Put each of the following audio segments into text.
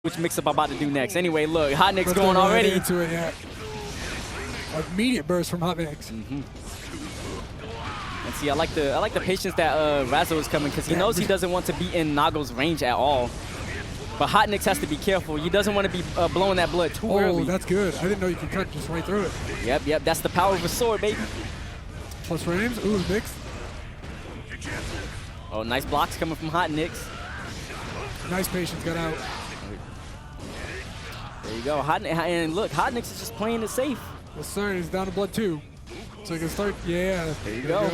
which mix-up I'm about to do next. Anyway, look, Hotnix going already. Into it, yeah. Immediate burst from Hotnix. And see, I like the patience that Razzo is coming because he knows he doesn't want to be in Nago's range at all. But Hotnix has to be careful. He doesn't want to be blowing that blood too early. Oh, that's good. I didn't know you could cut just right through it. Yep. That's the power of a sword, baby. Plus frames. Ooh, mixed. Oh, nice blocks coming from Hotnix. Nice patience, got out. There you go. And look, Hotnix is just playing it safe. Yes, sir. He's down to blood 2. So he can start. Yeah. There you go.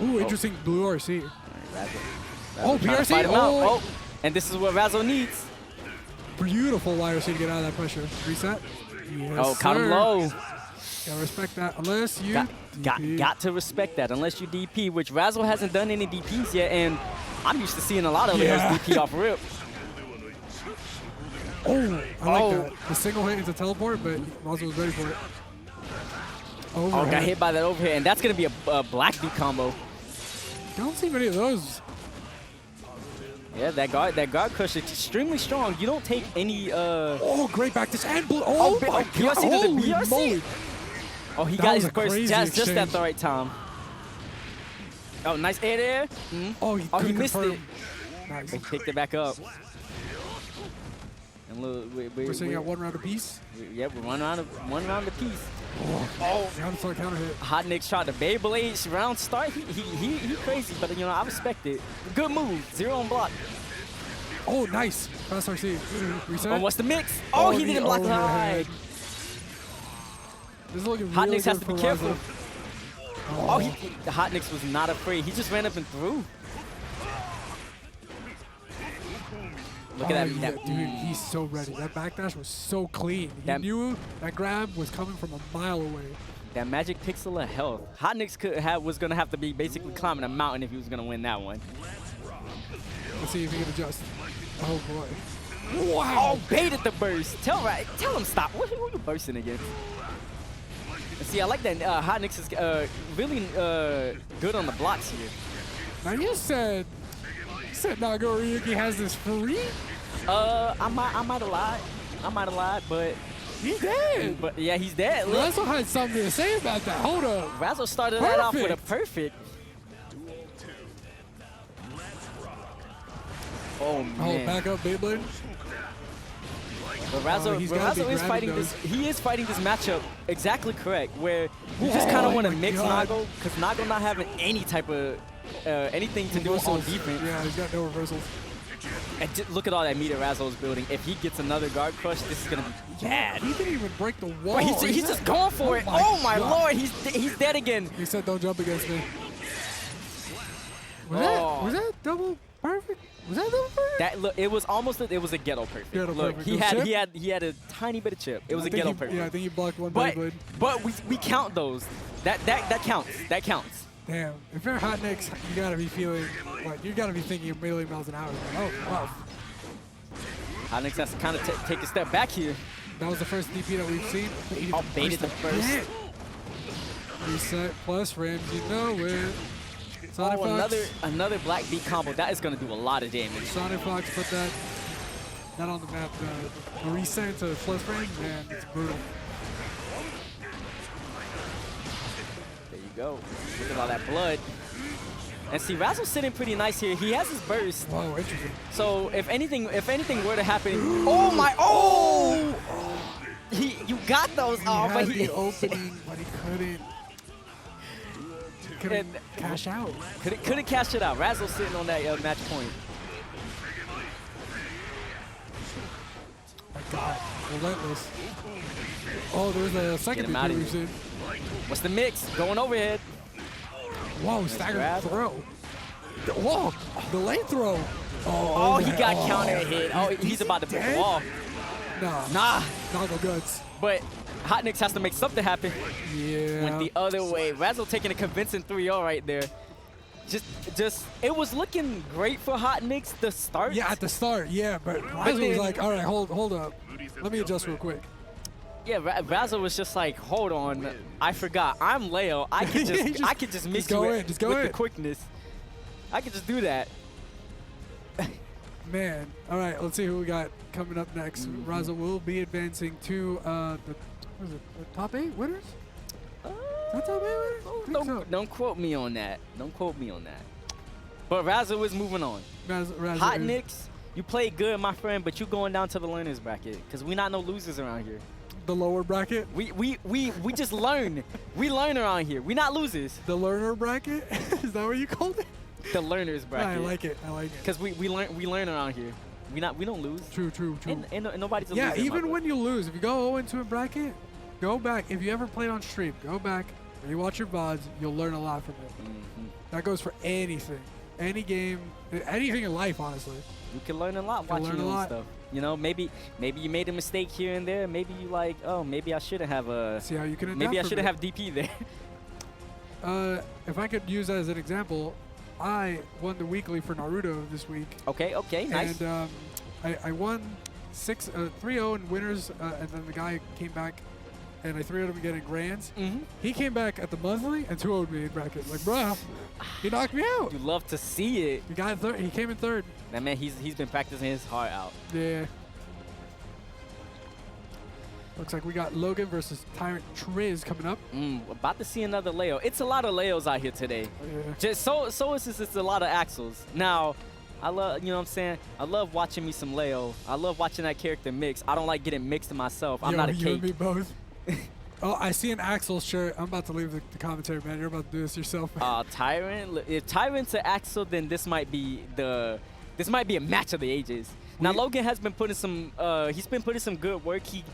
Ooh, interesting blue RC. Oh, PRC. Oh. And this is what Razzo needs. Beautiful YRC to get out of that pressure. Reset. Yes, oh, caught him low. Gotta respect that. Unless you got to respect that. Unless you DP, which Razzo hasn't done any DPs yet, and I'm used to seeing a lot of players DP off rip. Oh, I like that. The single hit is a teleport, but Razzo was ready for it. Overhead. Oh, got hit by that overhead, and that's gonna be a black beat combo. Don't see many of those. Yeah, that guard crush is extremely strong. You don't take any. Oh, great back dish and blue. Oh, my God. PRC to the BRC. Moly. Oh, he got his burst just at the right time. Oh, nice air there. Oh, he missed it. Nice. He picked it back up. And look, we're sitting at 1 round apiece. Yeah, we're one round apiece. Oh, counter hit. Hotnix tried to Beyblade round start. He crazy, but you know I respect it. Good move. 0 on block. Oh, nice. Fast RC. Reset. Oh, what's the mix? Oh, he didn't block the high. This is looking Hotnix has to be careful. Oh, Hotnix was not afraid. He just ran up and through. Look at that. Yeah, dude, he's so ready. That backdash was so clean. He knew that grab was coming from a mile away. That magic pixel of health. Hotnix was going to have to be basically climbing a mountain if he was going to win that one. Let's see if he can adjust. Oh, boy. Wow. Oh, baited the burst. Tell him stop. Who are you bursting against? See, I like that Hotnix is really good on the blocks here. Now, you said Nagoriyuki has this free? I might have lied, but he's dead. But yeah, he's dead. Razzo had something to say about that. Hold up. Razzo started that off with a perfect. Oh man. Oh, back up Beyblade. But Razzo is fighting this. He is fighting this matchup exactly correct, where you just kind of want to mix Nago, because Nago not having any type of anything to do on defense. Yeah, he's got no reversals. And look at all that meter Razzo is building. If he gets another guard crush, this is gonna be bad. He didn't even break the wall. Wait, he's just going for it. Oh my lord, he's dead again. He said, "Don't jump against me." Was that double perfect? Was that double perfect? It was almost it was a ghetto perfect. Look, he had a tiny bit of chip. It was a ghetto perfect. Yeah, I think he blocked one Beyblade. But we count those. That counts. That counts. Damn, if you're Hotnix, you gotta be feeling like you gotta be thinking a million miles an hour. Like, oh wow. Hotnix has to kind of take a step back here. That was the first DP that we've seen. Baited the first. Reset plus Rams, you know it. Sonic Fox. Another black beat combo. That is gonna do a lot of damage. Sonic Fox put that on the map. The reset to plus frame, man, it's brutal. Go. Look at all that blood. And see, Razzo's sitting pretty nice here. He has his burst. Wow, interesting. So if anything were to happen, oh my, oh! You got those. He had the opening, but he couldn't cash out. Couldn't cash it out. Razzo's sitting on that match point. My God, relentless. Oh, there's a second DP we've seen. What's the mix? Going overhead. Whoa, staggered throw. Whoa, the late throw. Oh, he got counter hit. Oh, he's about to break the wall. Nah. Not no guts. But Hotnix has to make something happen. Yeah. Went the other way. Razzo taking a convincing 3-0 right there. Just, it was looking great for Hotnix the start. Yeah, at the start, yeah. But Razzo was like, all right, hold up. Let me adjust real quick. Yeah, Razzo was just like, hold on, I forgot. I'm Leo. I could just miss you with the quickness. I could just do that. Man. All right, let's see who we got coming up next. Razzo will be advancing to the top 8 winners? Top 8 winners? Don't quote me on that. Don't quote me on that. But Razzo is moving on. Razzo Hotnix, you played good, my friend, but you going down to the learners bracket because we not no losers around here. The lower bracket? We just learn. We learn around here. We not losers. The learner bracket? Is that what you called it? The learners bracket. I like it. I like it. Because we learn around here. We don't lose. True. And nobody's a loser. Yeah, even when you lose, if you go 0-2 a bracket, go back. If you ever played on stream, go back, rewatch your VODs. You'll learn a lot from it. That goes for anything. Any game, anything in life, honestly. You can learn a lot watching your own stuff. You know, maybe you made a mistake here and there. Maybe you like, oh, maybe I shouldn't have see how you can adapt. Maybe I shouldn't have DP there. If I could use that as an example, I won the weekly for Naruto this week. Okay, nice. And I won 3-0 in winners, and then the guy came back, and I 3-0'd him again in grands. He came back at the monthly and 2-0'd me in bracket. Like, bruh, he knocked me out. You love to see it. He got third. He came in third. That man, he's been practicing his heart out. Yeah. Looks like we got Logan versus Tyrant Triz coming up. About to see another Leo. It's a lot of Leos out here today. Yeah. Just it's a lot of Axels. Now, I love, you know what I'm saying? I love watching me some Leo. I love watching that character mix. I don't like getting mixed myself. I'm not a cake. You and me both. Oh, I see an Axel shirt. I'm about to leave the commentary, man. You're about to do this yourself. Tyrant. If Tyrant's an Axel, then this might be a match of the ages. Now Logan has been putting some good work. He,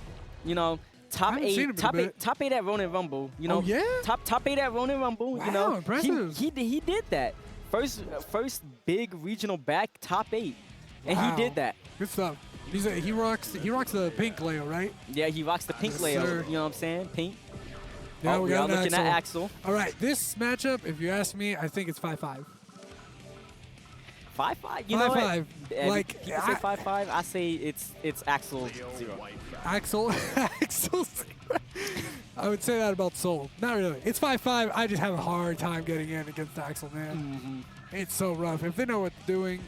you know, top 8 at Ronan Rumble. You know, oh, yeah? top 8 at Ronan Rumble. Wow, you know, impressive. He did that. First big regional back, top 8, and he did that. Good stuff. He rocks the pink Leo, right? Yeah, he rocks the pink Leo. Sir. You know what I'm saying? Pink. Yeah, we got looking at Axel. All right, this matchup, if you ask me, I think it's 5-5. 5-5. You know what? 5-5. Like, you say 5-5. I say it's Axel 0. Axel 0. I would say that about Soul. Not really. It's 5-5. I just have a hard time getting in against Axel, man. It's so rough. If they know what they're doing,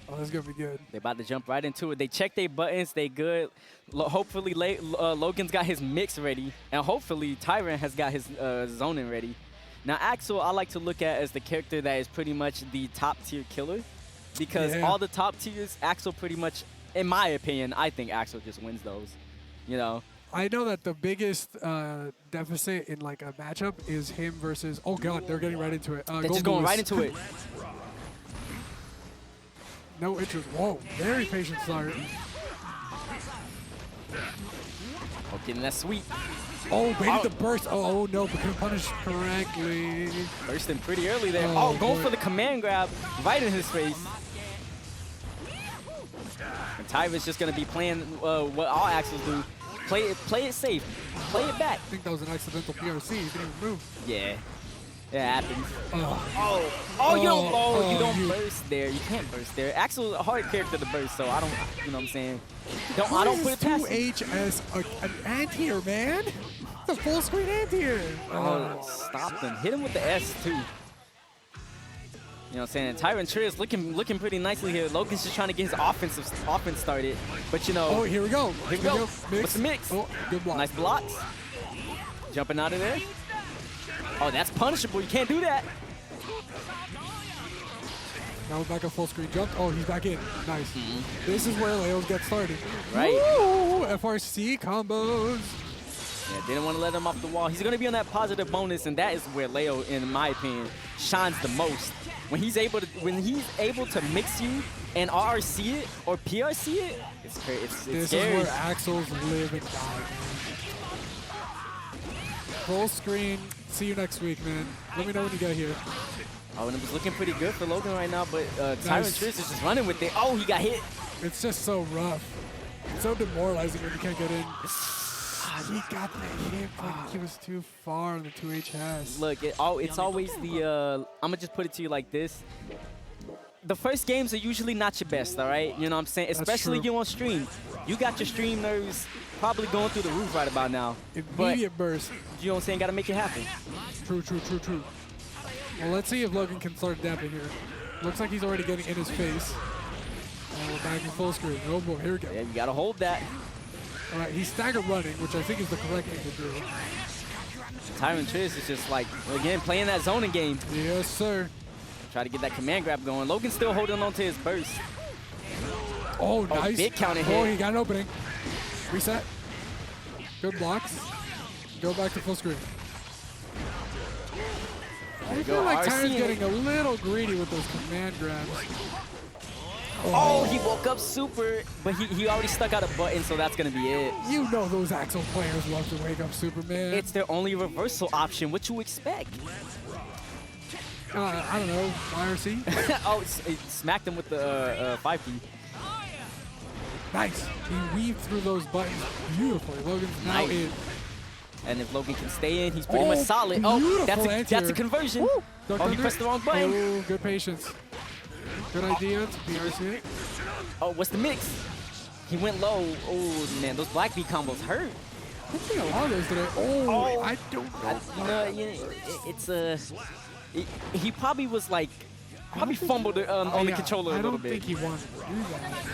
oh, that's going to be good. They're about to jump right into it. They check their buttons. They good. Hopefully, Logan's got his mix ready. And hopefully, Tyrant has got his zoning ready. Now, Axel, I like to look at as the character that is pretty much the top-tier killer. Because all the top tiers, Axel pretty much, in my opinion, I think Axel just wins those. You know? I know that the biggest deficit in like a matchup is him versus. Oh God, they're getting right into it. They're just going right into it. No interest. Whoa, very patient start. Oh, getting that sweep. Oh, baited the burst. Oh no, but couldn't punish correctly. Bursting pretty early there. Oh, go for the command grab right in his face. And Tyrant's just gonna be playing what all Axels do. Play it safe. Play it back. I think that was an accidental BRC. He didn't even move. Yeah. It happens. You don't burst there. You can't burst there. Axel's a hard character to burst, so I don't, you know what I'm saying? I don't put it past him. 2HS, an anti-air, man. It's a full screen anti-air. Stop them. Hit him with the S, too. You know what I'm saying? Tyrant Triz looking pretty nicely here. Logan's just trying to get his offense started. But, you know. Oh, here we go. Here we go. What's the mix? Oh, good block. Nice blocks. Jumping out of there. Oh, that's punishable. You can't do that. Now we're back at full screen jump. Oh, he's back in. Nice. This is where Leos get started. Right. Woo! FRC combos. Yeah, didn't want to let him off the wall. He's going to be on that positive bonus, and that is where Leo, in my opinion, shines the most. When he's able to mix you and RRC it or PRC it, it's crazy. It's this scary. is where Axels live and die, man. Full screen. See you next week, man. Let me know when you get here. Oh, and it was looking pretty good for Logan right now, but Tyrant Triz is just running with it. Oh, he got hit. It's just so rough. It's so demoralizing when you can't get in. He got the hit, but he was too far on the 2HS. Look, it's always the, I'm going to just put it to you like this. The first games are usually not your best, all right? You know what I'm saying? Especially you on stream. You got your stream nerves probably going through the roof right about now. Immediate burst. You know what I'm saying? Got to make it happen. True. Well, let's see if Logan can start damping here. Looks like he's already getting in his face. back in full screen. Oh boy, here we go. Yeah, you gotta hold that. All right, he's staggered running, which I think is the correct thing to do. Tyrant Triz is just like, again, playing that zoning game. Yes, sir. Try to get that command grab going. Logan's still holding on to his burst. Oh, nice. Big counter hit. Oh, he got an opening. Reset. Good blocks. Go back to full screen. I feel like Tyron's getting a little greedy with those command grabs. Oh, he woke up super, but he already stuck out a button, so that's going to be it. You know those Axel players love to wake up Superman. It's their only reversal option. What you expect? I don't know. IRC? Oh, it smacked him with the 5 key. Nice. He weaved through those buttons beautifully. Logan's now in. And if Logan can stay in, he's pretty much solid. Oh, that's a conversion. Woo. Oh, he pressed the wrong button. Oh, good patience. Good idea to PRC. Oh, what's the mix? He went low. Oh, man, those black beat combos hurt. I think a lot of those today. Oh, I don't know. It's he probably was like, fumbled on the controller a little bit. I don't think he wanted to do that.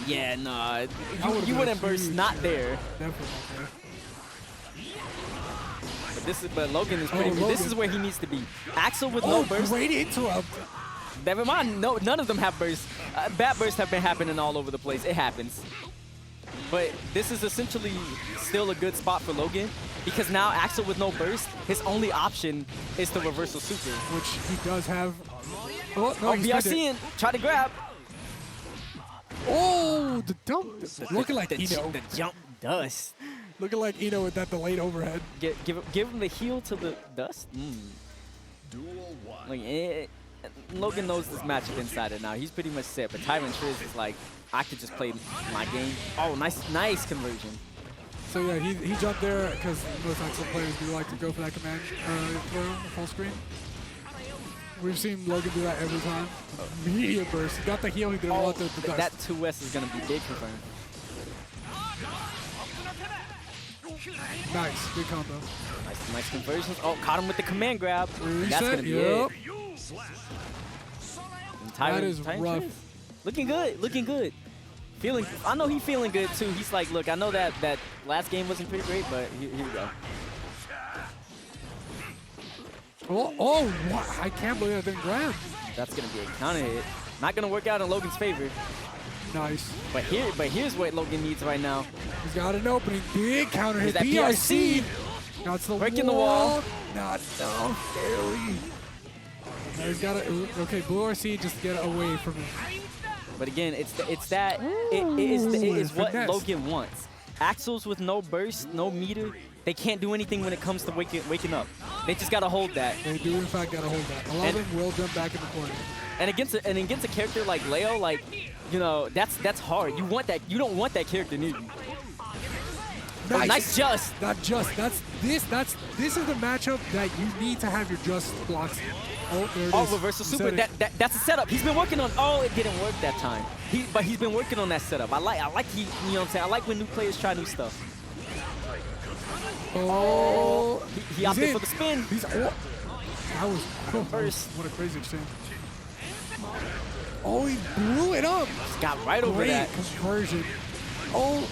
Yeah, nah. You wouldn't burst, not there. Definitely not there. But Logan is pretty. This is where he needs to be. Axel with no burst. Great interrupt. Never mind. No, none of them have bursts. Bad bursts have been happening all over the place. It happens. But this is essentially still a good spot for Logan because now Axel with no burst, his only option is the reversal super, which he does have. Oh, no, BRC try to grab. Oh, the dump. Looking like Eno. The jump dust. Looking like Eno with that delayed overhead. Give him the heel to the dust. Like, Logan knows this matchup inside and out. He's pretty much set, but Tyrant Triz is like, I could just play my game. Oh, nice conversion. So yeah, he jumped there because most Axel players do like to go for that command throw full screen. We've seen Logan do that every time. Immediate burst. He got the heel, he didn't want the dust. That 2S is going to be big confirmed. Nice, good combo. Nice conversions. Oh, caught him with the command grab. Reset, that's going to be it. That is rough. Looking good. I know he's feeling good too. He's like, look, I know that last game wasn't pretty great, but here we go. Oh, I can't believe I didn't grab. That's going to be a counter hit. Not going to work out in Logan's favor. Nice. But here's what Logan needs right now. He's got an opening. Big counter hit. That BRC. Now it's the breaking the wall. Not barely. Now he's got to. Okay, Blue RC just get away from him. But again, it is what Logan wants. Axels with no burst, no meter, they can't do anything when it comes to waking up. They just gotta hold that. They do in fact gotta hold that. A lot of them will jump back in the corner. And against a character like Leo, like, you know, that's hard. You want that. You don't want that character near you. Nice. Nice just. Not just. This is the matchup that you need to have your just blocks. Oh, there it is. Reversal super. That's a setup. He's been working on. Oh, it didn't work that time. But he's been working on that setup. I like you know what I'm saying. I like when new players try new stuff. Oh, he opted for the spin. That was first. What a crazy exchange. Oh, he blew it up. Just got right over that conversion. Oh,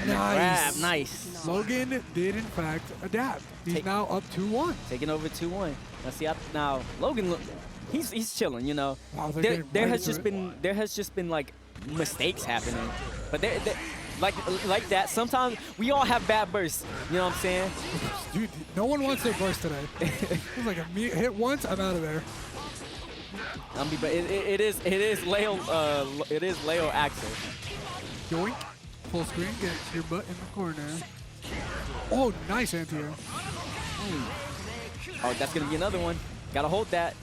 nice. Grab, nice. Logan did in fact adapt. He's now up 2-1. Taking over 2-1. Let's see now Logan. He's chilling, you know. Wow, there has just been like mistakes happening, but they're like that. Sometimes we all have bad bursts. You know what I'm saying? Dude, no one wants their burst today. It's like a hit once, I'm out of there. But it is Leo Axel. Yoink. Full screen. Get your butt in the corner. Oh, nice anti-air. Oh, that's gonna be another one. Gotta hold that.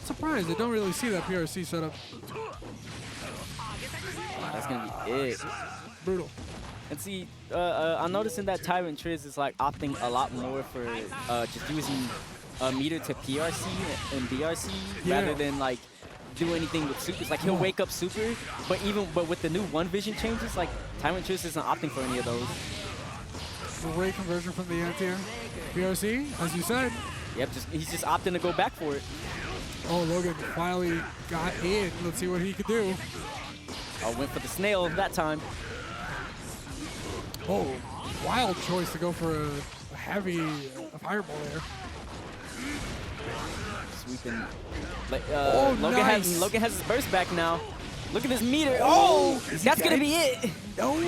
Surprised, I don't really see that PRC setup. That's gonna be it. Brutal. And see, I'm noticing that Tyrant Triz is like opting a lot more for just using meter to PRC and BRC rather than like do anything with supers. Like he'll wake up super, but with the new one vision changes, like Tyrant Triz isn't opting for any of those. Great conversion from the anti-air. PRC, as you said. Yep, he's just opting to go back for it. Oh, Logan finally got in. Let's see what he could do. Oh, went for the snail that time. Oh, wild choice to go for a heavy fireball there. Sweeping. Nice. Logan has his burst back now. Look at this meter. Oh, that's gonna be it. Oh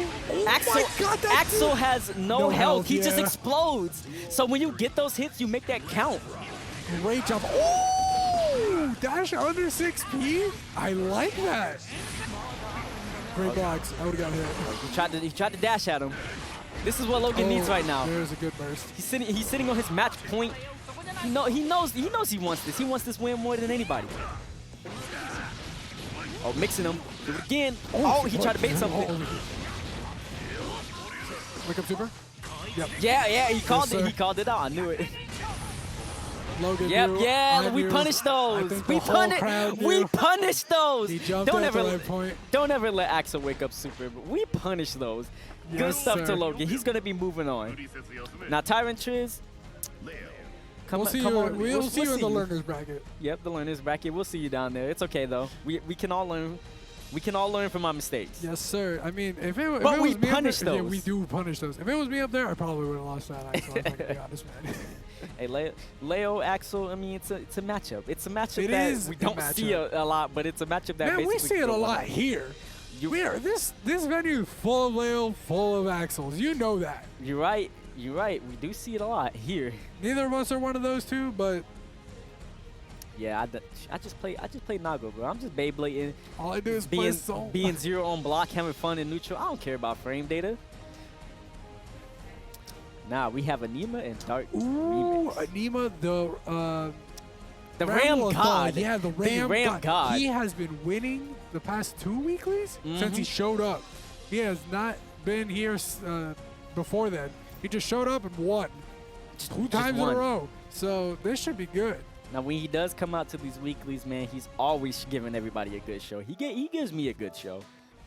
Axel, my God, Axel has no health. He just yeah. explodes. So when you get those hits, you make that count. Great jump. Oh, dash under 6P. I like that. Great blocks. I would have got hit. He tried to dash at him. This is what Logan needs right now. There's a good burst. He's sitting on his match point. No, he knows he wants this. He wants this win more than anybody. Oh, mixing him. Do it again. Oh, he tried to bait something. Wake up super. Yep. Yeah, he called it. He called it out. I knew it. Logan Yep, knew, yeah, we punish those. We punish those. He jumped at the right point. Don't ever let Axel wake up super, but we punish those. Yes, Good stuff sir. to Logan. He's gonna be moving on. Now Tyrant Triz. We'll see you in the learners bracket. Yep, the learners bracket. We'll see you down there. It's okay though. We can all learn. We can all learn from our mistakes. Yes, sir. I mean, if it But we was me punish up there, those. Yeah, we do punish those. If it was me up there, I probably would have lost that. I'm not gonna be honest, man. Hey, Leo, Axel. I mean, it's a matchup. It's a matchup It that is we a don't see a lot, but it's a matchup that Man, we basically see it a goes lot on. here. This venue is full of Leo, full of Axels. You know that. You're right. You're right. We do see it a lot here. Neither of us are one of those two, but Yeah, I just play Nago, bro. I'm just Beyblading, all I do is play Soul. being zero on block, having fun in neutral. I don't care about frame data. Now we have Aneema and Dartremix. Aneema, the Ram Ramlethal. God. Yeah, the Ram God. He has been winning the past 2 weeklies since he showed up. He has not been here before then. He just showed up and won. Two times in a row. So this should be good. Now, when he does come out to these weeklies, man, he's always giving everybody a good show. He gives me a good show,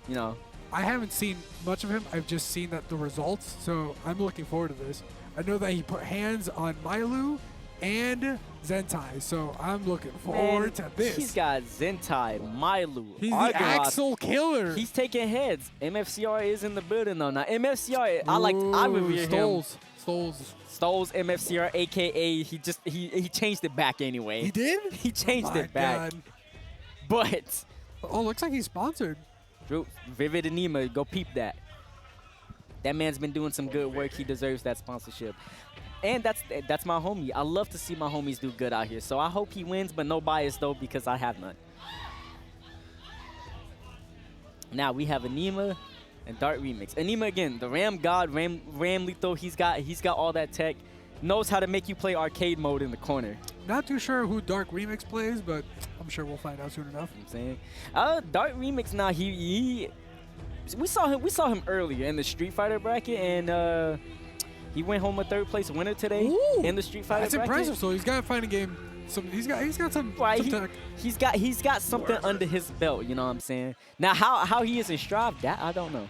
you know. I haven't seen much of him. I've just seen the results, so I'm looking forward to this. I know that he put hands on Mylu and Zintai, so I'm looking forward to this. He's got Zintai, Mylu, He's Argenrost. the Axel killer. He's taking heads. MFCR is in the building, though. Now, MFCR, I revere him. Stoles MFCR, a.k.a. he changed it back anyway. He did? He changed it back. God. But Oh, looks like he's sponsored. Drew, Vivid Aneema, go peep that. That man's been doing some good work. He deserves that sponsorship. And that's my homie. I love to see my homies do good out here. So I hope he wins, but no bias though, because I have none. Now we have Aneema and Dartremix. Aneema again, the Ram God, Ramlethal. He's got all that tech. Knows how to make you play arcade mode in the corner. Not too sure who Dartremix plays, but I'm sure we'll find out soon enough. You know what I'm saying? Dartremix now we saw him earlier in the Street Fighter bracket, and he went home a third place winner today in the Street Fighter bracket. That's impressive. So he's got a fighting game. He's got some tech. He's got something under his belt. You know what I'm saying? Now how he is in Strive, that I don't know.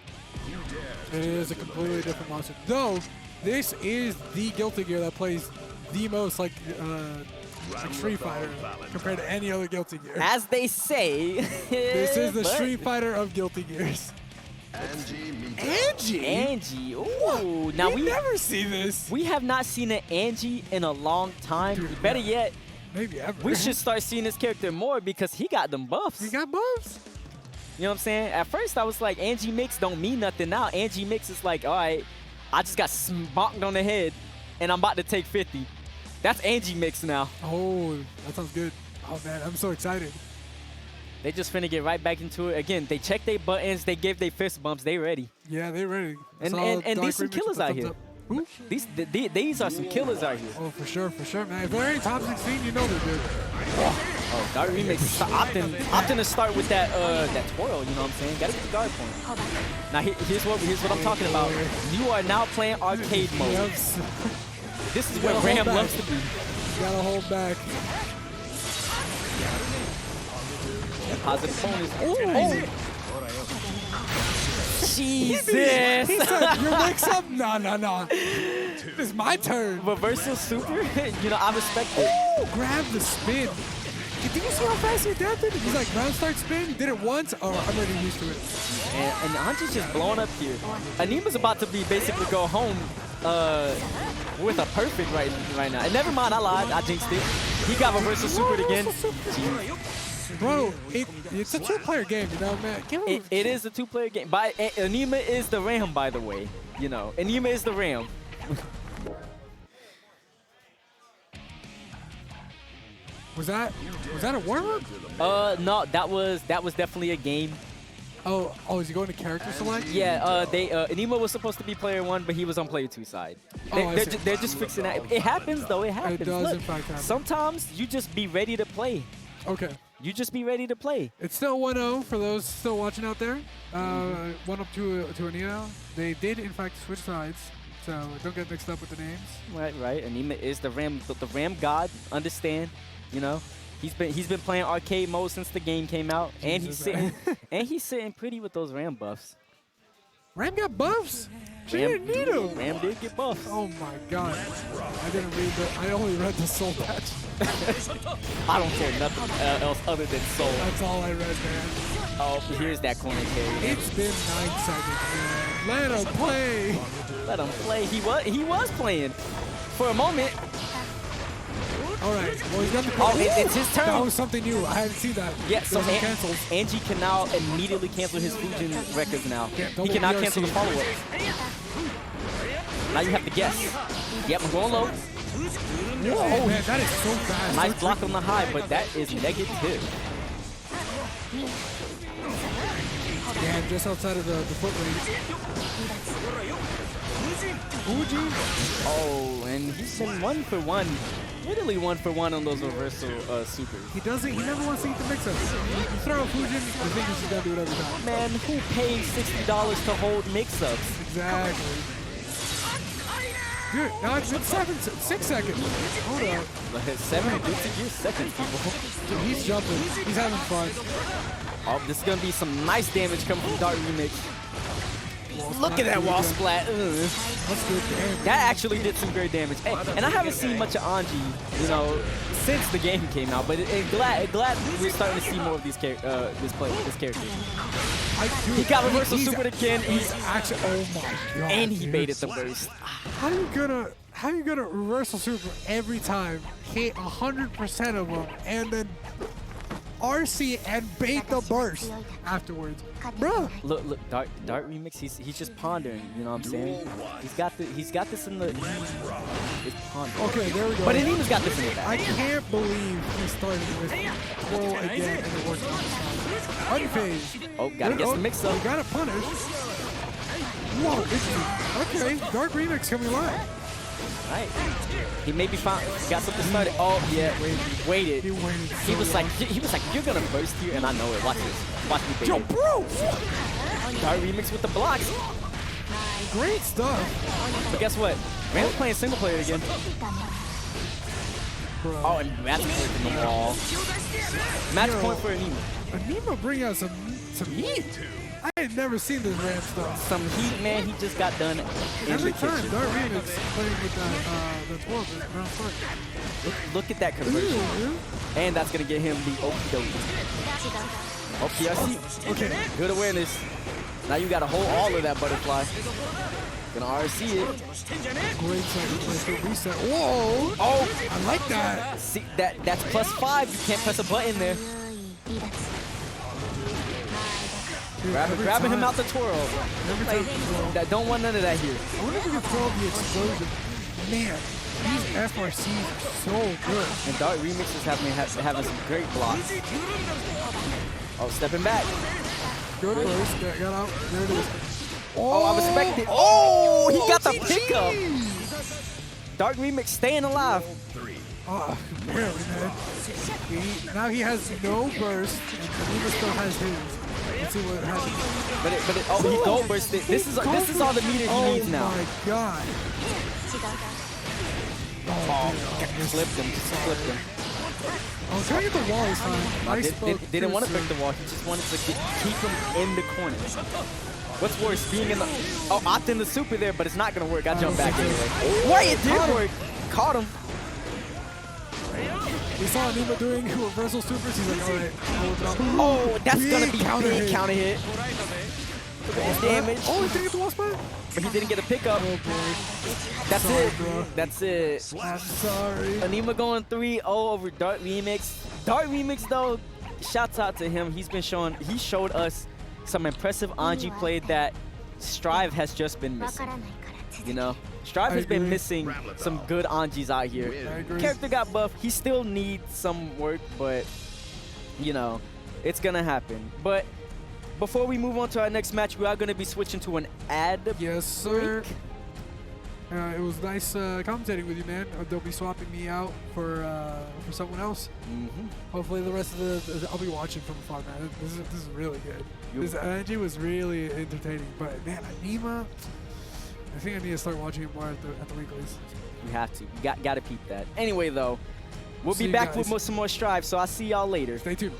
It is a completely different monster. Though this is the Guilty Gear that plays the most like Street Fighter compared to any other Guilty Gear. As they say. This is the Street Fighter of Guilty Gears. Anji. Ooh. Now we never see this. We have not seen an Anji in a long time. Dude, Better yet, maybe ever. we should start seeing this character more because he got them buffs. He got buffs. You know what I'm saying? At first I was like, Anji Mix don't mean nothing. Now Anji Mix is like, all right, I just got smocked on the head and I'm about to take 50. That's Anji Mix now. Oh, that sounds good. Oh man, I'm so excited. They just finna get right back into it. Again, they checked their buttons, they gave their fist bumps, they ready. Yeah, they ready. And these some killers out here. Who? These are some killers out here. Oh, for sure, man. If they're in top 16, you know they're good. Oh, Dartremix opting to start with that twirl, you know what I'm saying? Gotta get the guard point. Now here's what I'm talking about. You are now playing arcade mode. Yes. This is what Ram loves to be. Gotta hold back. Positive bonus. Jesus! He said, your mix up? No. This is my turn. Reversal super? You know, I respect it. Grab the spin. Did you see how fast he adapted? He's like, ground start spin, did it once, oh, I'm already used to it. And Anji's just blowing up here. Aneema's about to be basically go home with a perfect right now. And never mind, I lied. I jinxed it. He got reversal supered again. Bro, it's a two-player game, you know, man. It is a two-player game. Aneema is the Ram, by the way. You know, Aneema is the Ram. Was that a warm-up? No, that was definitely a game. Oh, is he going to character select? Yeah, Aneema was supposed to be player 1, but he was on player 2 side. They're just fixing that. It happens though. It happens. It does, Look, in fact, happen. Sometimes you just be ready to play. Okay. You just be ready to play. It's still 1-0 for those still watching out there. 1-up to Aneema. They did, in fact, switch sides, so don't get mixed up with the names. Right. Aneema is the Ram god. Understand? You know, he's been playing arcade mode since the game came out, and he's sitting pretty with those Ram buffs. Ram got buffs? She didn't need them. Ram did get buffs. Oh my god. I didn't read that. I only read the soul patch. I don't care nothing else other than soul. That's all I read, man. Oh, here's that corner carry. It's been 9 seconds, man. Let him play. Let him play. He was playing for a moment. All right. Well, he's got the it's his turn. That was something new. I hadn't seen that. Yeah, so canceled. Anji can now immediately cancel his Fujin records now. Yeah, he can now cancel the follow-ups. Now you have to guess. Yep, I'm going low. Whoa, man, that is so fast. Nice block on the high, but that is negative. Damn, just outside of the foot range. Mugi. Oh, and he's been 1 for 1. Literally 1 for 1 on those reversal supers. He never wants to eat the mix-up. You throw a Fujin, I think he's got to do it every time. Man, who pays $60 to hold mix-ups? Exactly. Dude, now it's been 6 seconds. Hold up. 7 seconds, people. Dude, he's jumping. He's having fun. Oh, this is going to be some nice damage coming from Dartremix. Look at that wall splat. That's good damage. That actually did some great damage. And I haven't seen much of Anji, you know, since the game came out. But glad we're starting to see more of this character. He got reversal super again. He's actually, oh my god. And he baited the burst. How are you gonna reversal super every time, hit 100% of them, and then RC and bait the burst afterwards? Bruh. Look, Dartremix, he's just pondering, you know what I'm saying? He's got this in the he's pondering. Okay, there we go. But Aneema's got this in the back. I can't believe he started with roll again and it worked on unfazed. Oh, gotta get some mix up. You gotta punish. Whoa, okay, Dartremix coming alive. Right. He maybe got something started. Oh yeah, waited. He waited. He was like, you're gonna burst here, and I know it. Watch this. Watch me bait. Yo, bro! Dartremix with the blocks. Great stuff. But guess what? Ram's playing single player again. Bro. Oh, and match point in the wall. Match point for Aneema. Aneema bring out some heat. I had never seen this Ram stuff. Some heat, man. He just got done. Every time Dartremix playing with that 12 round start. Look at that conversion. And that's gonna get him the okie dokie. Okay, I see. Okay. Good awareness. Now you gotta hold all of that butterfly. Gonna RC it. Great second place to reset. Whoa! Oh! I like that. See, that's +5. You can't press a button there. Dude, Grabbing him out the twirl. Don't want none of that here. I wonder if we can throw the explosion. Man, these FRCs are so good. And Dartremix is having some great blocks. Oh, stepping back. Good burst. Got out. There it is. Oh, I respect it. Oh, he got the pickup. Dartremix staying alive. Oh, barely, man. Now he has no burst, and Aneema still has his. Let's see what happens. Oh, he gold bursted. This is all the meter he needs now. Oh my god. Oh, flipped him. Oh, trying to get the wall is fine. Nice didn't want to break the wall. He just wanted to keep him in the corner. What's worse, being in the... Oh, opting the super there, but it's not going to work. I jumped back anyway. Wait, it did work. Caught him. We saw Aneema doing reversal supers. He's like, all right, oh, that's going to be a big counter hit. Damage. Oh, he didn't get the wall spot? But he didn't get a pickup. Oh, boy. That's sorry, it. Bro. That's it. I'm sorry. Aneema going 3-0 over Dartremix. Dartremix, though, shouts out to him. He showed us some impressive Anji play that Strive has just been missing. You know? Strive has been missing some good Anjis out here. Character got buffed. He still needs some work, but, you know, it's going to happen. But before we move on to our next match, we are going to be switching to an ad. Yes, sir. It was nice commentating with you, man. They'll be swapping me out for someone else. Hopefully the rest of the I'll be watching from afar, man. This is really good. This Anji was really entertaining, but man, Aneema, I think I need to start watching it more at the weeklies. You have to. You got to peep that. Anyway, though, we'll be back with some more Strive, so I'll see y'all later. Stay tuned.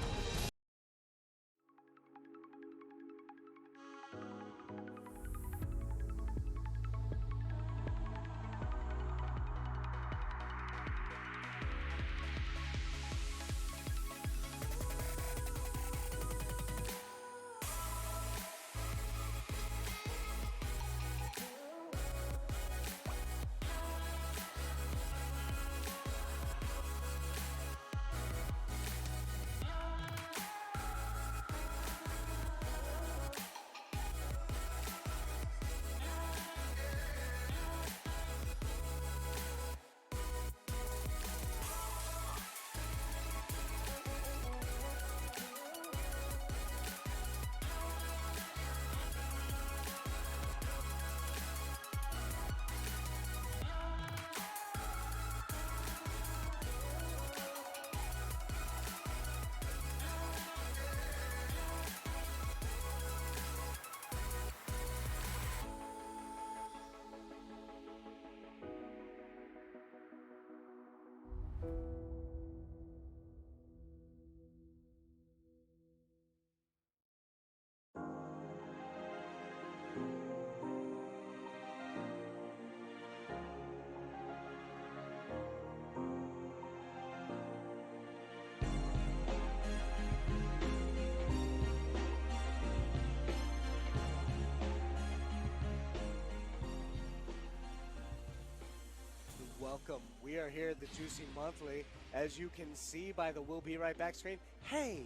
Welcome. We are here at the Juicy Monthly. As you can see by the We'll Be Right Back screen. Hey,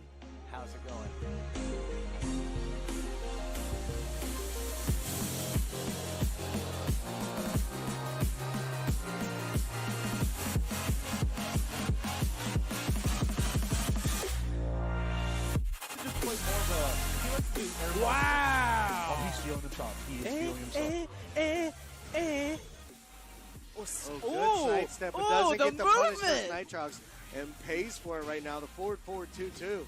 how's it going? Wow! Oh, he's feeling himself. He is feeling himself. Good sidestep, but doesn't get the punishment Nitrox and pays for it right now. The forward 2-2.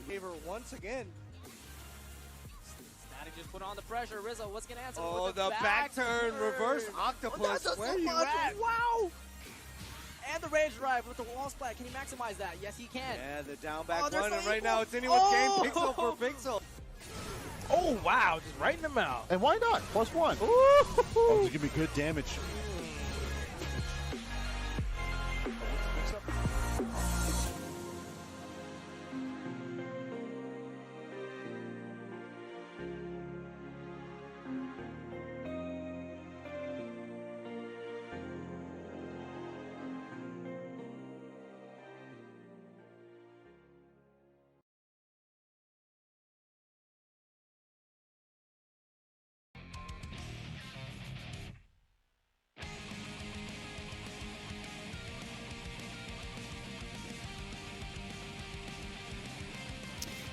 Favor once again. Static just put on the pressure. Rizzo, what's gonna answer? Oh, the back turn, reverse octopus. Where you at? Wow! And the rage drive with the wall splat. Can he maximize that? Yes, he can. Yeah, the down back one, and right now it's anyone's game, pixel for pixel. Oh, wow, just right in the mouth. And why not? +1. Oh, this is gonna be good damage.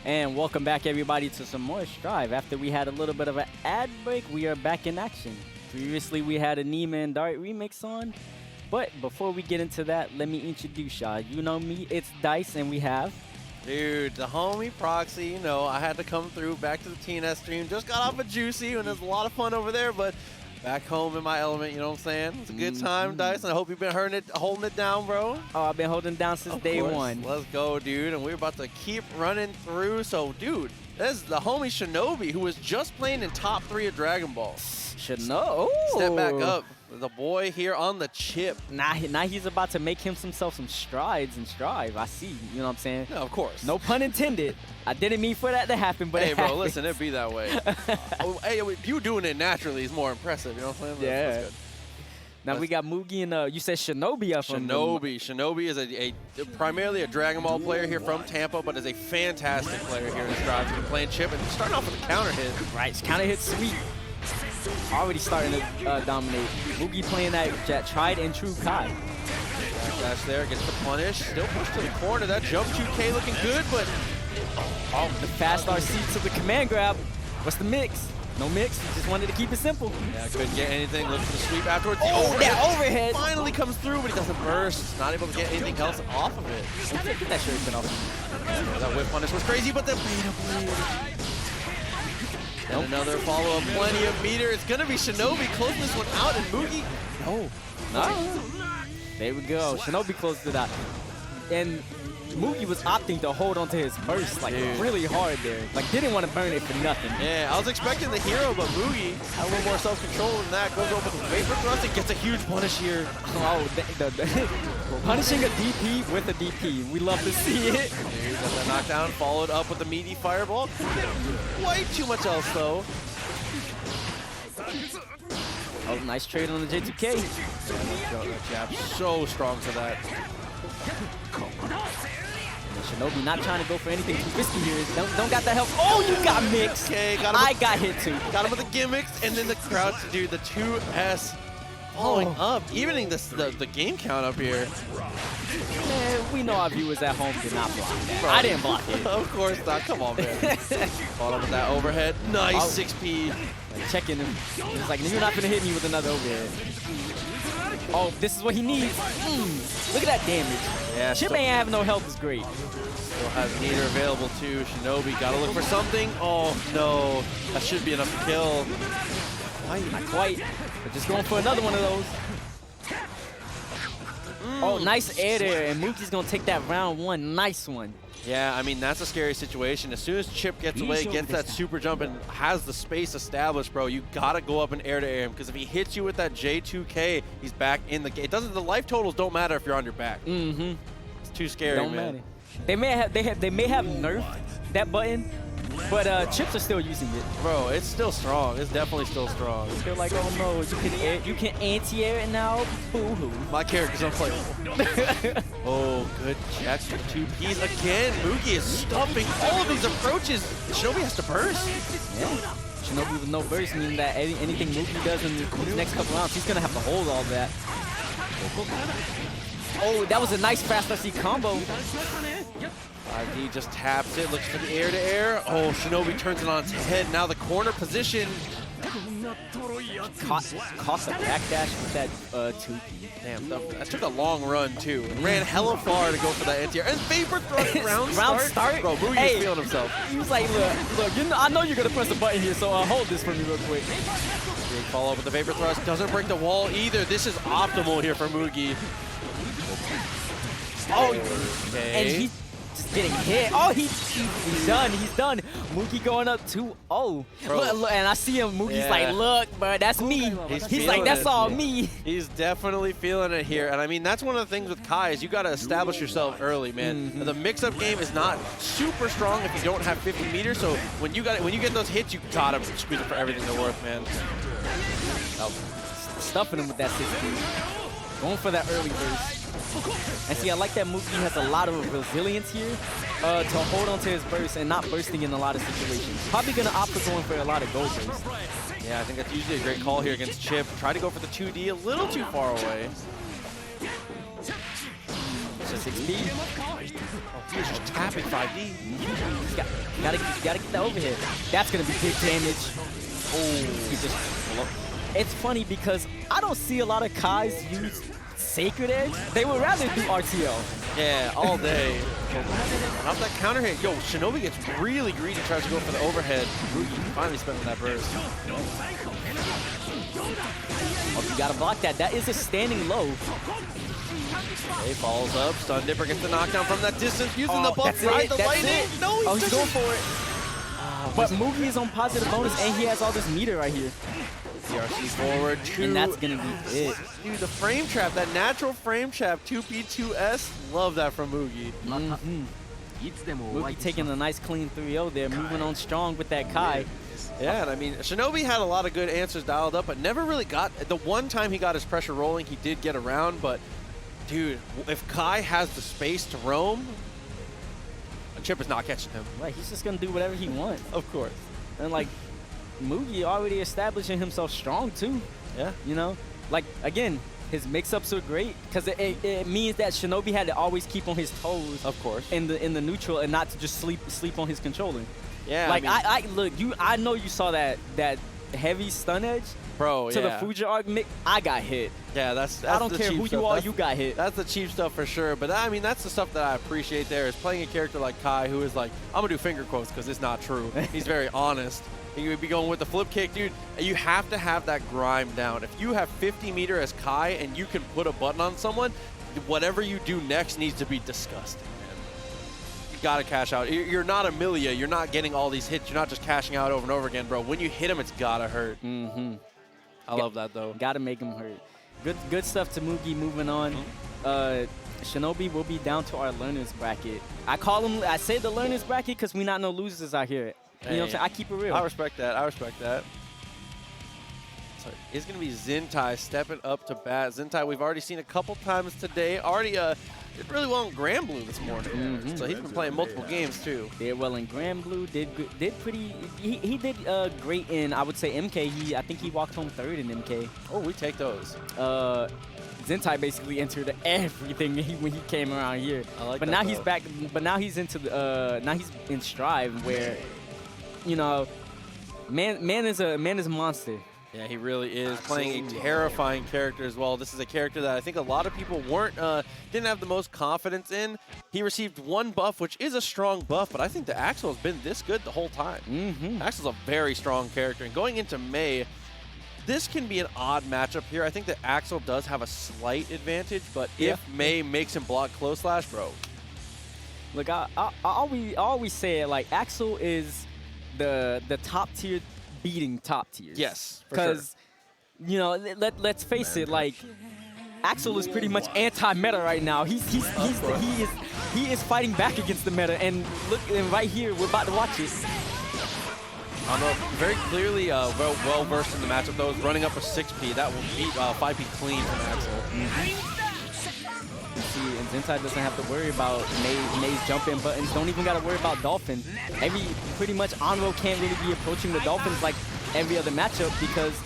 And welcome back, everybody, to some more Strive. After we had a little bit of an ad break, we are back in action. Previously, we had Aneema and Dartremix on. But before we get into that, let me introduce y'all. You know me, it's Dice, and we have... Dude, the homie Proxy, you know, I had to come through back to the TNS stream. Just got off of Juicy, and there's a lot of fun over there, but back home in my element, you know what I'm saying? It's a good time, Dice, and I hope you've been holding it down, bro. Oh, I've been holding it down since day one. Let's go, dude, and we're about to keep running through. So, dude, That's the homie Shinobi, who was just playing in top 3 of Dragon Ball. Shinobi. Step back up. The boy here on the chip. Now he's about to make himself some strides and strive. I see. You know what I'm saying? Yeah, of course. No pun intended. I didn't mean for that to happen, but hey, it bro, happened. listen, it be that way. Hey, you doing it naturally is more impressive. You know what I'm saying? Yeah. That's good. Now we got Mugi and you said Shinobi up from Shinobi is a primarily a Dragon Ball player here from Tampa, but is a fantastic player here in this drive. He's been playing Chipp and starting off with a counter hit. Right, counter hit sweet. Already starting to dominate. Mugi playing that tried and true Kai. Dash there, gets the punish. Still pushed to the corner. That jump 2K looking good, but the fast RC to the command grab. What's the mix? No mix. He just wanted to keep it simple. yeah, couldn't get anything. Looks for the sweep afterwards. Oh, that overhead. Finally comes through, but he doesn't burst. Not able to get anything else off of it. Get that shirt off. That whip punish was crazy, but the beta bleed. And another follow-up, plenty of meter. It's going to be Shinobi closing this one out, and Mugi. No. There we go. Shinobi closed it out. And Mugi was opting to hold onto his burst like really hard there. Like didn't want to burn it for nothing. Yeah, I was expecting the hero, but Mugi had a little more self-control than that. Goes over with the vapor thrust and gets a huge punish here. Oh, punishing a DP with a DP. We love to see it. He got that knockdown, followed up with the meaty fireball. Way too much else, though. Oh, nice trade on the J2K. That jab so strong for that. Shinobi not trying to go for anything too risky here. Don't got that help. Oh, you got mixed. Okay, got him. I got hit too. Got him with the gimmicks, and then the crowd to do the 2S following up, evening the game count up here. Man, we know our viewers at home did not block that. I didn't block it. Of course not. Come on, man. Followed up with that overhead. Nice 6P. Like checking him. He's like, you're not going to hit me with another overhead. Oh, this is what he needs. Look at that damage. Yeah, Chipp ain't having no health is great. Still has meter available too. Shinobi got to look for something. Oh, no. That should be enough to kill. Not quite. But just going for another one of those. Oh, nice air there. And Mugi's going to take that round one. Nice one. Yeah, I mean, that's a scary situation. As soon as Chipp gets away, gets that super jump, and has the space established, bro, you got to go up and air-to-air him, because if he hits you with that J2K, he's back in the game. The life totals don't matter if you're on your back. It's too scary, Don't man. matter. They may have nerfed that button, but Chipps are still using it. Bro, it's still strong. It's definitely still strong. They're like, oh no, you can anti-air it now? Boo-hoo. My character's unplayable. Oh, good check for 2Ps. Again, Mugi is stuffing all of these approaches. Shinobi has to burst. Yeah. Shinobi with no burst, meaning that anything Mugi does in these next couple rounds, he's going to have to hold all that. Oh, that was a nice fast RC combo. 5D just taps it, looks for the air-to-air. Oh, Shinobi turns it on its head. Now the corner position. Caught the backdash with that 2P. Damn, that took a long run, too. Ran hella far to go for that anti-air. And vapor thrust round start. Bro, Mugi is feeling himself. He was like, look, I know you're going to press the button here, so hold this for me real quick. Big follow-up with the vapor thrust. Doesn't break the wall either. This is optimal here for Mugi. Oh, okay. And he's just getting hit. Oh, he's done. He's done. Mugi going up 2-0. Look, and I see him. Mugi's like, look, bro, that's me. He's like, that's all me. He's definitely feeling it here. And I mean, that's one of the things with Kai is you got to establish yourself early, man. The mix-up game is not super strong if you don't have 50 meters. So when you get those hits, you got to squeeze it for everything they're worth, man. Stuffing him with that 6P. Going for that early burst. And see, I like that Mugi has a lot of resilience here to hold on to his burst and not bursting in a lot of situations. Probably going to opt for going for a lot of gold bursts. Yeah, I think that's usually a great call here against Chipp. Try to go for the 2D a little too far away. It's just 6P. Oh, he was just tapping 5D. Gotta get that overhead. That's going to be big damage. Oh, it's funny because I don't see a lot of Kais use Sacred Edge. They would rather do RTL. Yeah, all day. Off that counter hit. Yo, Shinobi gets really greedy, tries to go for the overhead. Mugi finally spent on that burst. Oh, you gotta block that. That is a standing low. He follows up. Stun Dipper gets the knockdown from that distance, using the buff ride, the lightning. No, he's going for it. But Mugi is on positive bonus, and he has all this meter right here. DRC forward, and that's going to be it. Dude, the frame trap, that natural frame trap, 2P2S, love that from Mugi. Mugi taking a nice clean 3-0 there, moving on strong with that Kai. Yeah, and I mean, Shinobi had a lot of good answers dialed up, but never really got, the one time he got his pressure rolling, he did get around, but dude, if Kai has the space to roam, Chipp is not catching him. Right, he's just going to do whatever he wants. Of course. And like, Mugi already establishing himself strong too. Yeah. You know, like again, his mix-ups are great because it means that Shinobi had to always keep on his toes. Of course. In the neutral and not to just sleep on his controller. Yeah. Like I mean, look, I know you saw that heavy stun edge. Bro, to the Fuji arc mix. I got hit. Yeah, that's I don't the care cheap who stuff. you are, you got hit. That's the cheap stuff for sure. But I mean, that's the stuff that I appreciate there is playing a character like Kai who is like, I'm going to do finger quotes because it's not true. He's very honest. He would be going with the flip kick, dude. You have to have that grime down. If you have 50 meter as Kai and you can put a button on someone, whatever you do next needs to be disgusting, man. You got to cash out. You're not Amelia. You're not getting all these hits. You're not just cashing out over and over again, bro. When you hit him, it's got to hurt. I love that, though. Got to make him hurt. Good stuff to Mugi moving on. Shinobi will be down to our learners bracket. I say the learners bracket because we not no losers out here. You know what I'm saying? I keep it real. I respect that. I respect that. So it's going to be Zintai stepping up to bat. Zintai, we've already seen a couple times today. Already did really well in Grand Blue this morning. So he's been playing multiple games, too. Did well in Grand Blue. Did pretty. He did great in, I would say, MK. I think he walked home third in MK. Oh, we take those. Zintai basically entered everything when he came around here. I like but that, now though. he's back. But now he's into the. Now he's in Strive where, you know, man is a monster. Yeah, he really is playing a terrifying character as well. This is a character that I think a lot of people didn't have the most confidence in. He received one buff, which is a strong buff, but I think the Axel has been this good the whole time. Axel's a very strong character, and going into May, this can be an odd matchup here. I think that Axel does have a slight advantage, but if May makes him block close slash, bro. Look, I always say it, like, Axel is the top tier beating top tiers. Yes, because you know, let's face it, like Axel is pretty much anti-meta right now. He is fighting back against the meta, and look, and right here we're about to watch it. Anro very clearly well versed in the matchup though, is running up a 6P. That will beat 5P clean from Axel. See, and Zintai doesn't have to worry about May's jump-in buttons. Don't even got to worry about Dolphin. Pretty much Anro can't really be approaching the Dolphins like every other matchup because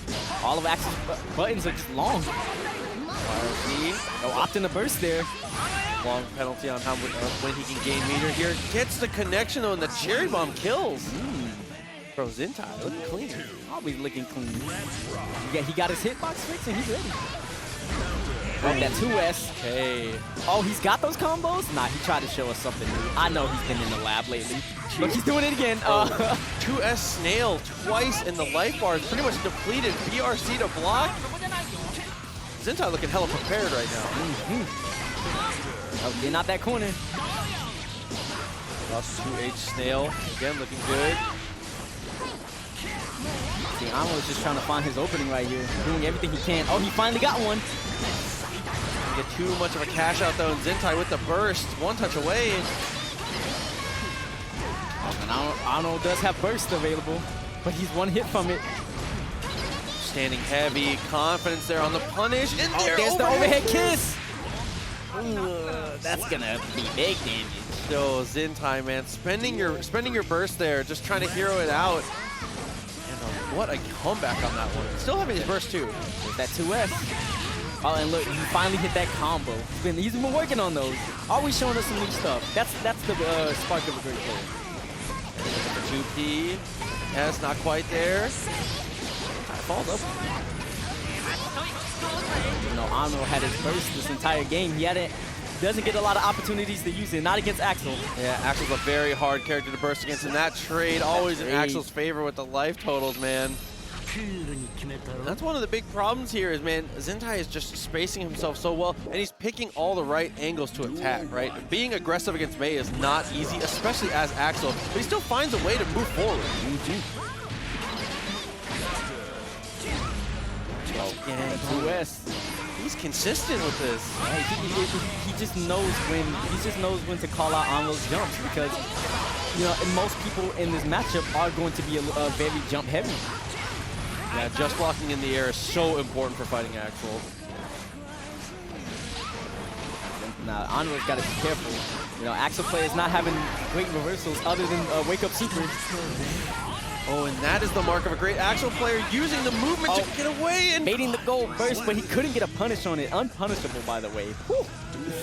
all of Axel's buttons are just long. No opt in the burst there. Long penalty on how when he can gain meter here. Gets the connection though, and the cherry bomb kills. Bro, Zintai looking clean. Always looking clean. Yeah, he got his hitbox fixed and he's ready. Oh, that 2S. Okay. Oh, he's got those combos? Nah, he tried to show us something new. I know he's been in the lab lately. But he's doing it again. 2S snail twice, and the life bar is pretty much depleted. BRC to block. Zintai looking hella prepared right now. Oh, getting out that corner. Lost 2H snail. Again, looking good. See, Anro's just trying to find his opening right here. Doing everything he can. Oh, he finally got one. Get too much of a cash out though, and Zintai with the burst, one touch away. And Anro does have burst available, but he's one hit from it. Standing heavy, confidence there on the punish, and there's the overhead kiss. Ooh, that's gonna be big damage. Yo, Zintai, man, spending your burst there, just trying to hero it out. And what a comeback on that one. Still having his burst too. With that 2S. Oh, and look, he finally hit that combo. He's been working on those. Always showing us some new stuff. That's the spark of a great player. 2P. Yes, not quite there. Falls up. You know, Anro had his burst this entire game. Doesn't get a lot of opportunities to use it. Not against Axel. Yeah, Axel's a very hard character to burst against, and that trade always in Axel's favor with the life totals, man. That's one of the big problems here is, man, Zintai is just spacing himself so well, and he's picking all the right angles to attack, right? Being aggressive against Mei is not easy, especially as Axel, but he still finds a way to move forward. Getting 2S. He's consistent with this. He just knows when to call out on those jumps because, you know, and most people in this matchup are going to be a very jump heavy. Yeah, just blocking in the air is so important for fighting Axel. Now, Anro's got to be careful. You know, Axel players not having great reversals other than wake up super. Oh, and that is the mark of a great Axel player, using the movement to get away and baiting the goal burst, but he couldn't get a punish on it. Unpunishable, by the way. Whew.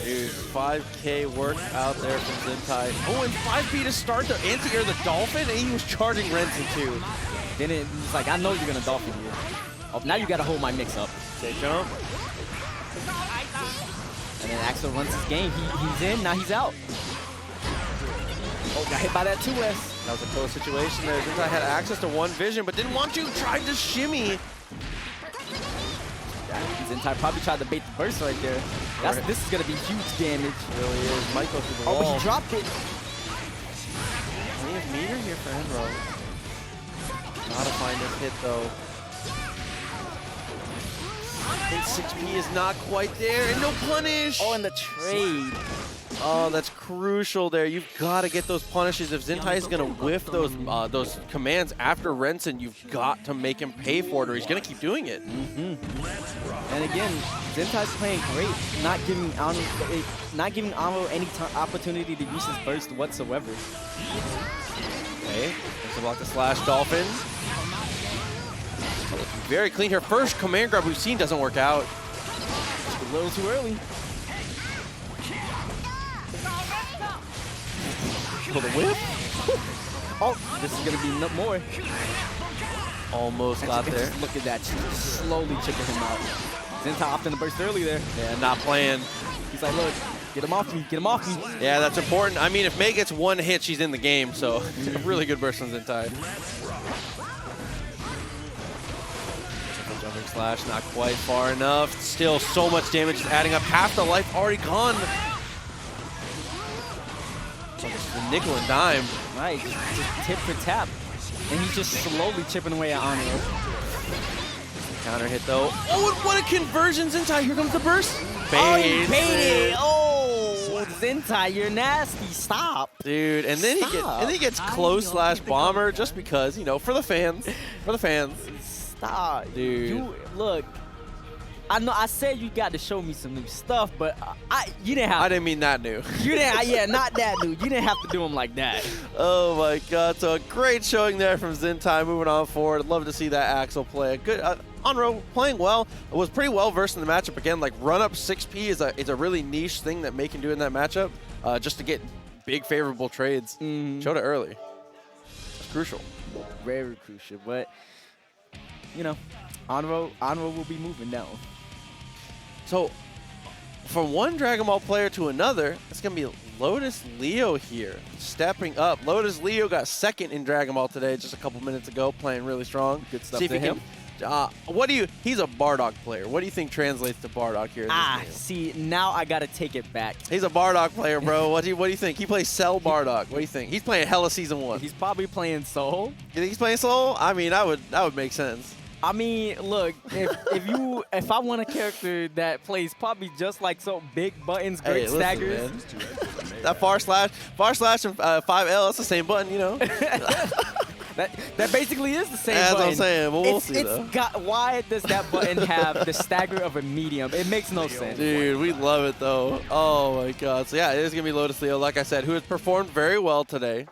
Dude, 5K work out there from Zintai. Oh, and 5B to start the anti-air the Dolphin, and he was charging Renton too. Then it's like, I know you're gonna Dolphin here. Oh, now you gotta hold my mix up. Okay, jump. And then Axel runs his game. He's in, now he's out. Oh, got hit by that 2S. That was a close situation there. Zintai had access to one vision, but didn't want to. Tried to shimmy. Zintai probably tried to bait the burst right there. This is going to be huge damage. It really is. Might go through the wall. wall. Oh, but he dropped it. Plenty of meter here for Anro. Gotta find this hit, though. And 6P is not quite there, and no punish. Oh, and the trade. Oh, that's crucial there. You've got to get those punishes. If Zintai is going to whiff those commands after Renson, you've got to make him pay for it, or he's going to keep doing it. And again, Zintai's playing great, not giving Anro any opportunity to use his burst whatsoever. Okay, there's to block the slash Dolphin. Very clean. Her first command grab we've seen doesn't work out. Just a little too early. For the whip. Oh, this is going to be more. Almost got there. Look at that, slowly chipping him out. Zintai opted to burst early there. Yeah, not playing. He's like, look, get him off me, get him off me. Yeah, that's important. I mean, if Mei gets one hit, she's in the game, so really good burst from Zintai. Jumping slash, not quite far enough. Still so much damage, adding up. Half the life already gone. The nickel and dime. Right, just tip for tap. And he's just slowly chipping away at Anro. Counter hit though. Oh, what a conversion, Zintai. Here comes the burst. Oh, he baited. Oh, Zintai, you're nasty. Stop. Dude, and then he gets close slash bomber just because, you know, for the fans. For the fans. Stop. Dude. You, look. I know I said you got to show me some new stuff, but you didn't have to. I didn't mean that new. You didn't, yeah, not that new. You didn't have to do him like that. Oh my God! So a great showing there from Zintai. Moving on forward, I'd love to see that Axel play. Good, Anro playing well. Was pretty well versed in the matchup. Again, like run up 6P is a really niche thing that Mei can do in that matchup, just to get big favorable trades. Showed it early. It's crucial. Very crucial, but you know, Anro will be moving down. So, from one Dragon Ball player to another, it's going to be Lotus Leo here, stepping up. Lotus Leo got second in Dragon Ball today just a couple minutes ago, playing really strong. Good stuff See if to he him. He's a Bardock player. What do you think translates to Bardock here in this game? See, now I got to take it back. He's a Bardock player, bro. What do you think? He plays Cell Bardock. What do you think? He's playing Hella Season 1. He's probably playing Soul. You think he's playing Soul? I mean, that would make sense. I mean, look, if I want a character that plays probably just like so big buttons, great staggers. Listen, that far slash and 5L, that's the same button, you know. that basically is the same That's button. what I'm saying. Well, we'll see though. Why does that button have the stagger of a medium? It makes no sense. Dude, we love it though. Oh my God. So yeah, it is gonna be Lotus Leo, like I said, who has performed very well today.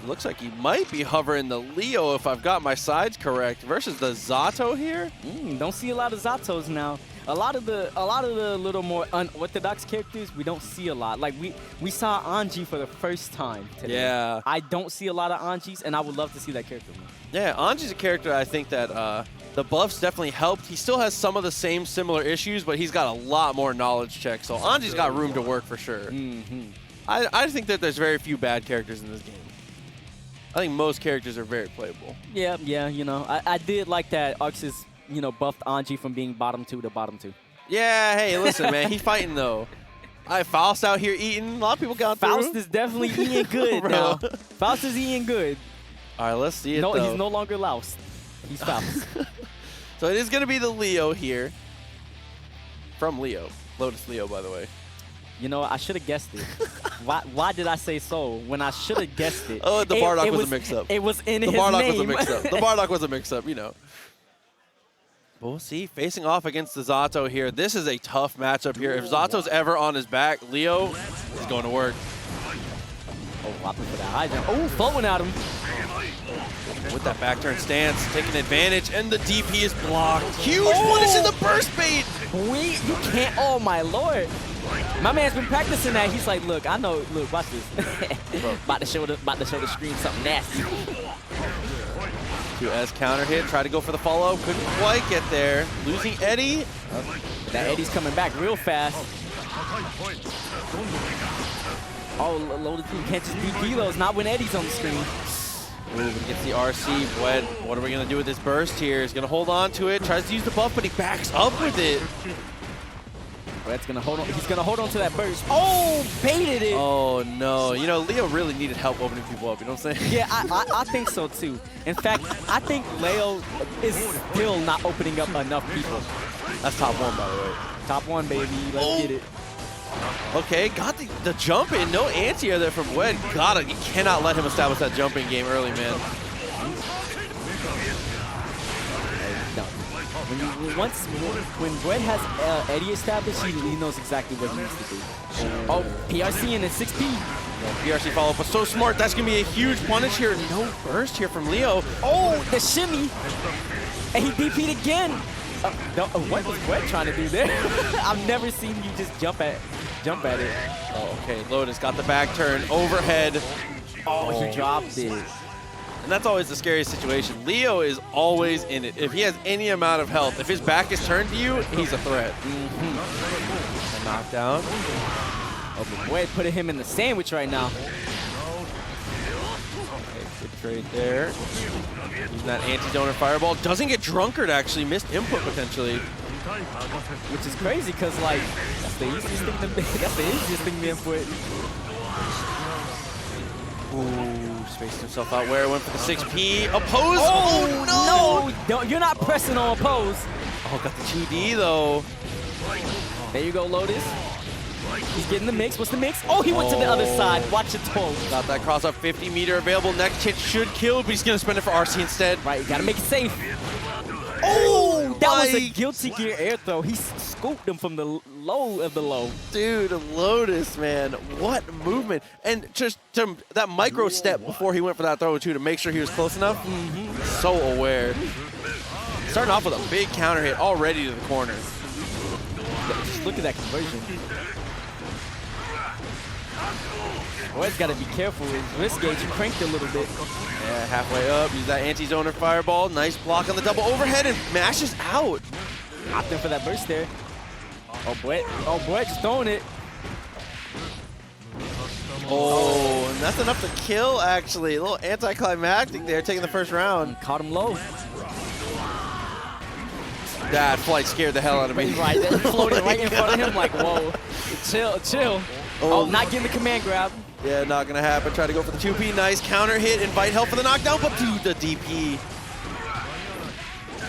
Looks like he might be hovering the Leo if I've got my sides correct versus the Zato here. Don't see a lot of Zatos now. A lot of the little more unorthodox characters we don't see a lot. Like we saw Anji for the first time today. Yeah. I don't see a lot of Anjis, and I would love to see that character more. Yeah, Anji's a character I think that the buffs definitely helped. He still has some of the same similar issues, but he's got a lot more knowledge checks. So Anji's got room to work for sure. I think that there's very few bad characters in this game. I think most characters are very playable. Yeah, you know. I did like that Arxis, you know, buffed Anji from being bottom 2 to bottom 2. Yeah, hey, listen, man, he's fighting though. All right, Faust out here eating. A lot of people got through. Faust is definitely eating good now. Faust is eating good. All right, let's see it though. He's no longer Laos. He's Faust. So it is going to be the Leo here. From Leo. Lotus Leo, by the way. You know, I should have guessed it. Why did I say so when I should have guessed it? Oh, the Bardock was a mix-up. It was in the his Bardock name. was a mix-up. The Bardock was a mix-up, you know. But we'll see. Facing off against the Zato here. This is a tough matchup here. If Zato's ever on his back, Leo is going to work. Oh, opting for that high jump. Oh, floating at him. With that back turn stance, taking advantage, and the DP is blocked. Huge punish in the burst bait. You can't. Oh, my Lord. My man's been practicing that. He's like, look, I know. Look, watch this. about to show the screen something nasty. 2S counter hit. Try to go for the follow. Couldn't quite get there. Losing Eddie. That Eddie's coming back real fast. Oh, Lotus, you can't just DP those. Not when Eddie's on the screen. Ooh, gets the RC. Bwead, what are we going to do with this burst here? He's going to hold on to it. Tries to use the buff, but he backs up with it. Bwead's going to hold on. He's going to hold on to that burst. Oh, baited it. Oh, no. You know, Leo really needed help opening people up. You know what I'm saying? Yeah, I think so, too. In fact, I think Leo is still not opening up enough people. That's top 1, by the way. Top 1, baby. Let's get it. Okay, got the jump in. No anti-air there from Bwead. You cannot let him establish that jumping game early, man. No. When Bwead has Eddie established, he knows exactly what he needs to do. Oh, PRC in at 6P. Yeah, PRC follow-up was so smart. That's going to be a huge punish here. No burst here from Leo. Oh, the shimmy. And he DP'd again. What was Bwead trying to do there? I've never seen you just jump at it. Oh, okay. Lotus got the back turn. Overhead. Oh, he dropped it. And that's always the scariest situation. Leo is always in it. If he has any amount of health, if his back is turned to you, he's a threat. A knockdown. Oh, but Bwead putting him in the sandwich right now. Okay, good trade there. Using that anti-donor fireball. Doesn't get drunkard, actually. Missed input, potentially. Which is crazy, because, like, that's the easiest thing to input. Ooh, spaced himself out where went for the 6P. Oppose! Oh, no! You're not pressing on oppose. Oh, got the 2D, though. There you go, Lotus. He's getting the mix. What's the mix? Oh, he went to the other side. Watch it, toe. Got that cross up 50 meter available. Next hit should kill, but he's going to spend it for RC instead. Right, you got to make it safe. Oh, that was a guilty gear air throw. He scooped him from the low of the low. Dude, Lotus, man, what movement. And just to that micro step before he went for that throw, too, to make sure he was close enough. So aware. Starting off with a big counter hit already to the corner. Just look at that conversion. Bwead's got to be careful. His wrist gauge cranked a little bit. Yeah, halfway up. Use that anti-zoner fireball. Nice block on the double overhead and mashes out. Opting for that burst there. Oh, Bwead just throwing it. Oh, and that's enough to kill, actually. A little anticlimactic there, taking the first round. Caught him low. That flight scared the hell out of me. Right, they're floating right in front of him like, whoa. Chill. Oh, not getting the command grab. Yeah, not going to happen. Try to go for the 2P. Nice counter hit. Invite help for the knockdown, but dude, the DP.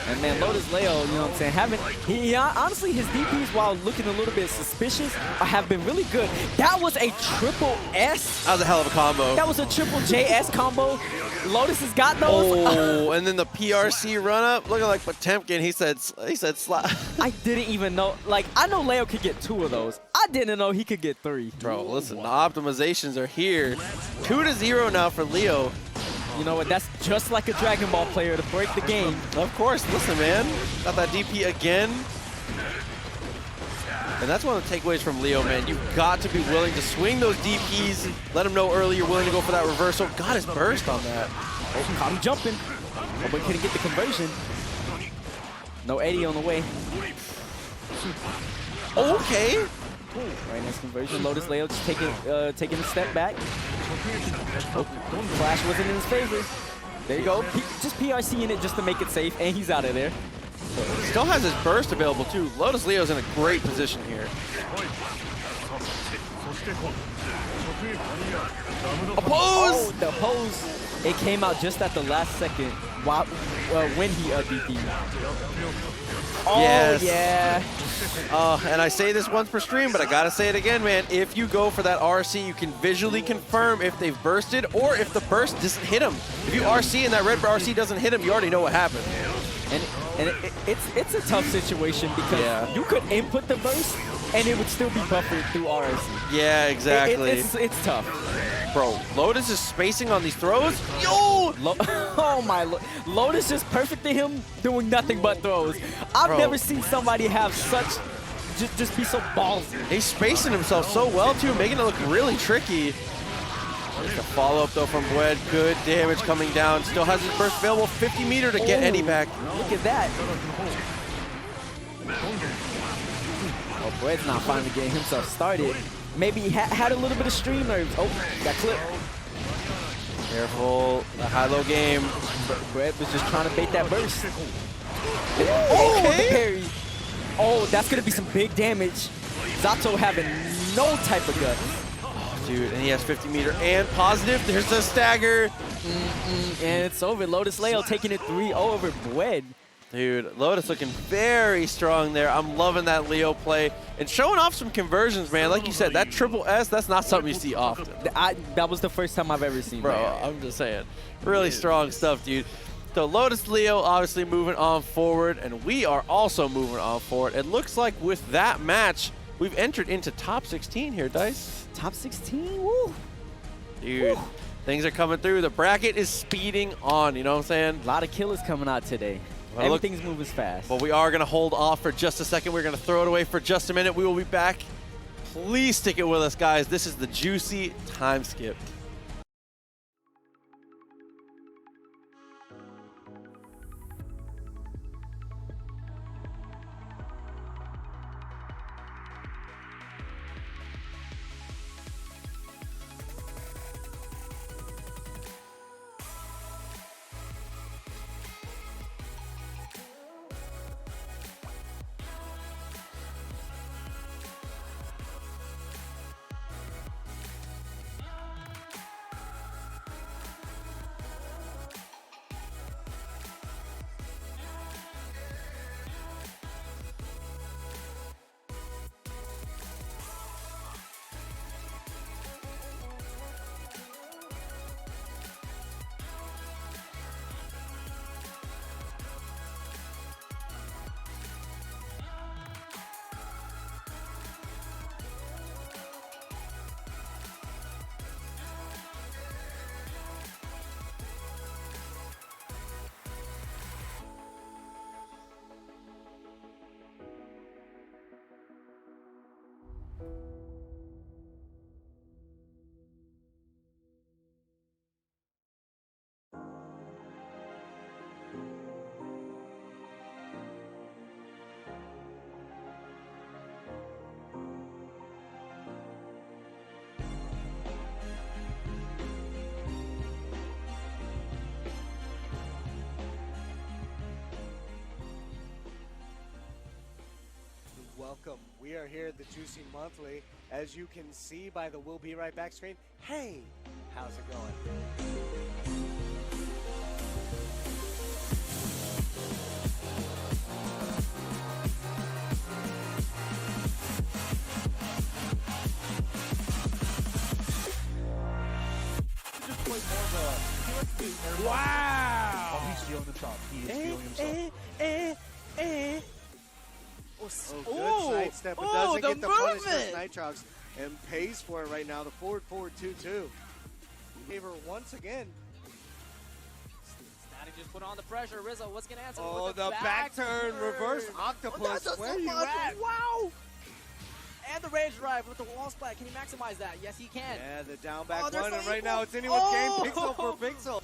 And man, Lotus Leo, you know what I'm saying, honestly, his DPs, while looking a little bit suspicious, have been really good. That was a triple S. That was a hell of a combo. That was a triple JS combo. Lotus has got those. Oh, and then the PRC run up, looking like Potemkin. He said slap. I didn't even know. Like, I know Leo could get 2 of those. I didn't know he could get 3. Bro, listen, the optimizations are here. 2-0 now for Leo. You know what? That's just like a Dragon Ball player to break the game. Of course. Listen, man. Got that DP again. And that's one of the takeaways from Leo, man. You've got to be willing to swing those DPs. Let him know early you're willing to go for that reversal. Got his burst on that. Oh, caught him jumping. Oh, but couldn't get the conversion. No Eddie on the way. Okay. Right, nice conversion. Lotus Leo just taking a step back. Flash wasn't in his favor. There you go. Just PRC in it just to make it safe, and he's out of there. Still has his burst available too. Lotus Leo's in a great position here. Oppose! Oh, the pose. It came out just at the last second while, when he DP'd. Oh, yes. yeah. And I say this once per stream, but I gotta say it again, man. If you go for that RC, you can visually confirm if they've bursted or if the burst doesn't hit them. If you RC and that red RC doesn't hit him, you already know what happened. And it's a tough situation because you could input the burst and it would still be buffered through RC. Yeah, exactly. It's tough. Bro, Lotus is spacing on these throws. Yo! Oh my, Lotus just perfect to him doing nothing but throws. I've never seen somebody have such, just be so ballsy. He's spacing himself so well too, making it look really tricky. There's the follow-up though from Bwead. Good damage coming down. Still has his burst available. 50 meter to get Eddie back. Look at that. Oh, Bwead's not finally getting himself started. Maybe he had a little bit of stream nerves. Oh, got clipped. Careful, the high-low game. Bwead was just trying to bait that burst. Oh, the parry. Oh, that's going to be some big damage. Zato having no type of guts. Dude, and he has 50 meter and positive. There's the stagger. And it's over. Lotus Leo taking it 3-0 over Bwead. Dude, Lotus looking very strong there. I'm loving that Leo play and showing off some conversions, man. Like you said, that triple S, that's not something you see often. That was the first time I've ever seen Bro, that. I'm just saying. Really strong stuff, dude. So Lotus Leo obviously moving on forward, and we are also moving on forward. It looks like with that match, we've entered into top 16 here, Dice. Top 16? Woo! Dude, things are coming through. The bracket is speeding on, you know what I'm saying? A lot of killers coming out today. Well, everything's moving fast. But we are going to hold off for just a second. We're going to throw it away for just a minute. We will be back. Please stick it with us, guys. This is the juicy time skip. Welcome. We are here at the Juicy Monthly. As you can see by the "We'll Be Right Back" screen. Hey, how's it going? Wow! Oh, he's feeling himself. He is feeling himself. Oh, good sidestep, but doesn't get the punish versus Nitrox and pays for it right now. The forward 2-2. Gave her once again. Static just put on the pressure. Rizzo, what's going to answer? Oh, the back turn, reverse octopus. Where you at? Wow! And the rage drive with the wall splat. Can he maximize that? Yes, he can. Yeah, the down back one, and right now it's anyone's game. Pixel for Pixel.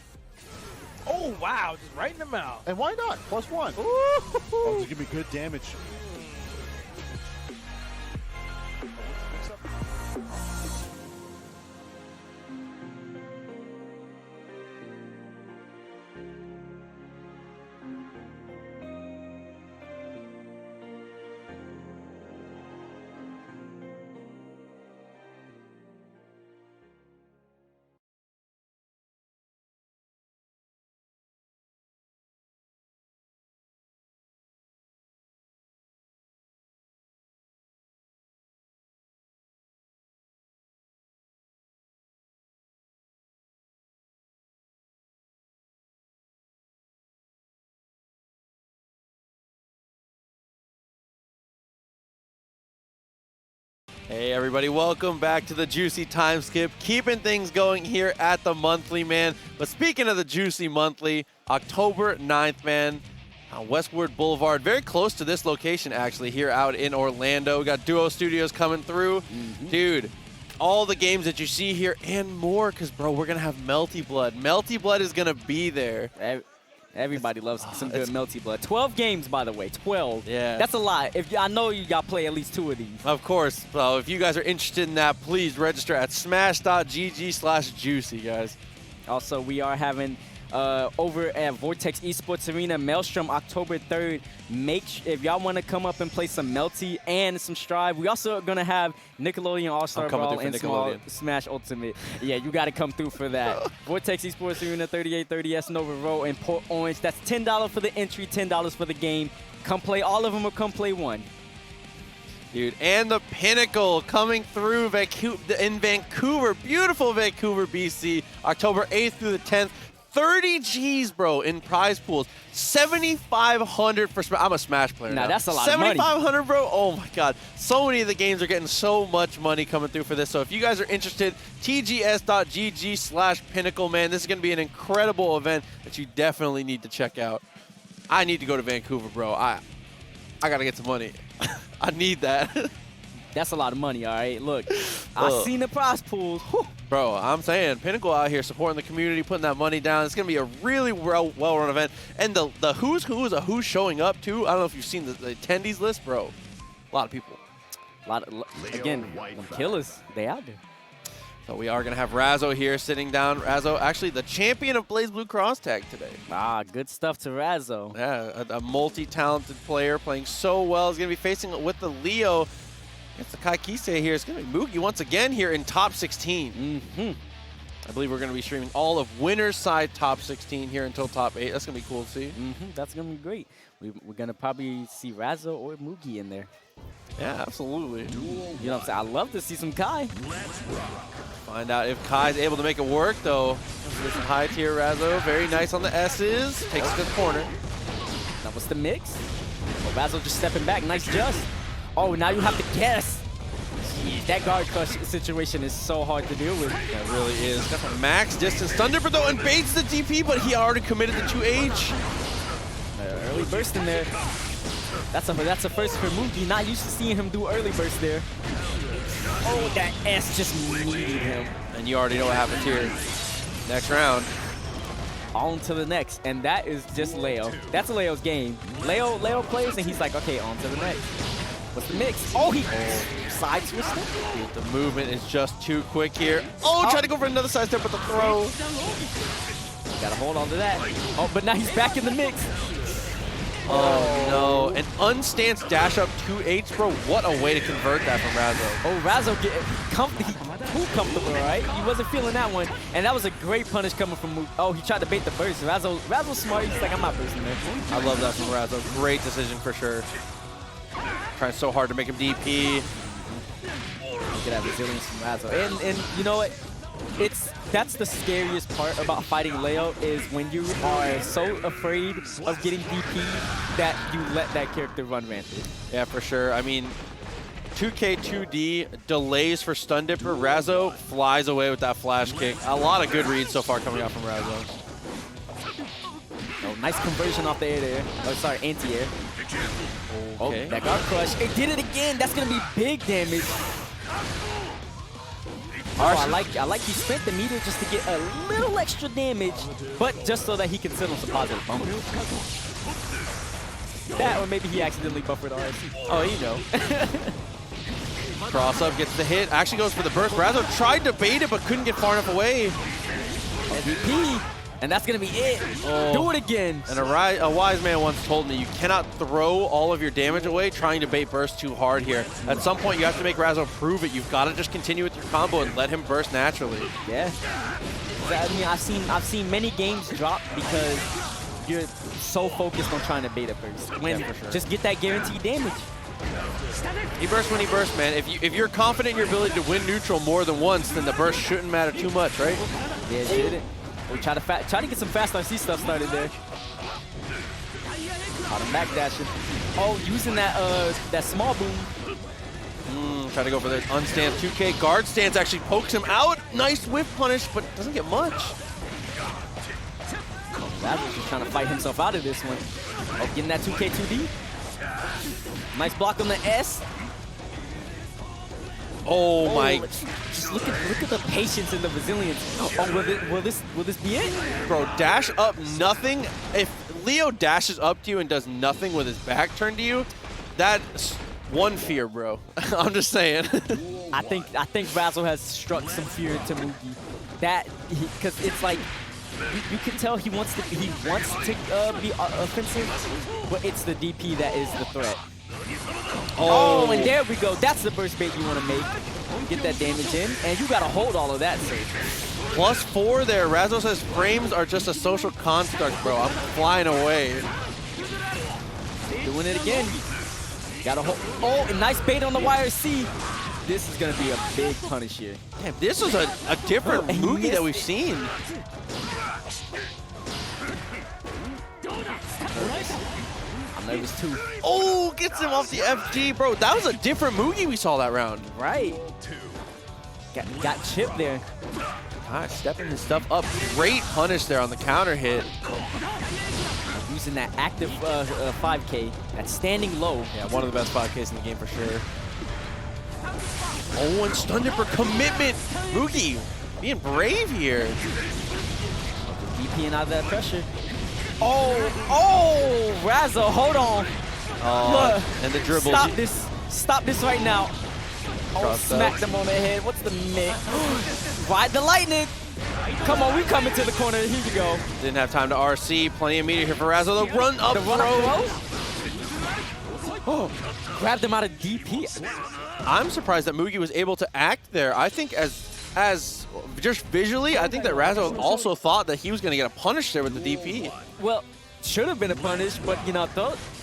Oh, wow. Just right in the mouth. And why not? +1. Oh, this is gonna be good damage. Hey everybody, welcome back to the Juicy Time Skip. Keeping things going here at the Monthly, man. But speaking of the Juicy Monthly, October 9th, man, on Westward Boulevard, very close to this location actually, here out in Orlando. We got Duo Studios coming through. Dude, all the games that you see here and more, because bro, we're gonna have Melty Blood. Melty Blood is gonna be there. Everybody loves some good Melty Blood. 12 games, by the way. 12. Yeah. That's a lot. I know you got to play at least 2 of these. Of course. So if you guys are interested in that, please register at smash.gg/juicy, guys. Also, we are having over at Vortex Esports Arena, Maelstrom, October 3rd. If y'all want to come up and play some Melty and some Strive, we also are going to have Nickelodeon All-Star Brawl and Smash Ultimate. Yeah, you got to come through for that. Vortex Esports Arena, 3830S Nova Row in Port Orange. That's $10 for the entry, $10 for the game. Come play all of them or come play one. Dude, and the Pinnacle coming through in Vancouver, beautiful Vancouver, BC, October 8th through the 10th. 30 G's, bro, in prize pools. 7,500 for Smash. I'm a Smash player now. That's a lot of money. 7,500, bro? Oh, my God. So many of the games are getting so much money coming through for this. So if you guys are interested, tgs.gg/Pinnacle, man. This is going to be an incredible event that you definitely need to check out. I need to go to Vancouver, bro. I got to get some money. I need that. That's a lot of money, all right? Look, I've seen the prize pools. Whew. Bro, I'm saying, Pinnacle out here supporting the community, putting that money down. It's going to be a really well-run event. And the who's who is a who's showing up, too. I don't know if you've seen the attendees list, bro. A lot of people. Again, killers, they out there. So we are going to have Razzo here sitting down. Razzo, actually the champion of Blaze Blue Cross Tag today. Good stuff to Razzo. Yeah, a multi-talented player playing so well. He's going to be facing with the Leo. It's the Kaikise here. It's going to be Mugi once again here in top 16. I believe we're going to be streaming all of winner's side top 16 here until top 8. That's going to be cool to see. That's going to be great. We're going to probably see Razzo or Mugi in there. Yeah, absolutely. You know what I'm saying? I love to see some Kai. Find out if Kai's able to make it work, though. This is high tier Razzo. Very nice on the S's. Takes it to the corner. Now what's the mix? Oh, Razzo just stepping back. Nice just. Oh, now you have to guess. Jeez, that guard crush situation is so hard to deal with. That really is. Got the max distance Thunderdipper though, and baits the DP, but he already committed the 2H. Early burst in there. That's a first for Mugi. Not used to seeing him do early burst there. Oh, that S just needed him. And you already know what happens here. Next round. On to the next, and that is just Leo. That's Leo's game. Leo plays, and he's like, okay, on to the next. What's the mix? Oh, he side switched it. Dude, the movement is just too quick here. Oh, try to go for another side step with the throw. Gotta hold on to that. Oh, but now he's back in the mix. Oh, no. An unstance dash up 2H, bro. What a way to convert that from Razzo. Oh, Razzo too comfortable, right? He wasn't feeling that one. And that was a great punish coming from Mugi. Oh, he tried to bait the burst. Razzo's smart. He's like, I'm not bursting there. I love that from Razzo. Great decision for sure. Trying so hard to make him DP. Look at that resilience from Razzo. And you know what? That's the scariest part about fighting Leo is when you are so afraid of getting DP that you let that character run rampant. Yeah, for sure. I mean, 2K2D delays for Stun Dipper. Razzo flies away with that flash kick. A lot of good reads so far coming out from Razzo. Oh, nice conversion off the air there. Oh, sorry, anti-air. Okay. Oh, that guard crush. It did it again. That's going to be big damage. Oh, I like he spent the meter just to get a little extra damage, but just so that he can sit on some positive bump. That, or maybe he accidentally buffered RSC. Oh, you know. Cross up, gets the hit, actually goes for the burst. Razzo tried to bait it, but couldn't get far enough away. MVP, and that's going to be it. Oh. Do it again. And a wise man once told me you cannot throw all of your damage away trying to bait burst too hard here. At some point, you have to make Razzo prove it. You've got to just continue with your combo and let him burst naturally. Yeah. I mean, I've seen many games drop because you're so focused on trying to bait a burst. When yeah, for sure. Just get that guaranteed damage. He bursts when he bursts, man. If you're confident in your ability to win neutral more than once, then the burst shouldn't matter too much, right? Yeah, it shouldn't. We try to get some fast RC stuff started there. Caught him backdashing. Oh, using that small boom. Trying to go for the unstance 2K. Guard stance actually pokes him out. Nice whiff punish, but doesn't get much. Razzo's just trying to fight himself out of this one. Oh, getting that 2K 2D. Nice block on the S. Oh my! Just look at the patience and the resilience. Oh, will this be it? Bro, dash up nothing. If Leo dashes up to you and does nothing with his back turned to you, that's one fear, bro. I'm just saying. I think Razzo has struck some fear into Mugi. Because it's like you can tell he wants to be offensive, but it's the DP that is the threat. Oh, and there we go. That's the burst bait you want to make. Get that damage in, and you got to hold all of that safe. +4 there. Razzo says frames are just a social construct, bro. I'm flying away. Doing it again. Got to hold. Oh, and nice bait on the YRC. This is going to be a big punish here. Damn, this is a different Mugi that we've seen. I'm nervous too. Oh, gets him off the FG, bro. That was a different Mugi we saw that round. Right. Got Chipp there. All right, stepping his stuff up. Great punish there on the counter hit. Using that active 5K, that standing low. Yeah, one of the best 5Ks in the game for sure. Oh, and stunned it for commitment. Mugi being brave here. DPing out of that pressure. Oh, Razzo, hold on. Look, and the dribble. Stop this right now. Oh, smack them on the head. What's the mix? Ride the lightning. Come on, we coming to the corner. Here we go. Didn't have time to RC. Plenty of meter here for Razzo. The run up throw. Oh, grabbed him out of DP. I'm surprised that Mugi was able to act there. I think as just visually, I think that Razzo also thought that he was going to get a punish there with the DP. Well, should have been a punish, but you know,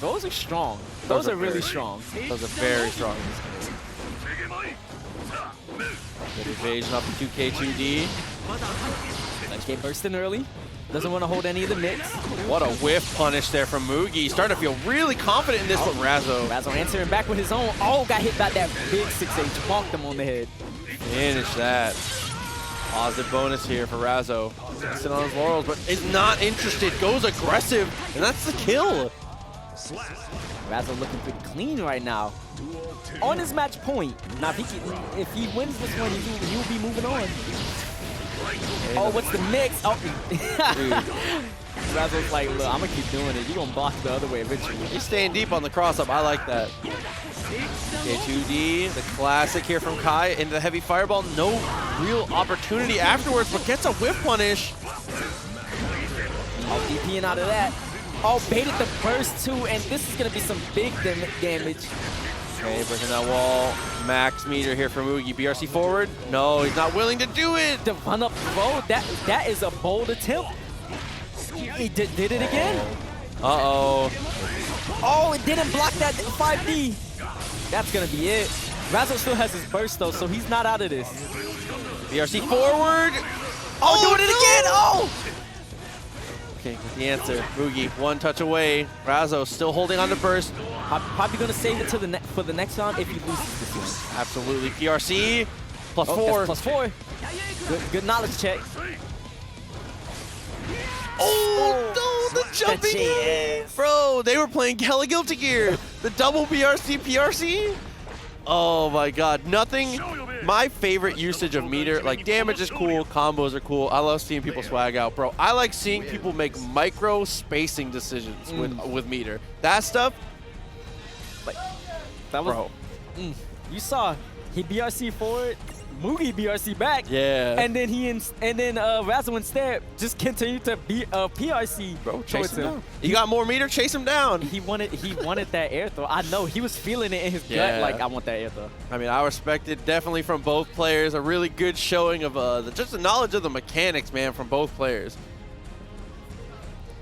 those are strong. Those are really strong. Those are very strong. Good evasion off the 2K 2D. Let's get bursting early. Doesn't want to hold any of the mix. What a whiff punish there from Mugi. Starting to feel really confident in this one, Razzo. Razzo answering back with his own. Oh, got hit by that big 6H. Bonked him on the head. Finish that. Positive bonus here for Razzo. Sitting on his laurels, but is not interested. Goes aggressive, and that's the kill. Razzo looking pretty clean right now. On his match point. Now, if he wins this one, he'll be moving on. Oh, what's the mix? Oh. Razzo's like, look, I'm going to keep doing it. You're going to block the other way eventually. He's staying deep on the cross-up. I like that. K2D, the classic here from Kai into the heavy fireball. No real opportunity afterwards, but gets a whiff punish. Oh, DPing out of that. Oh, baited the burst too, and this is going to be some big damage. Okay, breaking that wall. Max meter here for Mugi. BRC forward. No, he's not willing to do it. The run up throw, that is a bold attempt. He did it again. Uh-oh. Oh, it didn't block that 5D. That's going to be it. Razzo still has his burst though, so he's not out of this. BRC forward. Oh, doing it again. Oh! Okay, with the answer. Mugi, one touch away. Razzo still holding on to burst. Probably going to save it for the next round if he loses this one. Absolutely. PRC, +4. That's +4. Good knowledge check. Oh, no, the jumping in. Bro, they were playing Hella Guilty Gear. The double BRC, PRC. Oh my God, nothing. My favorite usage of meter, like damage is cool, combos are cool. I love seeing people swag out, bro. I like seeing people make micro spacing decisions with meter. That stuff, like, that was, bro. You saw, he BRC forward, Mugi BRC back. Yeah. And then Razzo instead just continued to be PRC. Bro, chase him down. You got more meter, chase him down. He wanted that air throw. I know, he was feeling it in his gut, like, I want that air throw. I mean, I respect it definitely from both players. A really good showing of just the knowledge of the mechanics, man, from both players.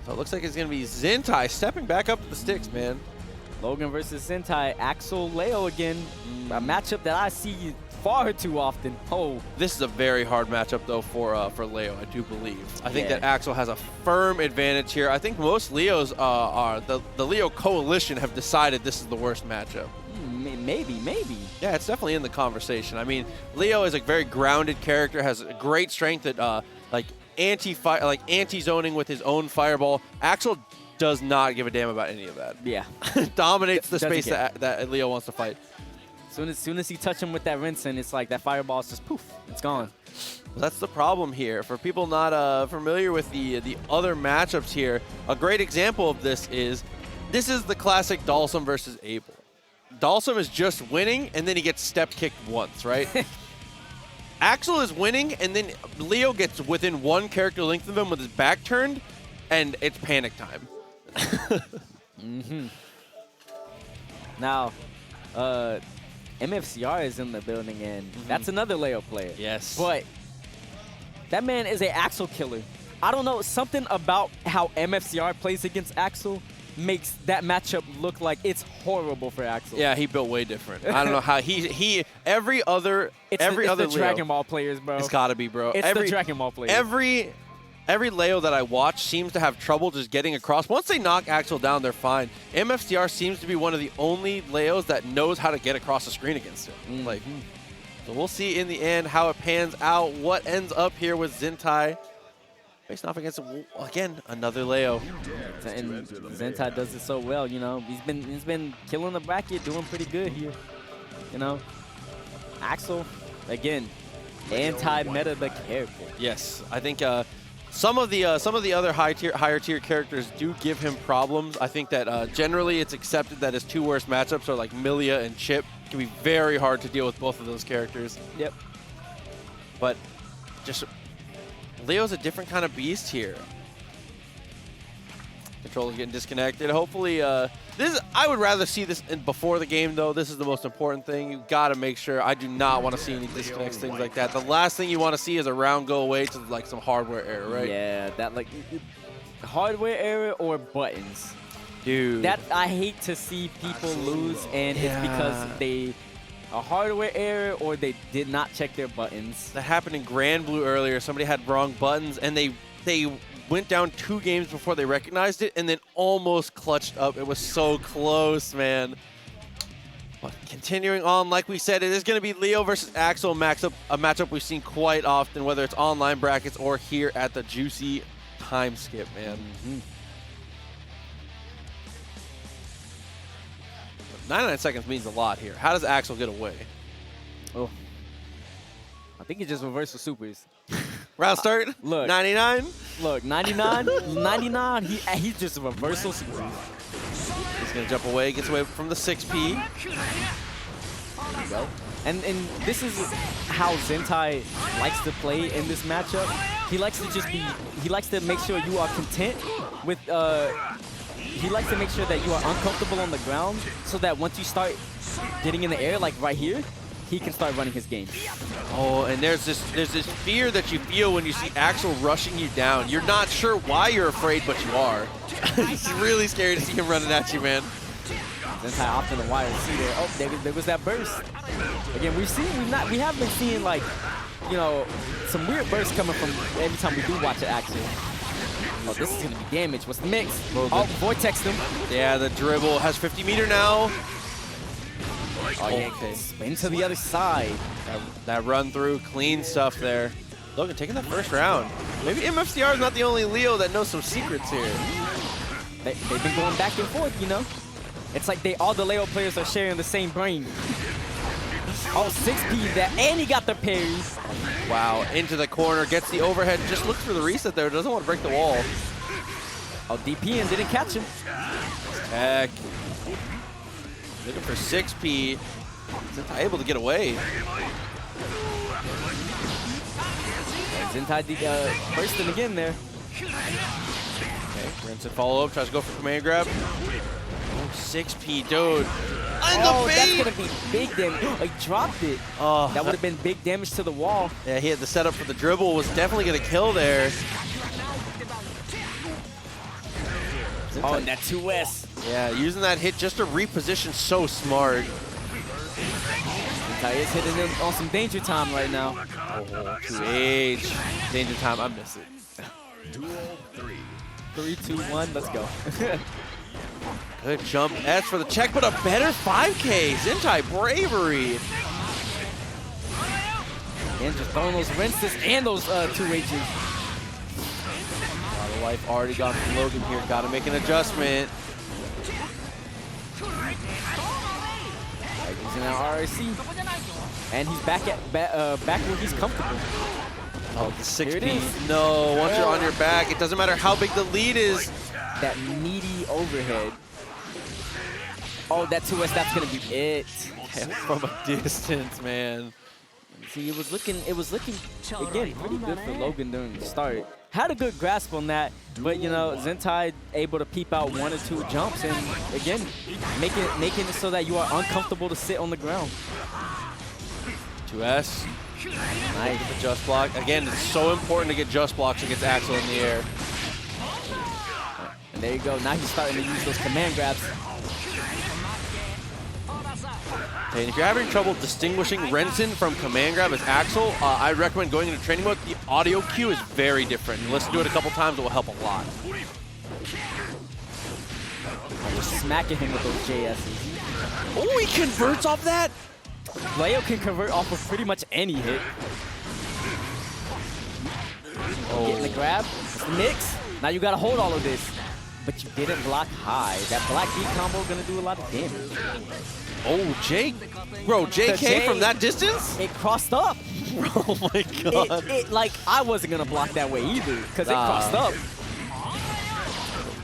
So it looks like it's going to be Zintai stepping back up to the sticks, man. Logan versus Zintai, Axel Leo again. A matchup that I see far too often. Oh, this is a very hard matchup though for Leo, I do believe. I think that Axel has a firm advantage here. I think most Leos the Leo coalition have decided this is the worst matchup. Maybe. Yeah, it's definitely in the conversation. I mean, Leo is a very grounded character, has a great strength at like anti-zoning with his own fireball. Axel does not give a damn about any of that. Yeah. Dominates the Doesn't space that Leo wants to fight. Soon as he touch him with that rinse, and it's like that fireball's just poof, it's gone. That's the problem here. For people not familiar with the other matchups here, a great example of this is the classic Dalsum versus Abel. Dalsum is just winning, and then he gets step kicked once, right? Axel is winning, and then Leo gets within one character length of him with his back turned, and it's panic time. Now, MFCR is in the building, and that's another Leo player. Yes. But that man is a Axel killer. I don't know, something about how MFCR plays against Axel makes that matchup look like it's horrible for Axel. Yeah, he built way different. I don't know how every other It's the Leo, Dragon Ball players, bro. it's gotta be, bro. It's the Dragon Ball players. Every Leo that I watch seems to have trouble just getting across. Once they knock Axel down, they're fine. MFCR seems to be one of the only Leos that knows how to get across the screen against him. Like, so we'll see in the end how it pans out. What ends up here with Zintai facing off against, again, another Leo. And Zintai does it so well, you know. He's been killing the bracket, doing pretty good here. You know, Axel, again, anti-meta the character. Yes, I think some of the other higher tier characters do give him problems. I think that generally it's accepted that his two worst matchups are like Milia and Chipp. It can be very hard to deal with both of those characters. Yep. But just Leo's a different kind of beast here. Controller's getting disconnected. Hopefully, I would rather see this before the game, though. This is the most important thing. You got to make sure. I do not want to see any disconnects, things like that. The last thing you want to see is a round go away to like some hardware error, right? Yeah, that like hardware error or buttons. Dude. That I hate to see people lose, and it's because a hardware error or they did not check their buttons. That happened in Grand Blue earlier. Somebody had wrong buttons, and they went down 2 games before they recognized it, and then almost clutched up. It was so close, man. But continuing on, like we said, it is going to be Leo versus Axel, a matchup we've seen quite often, whether it's online brackets or here at the Juicy time skip, man. 99 seconds means a lot here. How does Axel get away? Oh, I think he just reversed the supers. Round start. Look. 99. Look, 99. He's just a reversal super. He's gonna jump away. Gets away from the 6P. There you go. And this is how Zintai likes to play in this matchup. He likes to just be. He likes to make sure you are content with. He likes to make sure that you are uncomfortable on the ground, so that once you start getting in the air, like right here, he can start running his game. Oh, and there's this fear that you feel when you see Axel rushing you down. You're not sure why you're afraid, but you are. It's really scary to see him running at you, man. Zintai off to the wire. See there? Oh, there was that burst. Again, we have been seeing like, you know, some weird bursts coming from every time we do watch an Axel. Oh, this is gonna be damage. What's the mix? Oh, vortex him. Yeah, the dribble has 50 meter now. Oh, yeah, okay. Spin to the other side. That run through, clean stuff there. Logan taking the first round. Maybe MFCR is not the only Leo that knows some secrets here. They've been going back and forth, you know? It's like all the Leo players are sharing the same brain. Oh, 6P that, and he got the parry. Wow, into the corner, gets the overhead, just looks for the reset there, doesn't want to break the wall. Oh, DP and didn't catch him. Heck. Looking for 6P. Zintai able to get away. Zintai bursting again there. Okay, rinse and follow up, tries to go for command grab. Oh, 6P, dude. Oh, that's going to be big damage. He dropped it. Oh, that would have been big damage to the wall. Yeah, he had the setup for the dribble, was definitely going to kill there. Oh, and that 2S. Yeah, using that hit just to reposition, so smart. Zintai is hitting him on some danger time right now. Oh, 2H. Danger time, I miss it. 3, 2, 1, let's go. Good jump S for the check, but a better 5K. Zintai, bravery. And just throwing those rinses and those 2 H's. A lot of life already gone from Logan here. Got to make an adjustment. Using that RRC. And he's back where he's comfortable. Oh, the 6P. No, once you're on your back, it doesn't matter how big the lead is. That meaty overhead. Oh, that 2S, that's going to be it. From a distance, man. See, it was looking again pretty good for Logan during the start. Had a good grasp on that, but you know, Zintai able to peep out 1 or 2 jumps and again making it so that you are uncomfortable to sit on the ground. 2S. Nice. Get the just block. Again, it's so important to get just blocks against Axel in the air. And there you go. Now he's starting to use those command grabs. And if you're having trouble distinguishing Renson from command grab as Axel, I recommend going into training mode. The audio cue is very different. You listen to it a couple times, it will help a lot. I'm just smacking him with those JSs. Oh, he converts off that? Leo can convert off of pretty much any hit. Oh. Getting the grab, mix. Now you gotta hold all of this, but you didn't block high. That black beat combo gonna do a lot of damage. Oh, bro, JK from that distance? It crossed up. Oh my god. Like, I wasn't gonna block that way either, because it crossed up.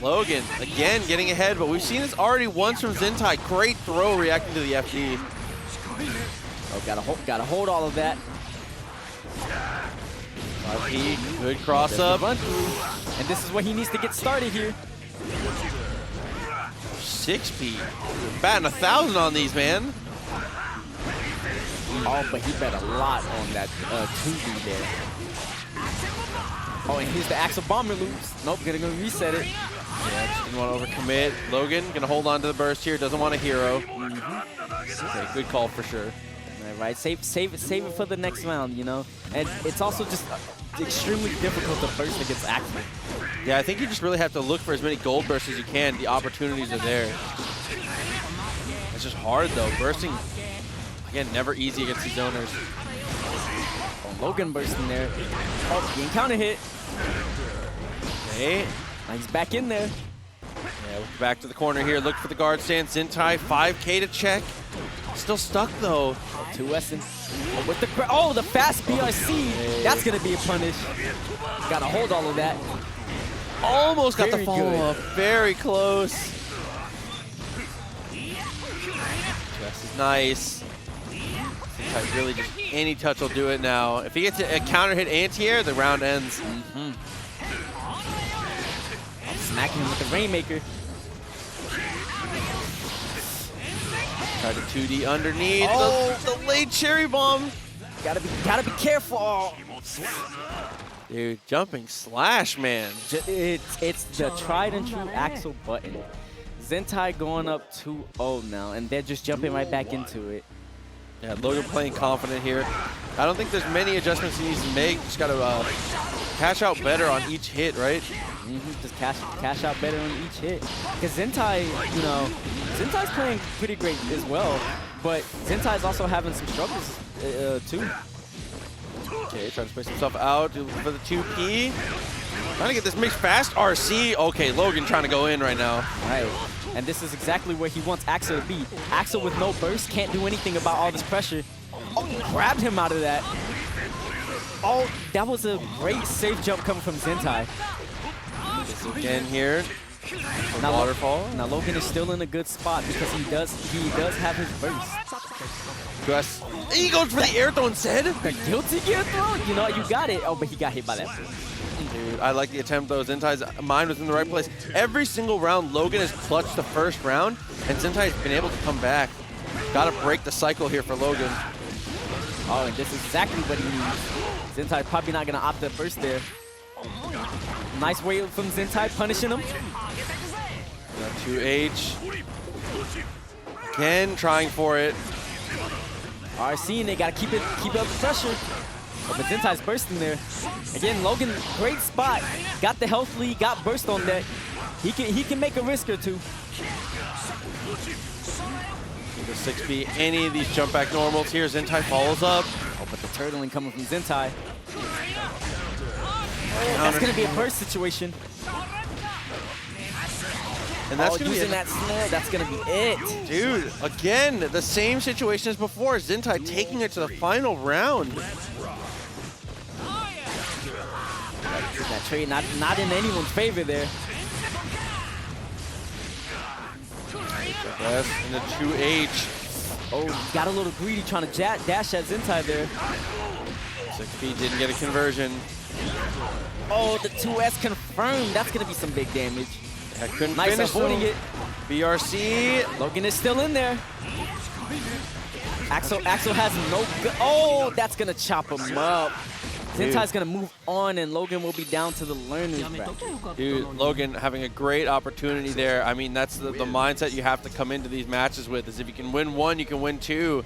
Logan, again, getting ahead, but we've seen this already once from Zintai. Great throw reacting to the FD. Oh, gotta hold all of that. RP, good cross up. Run through. And this is where he needs to get started here. 6P. Batting 1,000 on these, man. Oh, but he bet a lot on that 2B there. Oh, and here's the Axel Bomber loops. Nope, gonna reset it. Yeah, just didn't want to overcommit. Logan gonna hold on to the burst here. Doesn't want a hero. Okay, good call for sure. Right, save it for the next round, you know. And it's also just extremely difficult to burst against Axel. Yeah, I think you just really have to look for as many gold bursts as you can. The opportunities are there. It's just hard though. Bursting, again, never easy against these zoners. Oh, Logan bursting there. Oh, getting counter hit. Okay. Now he's back in there. Yeah, back to the corner here. Look for the guard stand. Zintai, 5K to check. Still stuck though. 2S and with the the fast BRC. That's gonna be a punish. Gotta hold all of that. Almost got the Very follow-up. Very close. This is nice. Zintai really just any touch will do it now. If he gets a counter hit anti-air, the round ends. Smacking him with the Rainmaker. Try to 2D underneath. Oh, the late cherry bomb. Gotta be careful. Oh. Dude, jumping slash, man. It's the tried and true Axel button. Zintai going up 2-0 now, and they're just jumping right back into it. Yeah, Logan playing confident here. I don't think there's many adjustments he needs to make. Just gotta cash out better on each hit, right? Just cash out better on each hit. Because Zintai, you know, Zintai's playing pretty great as well, but Zintai's also having some struggles too. Okay, trying to space himself out for the 2P. Trying to get this mix fast. RC. Okay, Logan trying to go in right now. Right. And this is exactly where he wants Axel to be. Axel with no burst can't do anything about all this pressure. Oh, grabbed him out of that. Oh, that was a great safe jump coming from Zintai. This again here. Now, Waterfall. Now Logan is still in a good spot because he does have his burst. He goes for the air throw instead. The guilty gear throw? You know, you got it. Oh, but he got hit by that. Dude, I like the attempt though. Zintai's mind was in the right place. Every single round, Logan has clutched the first round, and Zintai's been able to come back. Got to break the cycle here for Logan. Oh, and this is exactly what he needs. Zintai probably not going to opt the burst there. Nice way from Zintai, punishing him. 2H. Again, trying for it. RC, and they got to keep up the pressure. Oh, but Zintai's bursting there. Again, Logan, great spot. Got the health lead, got burst on deck. He can make a risk or two. The 6B, any of these jump back normals here. Zintai follows up. Oh, but the turtling coming from Zintai. That's going to be a burst situation. And that's gonna using be that snare, that's going to be it. Dude, again, the same situation as before. Zintai taking it to the final round. That trade not in anyone's favor there. Yes, in the 2H. Oh, got a little greedy trying to dash at Zintai there. 6B didn't get a conversion. Oh, the 2S confirmed. That's going to be some big damage. I couldn't Nice finish avoiding it. BRC. Logan is still in there. Axel has no oh, that's going to chop him up. Zintai's going to move on, and Logan will be down to the learner's bracket. Dude, Logan having a great opportunity there. I mean, that's the mindset you have to come into these matches with, is if you can win one, you can win two.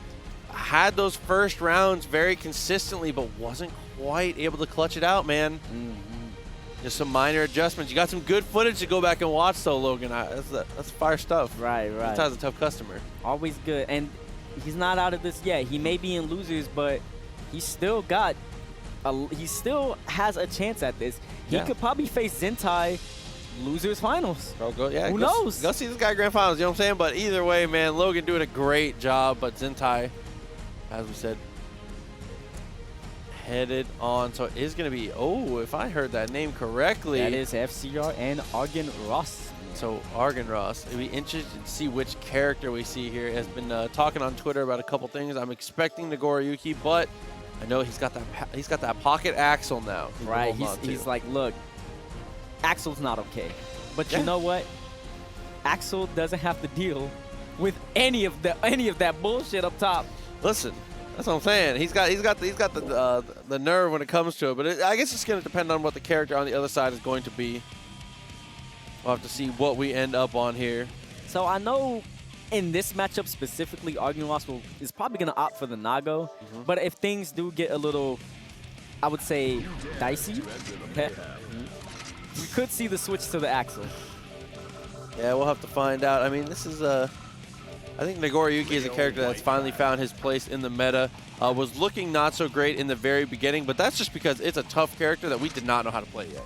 Had those first rounds very consistently, but wasn't quite able to clutch it out, man. Just some minor adjustments. You got some good footage to go back and watch, though, Logan. That's fire stuff. Right. Zintai's a tough customer. Always good. And he's not out of this yet. He may be in losers, but he still has a chance at this. He could probably face Zintai losers finals. Who knows? Go see this guy grand finals, you know what I'm saying? But either way, man, Logan doing a great job, but Zintai, as we said, headed on. So it is going to be, if I heard that name correctly. That is MFCR and Argenrost. So Argenrost. It'd be interesting to see which character we see here. Has been talking on Twitter about a couple things. I'm expecting Nagoriyuki, but I know he's got that pocket Axel now. Right. He's like, look, Axel's not okay. But you know what? Axel doesn't have to deal with any of that bullshit up top. Listen, that's what I'm saying. He's got the nerve when it comes to it. But I guess it's going to depend on what the character on the other side is going to be. We'll have to see what we end up on here. So I know in this matchup specifically, Argenrost is probably going to opt for the Nago. But if things do get a little, I would say, dicey, we could see the switch to the Axel. Yeah, we'll have to find out. I mean, this is I think Nagoriyuki is a character that's finally found his place in the meta. Was looking not so great in the very beginning, but that's just because it's a tough character that we did not know how to play yet.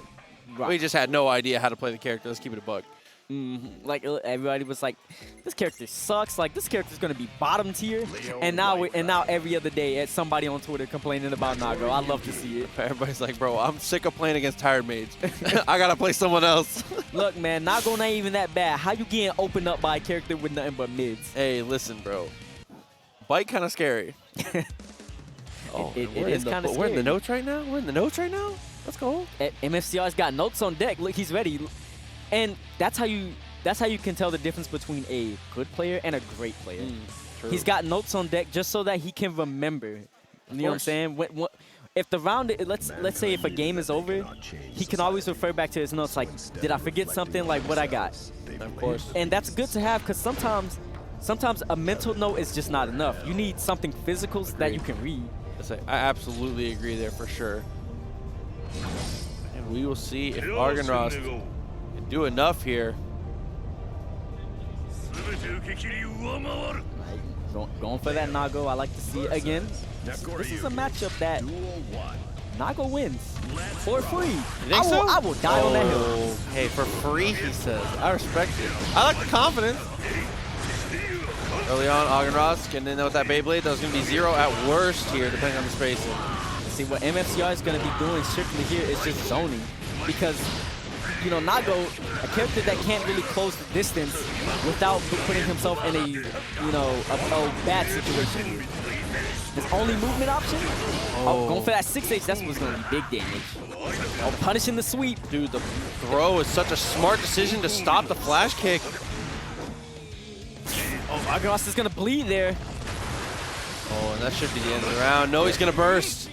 Right. We just had no idea how to play the character. Let's keep it a buck. Like everybody was like, this character sucks. Like this character's gonna be bottom tier. And now every other day, somebody on Twitter complaining about Nago. I love to see it. Everybody's like, bro, I'm sick of playing against tired mage. I gotta play someone else. Look, man, Nago not even that bad. How you getting opened up by a character with nothing but mids? Hey, listen, bro. Bite kind of scary. It is kind of scary. We're in the notes right now. Let's go. MFCR's got notes on deck. Look, he's ready. And that's how you can tell the difference between a good player and a great player. He's got notes on deck just so that he can remember. You know what I'm saying? If the round, let's say if a game is over, he can always refer back to his notes like, did I forget something? Like what I got? Of course. And that's good to have because sometimes a mental note is just not enough. You need something physical that you can read. I absolutely agree there for sure. And we will see if Argenrost can do enough here. Going for that Nago. I like to see it again. This is a matchup that Nago wins for free. You think so? I will die on that hill. Hey, for free, he says. I respect it. I like the confidence. Early on, Argenrost getting in there with that Beyblade. That was going to be 0 at worst here, depending on the spacing. See, what MFCR is going to be doing strictly here is just zoning. Because, you know, Nago, a character that can't really close the distance without putting himself in a, you know, a bad situation. His only movement option, going for that 6H, that's what's going to be big damage. Punishing the sweep. Dude, the throw is such a smart decision to stop the flash kick. Argenrost is going to bleed there. And that should be the end of the round. No, he's going to burst.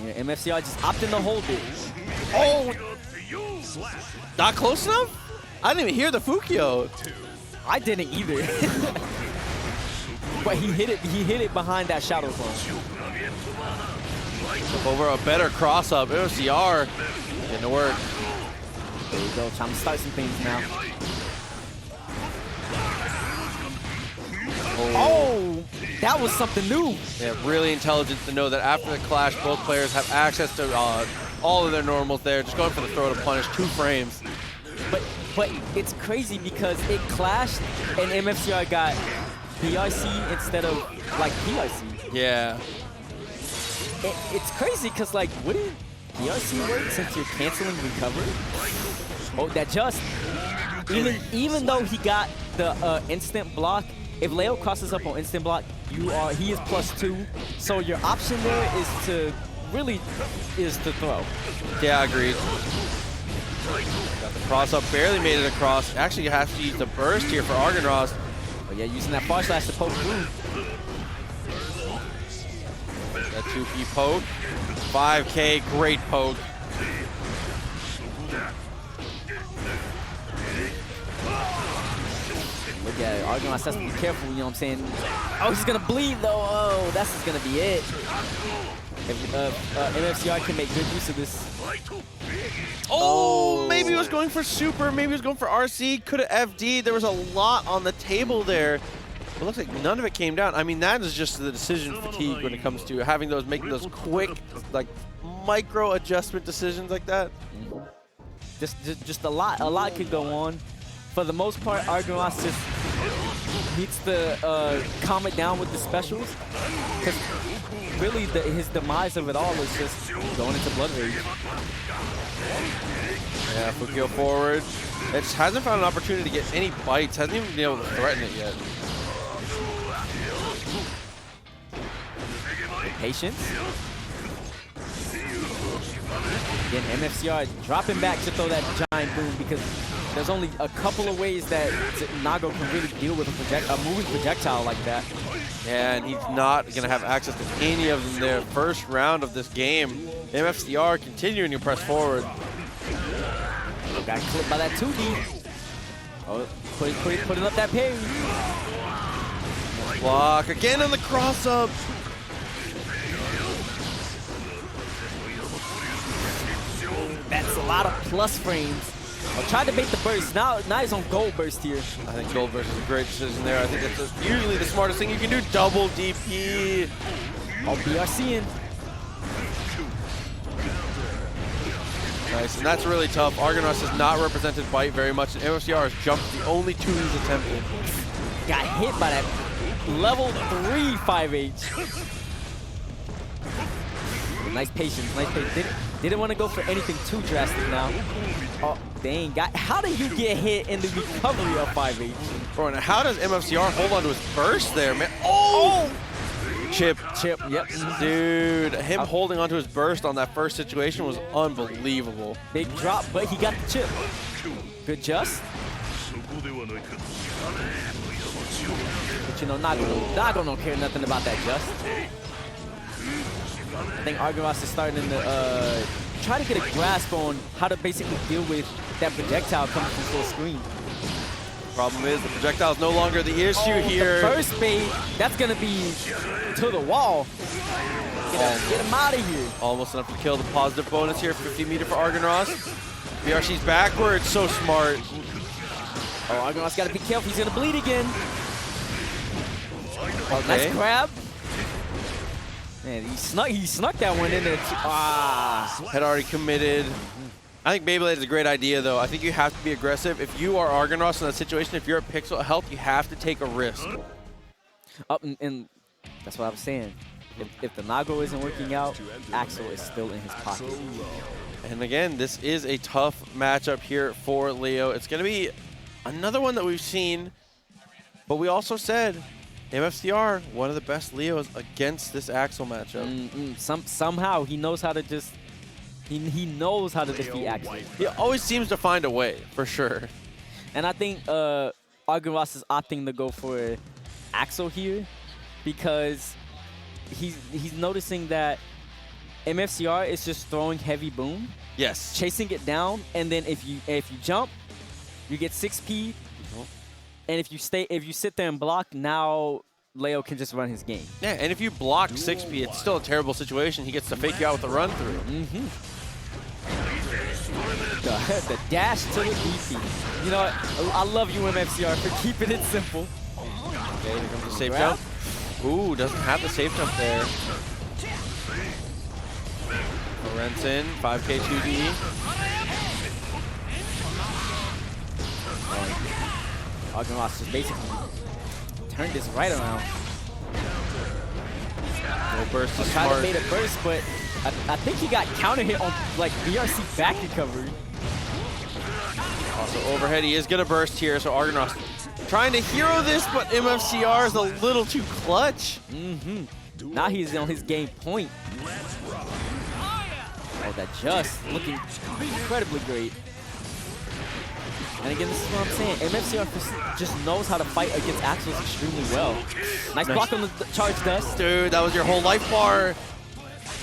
Yeah, MFCR just opting to hold it. Not close enough? I didn't even hear the Fukio. I didn't either. But he hit it behind that shadow clone. Over a better cross-up. MFCR getting to work. There we go, trying to start some things now. Oh, that was something new. Yeah, really intelligent to know that after the clash, both players have access to all of their normals there. Just going for the throw to punish 2 frames. But it's crazy because it clashed and MFCR got BRC instead of like PRC. Yeah. It's crazy because like, wouldn't PRC work since you're canceling recovery? Oh, that just even though he got the instant block, if Leo crosses up on instant block, he is +2. So your option there is to throw. Yeah, agreed. Got the cross up, barely made it across. Actually, you have to use the burst here for Argenrost. But yeah, using that far slash to poke through. That 2P poke. 5K, great poke. Look at it. Argenrost has to be careful, you know what I'm saying? Oh, he's going to bleed, though. Oh, that's just going to be it. If MFCR can make good use of this. Oh, maybe he was going for super. Maybe he was going for RC. Could have FD. There was a lot on the table there. It looks like none of it came down. I mean, that is just the decision fatigue when it comes to having those, making those quick, like, micro adjustment decisions like that. Just a lot could go on. For the most part, Argenrost just needs to calm it down with the specials. Because really, his demise of it all is just going into Blood Rage. Yeah, Fukio forward. It just hasn't found an opportunity to get any bites. Hasn't even been able to threaten it yet. Patience. Again, MFCR dropping back to throw that giant boom because there's only a couple of ways that Nago can really deal with a moving projectile like that. Yeah, and he's not going to have access to any of them there. First round of this game. MFCR continuing to press forward. Got clipped by that 2D. Oh, putting up that parry. Block again on the cross up. That's a lot of plus frames. I tried to bait the burst. Now he's on gold burst here. I think gold burst is a great decision there. I think that's usually the smartest thing you can do. Double DP. Oh, BRCing. Nice, and that's really tough. Argenrost has not represented bite very much, and MFCR has jumped the only 2 he's attempted. Got hit by that level 3 5H. Nice patience, nice patience. Didn't want to go for anything too drastic now. Oh, dang. How did you get hit in the recovery of 5H? Bro, and how does MFCR hold on to his burst there, man? Oh! Chipp, yep. Dude, him holding onto his burst on that first situation was unbelievable. Big drop, but he got the chip. Good just. But you know, Nago don't care nothing about that just. I think Argenrost is starting to try to get a grasp on how to basically deal with that projectile coming from full screen. Problem is, the projectile is no longer the issue here. The first bait, that's going to be to the wall. Get him out of here. Almost enough to kill the positive bonus here. 50 meter for Argenrost. BRC's backwards, so smart. Oh, Argenrost got to be careful. He's going to bleed again. Oh, Okay. Nice grab. Man, he snuck that one in there. Had already committed. I think Beyblade is a great idea, though. I think you have to be aggressive. If you are Argenrost in that situation, if you're at Pixel Health, you have to take a risk. And that's what I was saying. If the Nago isn't working out, Axel is still in his pocket. And again, this is a tough matchup here for Leo. It's going to be another one that we've seen, but we also said MFCR, one of the best Leos against this Axel matchup. Somehow he knows how to just, he knows how to defeat Axel. He always seems to find a way, for sure. And I think Argenrost is opting to go for Axel here because he's noticing that MFCR is just throwing heavy boom. Yes. Chasing it down, and then if you jump, you get 6P. And if you sit there and block, now Leo can just run his game. Yeah, and if you block 6P, it's still a terrible situation. He gets to fake you out with a run through. The dash to the DP. You know what? I love you, MFCR, for keeping it simple. Okay, here comes the safe jump. Ooh, doesn't have the safe jump there. Lorenzen, 5K 2D. Argenrost just basically turned this right around. No burst is Kind of smart. made a burst, but I think he got counter hit on like BRC back recovery. Also overhead, he is gonna burst here, so Argenrost trying to hero this, but MFCR is a little too clutch. Now he's on his game point. Oh, that just looking incredibly great. And again, this is what I'm saying. MFCR just knows how to fight against Axels extremely well. Nice block on the charge dust. Dude, that was your whole life bar.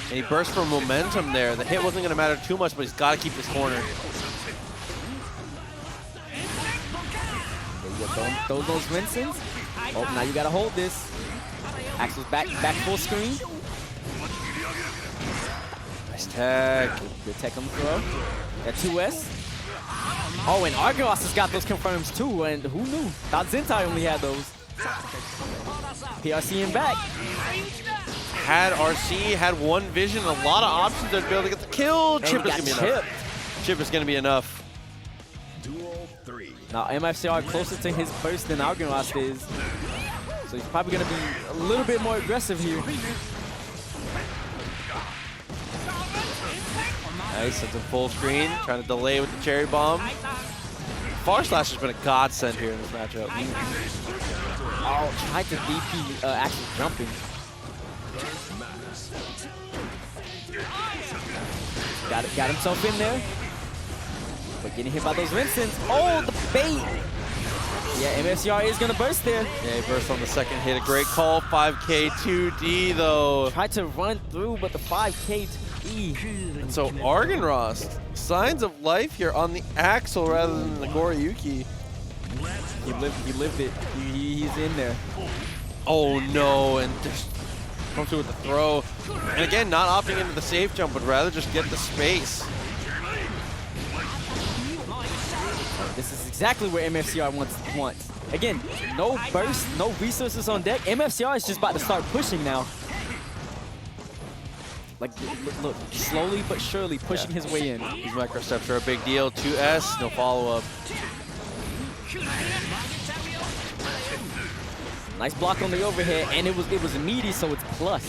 And he burst for momentum there. The hit wasn't gonna matter too much, but he's gotta keep this corner. There you go, throw those Vincents. Oh, now you gotta hold this. Axel's back full screen. Nice tag. Good tech on the throw. Got 2S. Oh, and Argenrost has got those confirms too, and who knew? Thought Zintai only had those. PRC in back. Had RC, had one vision, a lot of options to be able to get the kill. Chipp is gonna be enough. Chipp is gonna be enough. Now MFCR closer to his burst than Argenrost is. So he's probably gonna be a little bit more aggressive here. Nice, it's a full screen, trying to delay with the cherry bomb. Far Slash has been a godsend here in this matchup. Oh, tried to DP actually jumping. Got himself in there. But getting hit by those Vincents. Oh, the bait! Yeah, MFCR is gonna burst there. Yeah, he burst on the second hit. A great call. 5K 2D though. Tried to run through, but the 5K 2D. And so Argenrost, signs of life here on the Axel rather than the Nagoriyuki. He lived it. He's in there. Oh no, and just comes through with the throw. And again, not opting into the safe jump, but rather just get the space. This is exactly where MFCR wants. Again, no burst, no resources on deck. MFCR is just about to start pushing now. Like, look, slowly but surely pushing his way in. These micro steps are a big deal. 2S, no follow-up. Nice block on the overhead, and it was meaty, so it's plus.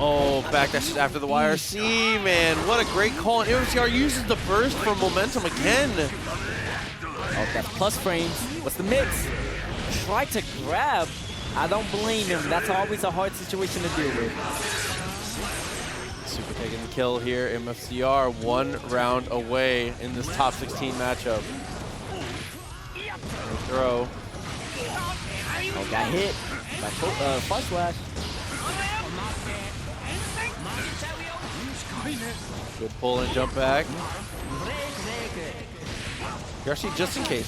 Oh, back that's just after the YRC, man. What a great call. And MFCR uses the burst for momentum again. Oh, that's plus frames. What's the mix? Try to grab. I don't blame him. That's always a hard situation to deal with. Super taking the kill here. MFCR 1 round away in this top 16 matchup. Throw. Oh, got hit by Far Slash. Good pull and jump back. Actually, just in case.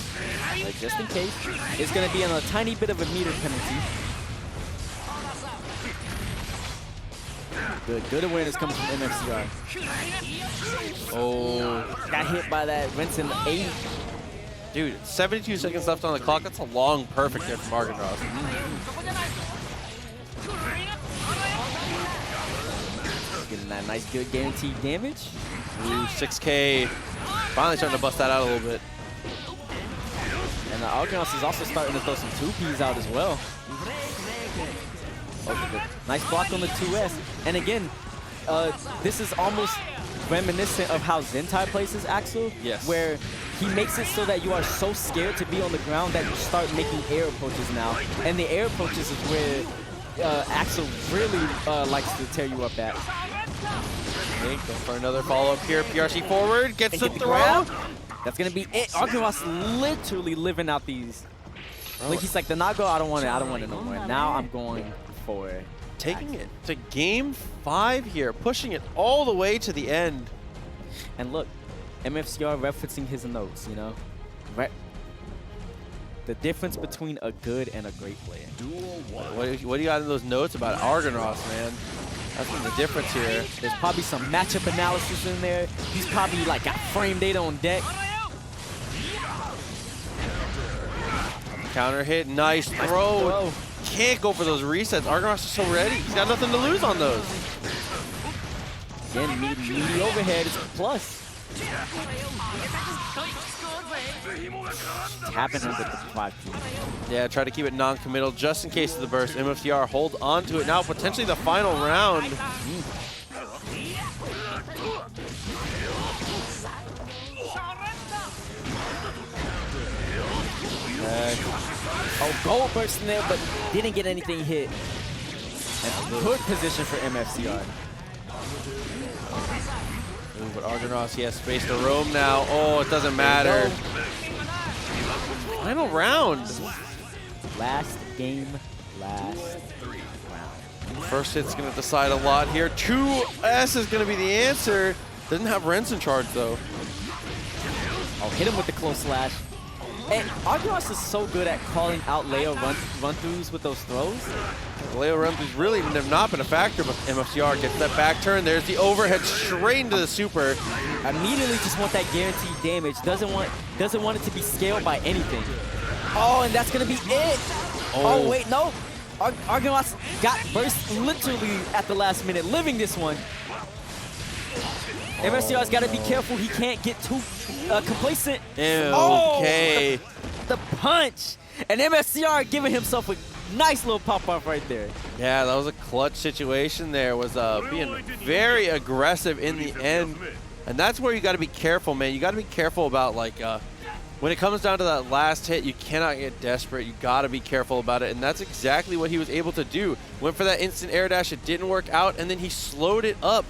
Like, just in case. It's going to be on a tiny bit of a meter penalty. Good awareness coming from MFCR. Oh. Got hit by that Vincent 8. Dude, 72 seconds left on the clock. That's a long perfect there from Argenrost. Getting that nice, good guaranteed damage. Ooh, 6K. Finally starting to bust that out a little bit. And the Argenrost is also starting to throw some 2Ps out as well. Okay, good. Nice block on the 2S. And again, this is almost reminiscent of how Zintai plays his Axel. Yes. Where he makes it so that you are so scared to be on the ground that you start making air approaches now. And the air approaches is where Axel really likes to tear you up at. Okay, go for another follow-up here. PRC forward, gets the throw. Grab. That's going to be it. Argenrost literally living out these. Like, he's like, the Nago, I don't want it no more. Now I'm going for it. Taking it to game 5 here, pushing it all the way to the end. And look, MFCR referencing his notes, you know? The difference between a good and a great player. What do you got in those notes about Argenrost, man? That's been the difference here. There's probably some matchup analysis in there. He's probably like got frame data on deck. Counter hit, nice throw. Can't go for those resets. Argenrost is so ready. He's got nothing to lose on those. Again, meaty overhead is a plus. Tapping him with the 5-2. Yeah, try to keep it non-committal just in case of the burst. MFCR hold on to it now, potentially the final round. Oh, gold burst in there, but didn't get anything hit. And good position for MFCR. Ooh, but Argenrost, he has space to roam now. Oh, it doesn't matter. Final round. Last game, last round. First hit's going to decide a lot here. 2S is going to be the answer. Doesn't have Rents in charge, though. Oh, hit him with the close slash. And Argenrost is so good at calling out Leo run-throughs with those throws. Leo run-throughs really have not been a factor, but MFCR gets that back turn. There's the overhead straight into the super. Immediately just want that guaranteed damage. Doesn't want it to be scaled by anything. Oh, and that's gonna be it. Oh wait, no. Argenrost got burst literally at the last minute, living this one. MFCR's got to be careful. He can't get too complacent. Okay. Oh, the punch. And MFCR giving himself a nice little pop-off right there. Yeah, that was a clutch situation there. Was being very aggressive in the end. And that's where you got to be careful, man. You got to be careful about, like, when it comes down to that last hit, you cannot get desperate. You got to be careful about it. And that's exactly what he was able to do. Went for that instant air dash. It didn't work out. And then he slowed it up.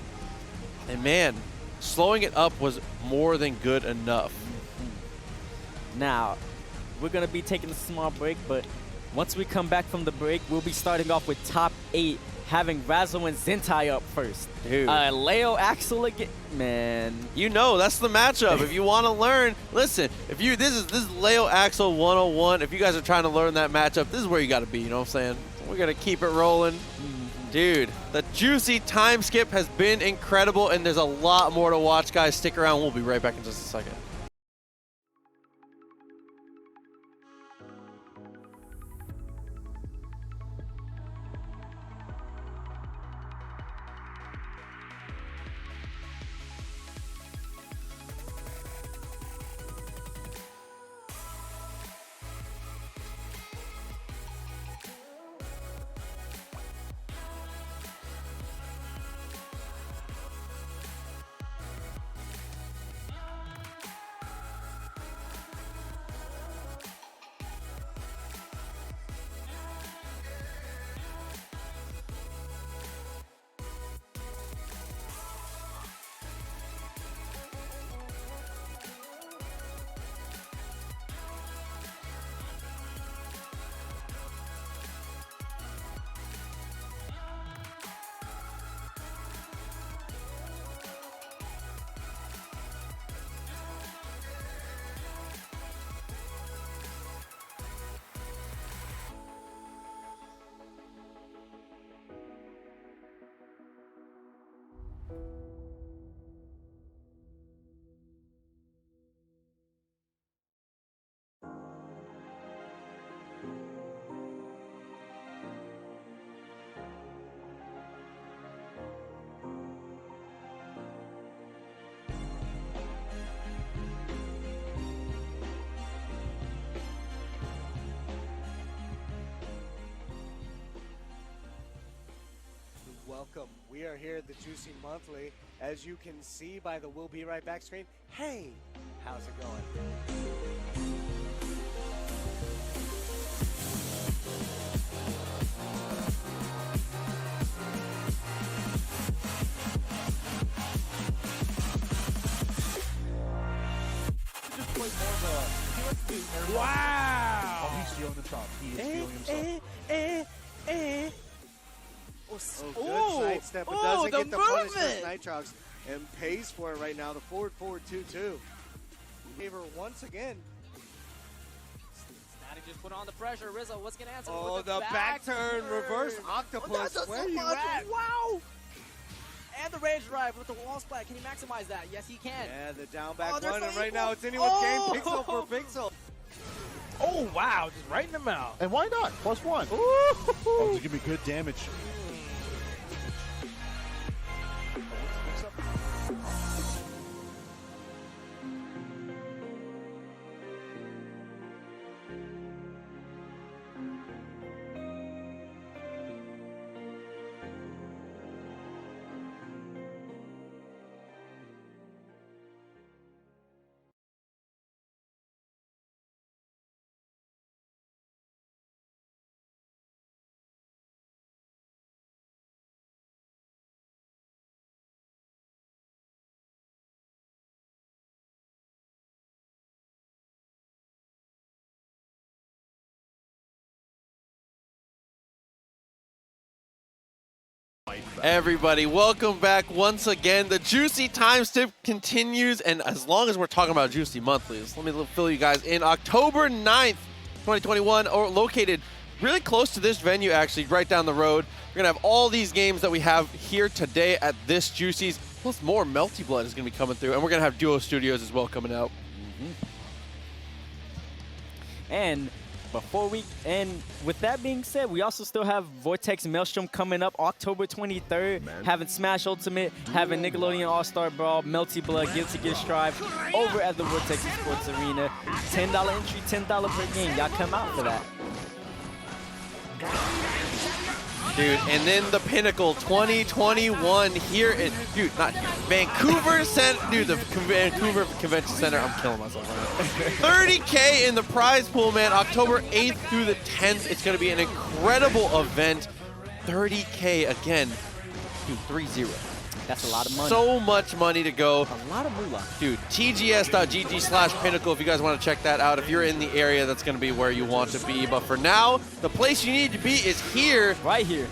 And, man, slowing it up was more than good enough. Now, we're going to be taking a small break, but once we come back from the break, we'll be starting off with top 8, having Razzo and Zintai up first. Dude. Leo Axel again. Man. You know, that's the matchup. If you want to learn, listen, if you this is Leo Axel 101. If you guys are trying to learn that matchup, this is where you got to be, you know what I'm saying? We're going to keep it rolling. Dude, the juicy time skip has been incredible, and there's a lot more to watch, guys. Stick around. We'll be right back in just a second. Welcome. We are here at the Juicy Monthly. As you can see by the We'll Be Right Back screen. Hey, how's it going? Wow! Oh, he's feeling himself. He is feeling himself. Good sidestep, but doesn't get the punish for Nitrox and pays for it right now. The forward 2-2. Favor once again. Static just put on the pressure. Rizzo, what's going to answer? Oh, the back turn, reverse octopus. Where are you at? Wow! And the rage drive with the wall splat. Can he maximize that? Yes, he can. Yeah, the down back there's one, the and right equal. now it's anyone's game. Pixel for Pixel. Oh, wow. Just right in the mouth. And why not? +1. Oh, this is gonna be good damage. Everybody, welcome back once again. The Juicy Time Skip continues, and as long as we're talking about Juicy Monthlies, let me fill you guys in. October 9th, 2021, or located really close to this venue, actually, right down the road. We're going to have all these games that we have here today at this Juicy's, plus more Melty Blood is going to be coming through, and we're going to have Duo Studios as well coming out. And with that being said, we also still have Vortex Maelstrom coming up October 23rd, having Smash Ultimate, having Nickelodeon All-Star Brawl, Melty Blood, Guilty Gear Strive over at the Vortex Sports Arena. $10 entry, $10 per game. Y'all come out for that. Dude, and then the Pinnacle 2021 here in, dude, not here, Vancouver the Vancouver Convention Center. I'm killing myself right now. 30K in the prize pool, man. October 8th through the 10th. It's going to be an incredible event. 30K again. Dude, 3-0. That's a lot of money. So much money to go. A lot of moolah. Dude, tgs.gg/pinnacle if you guys want to check that out. If you're in the area, that's going to be where you want to be. But for now, the place you need to be is here. Right here.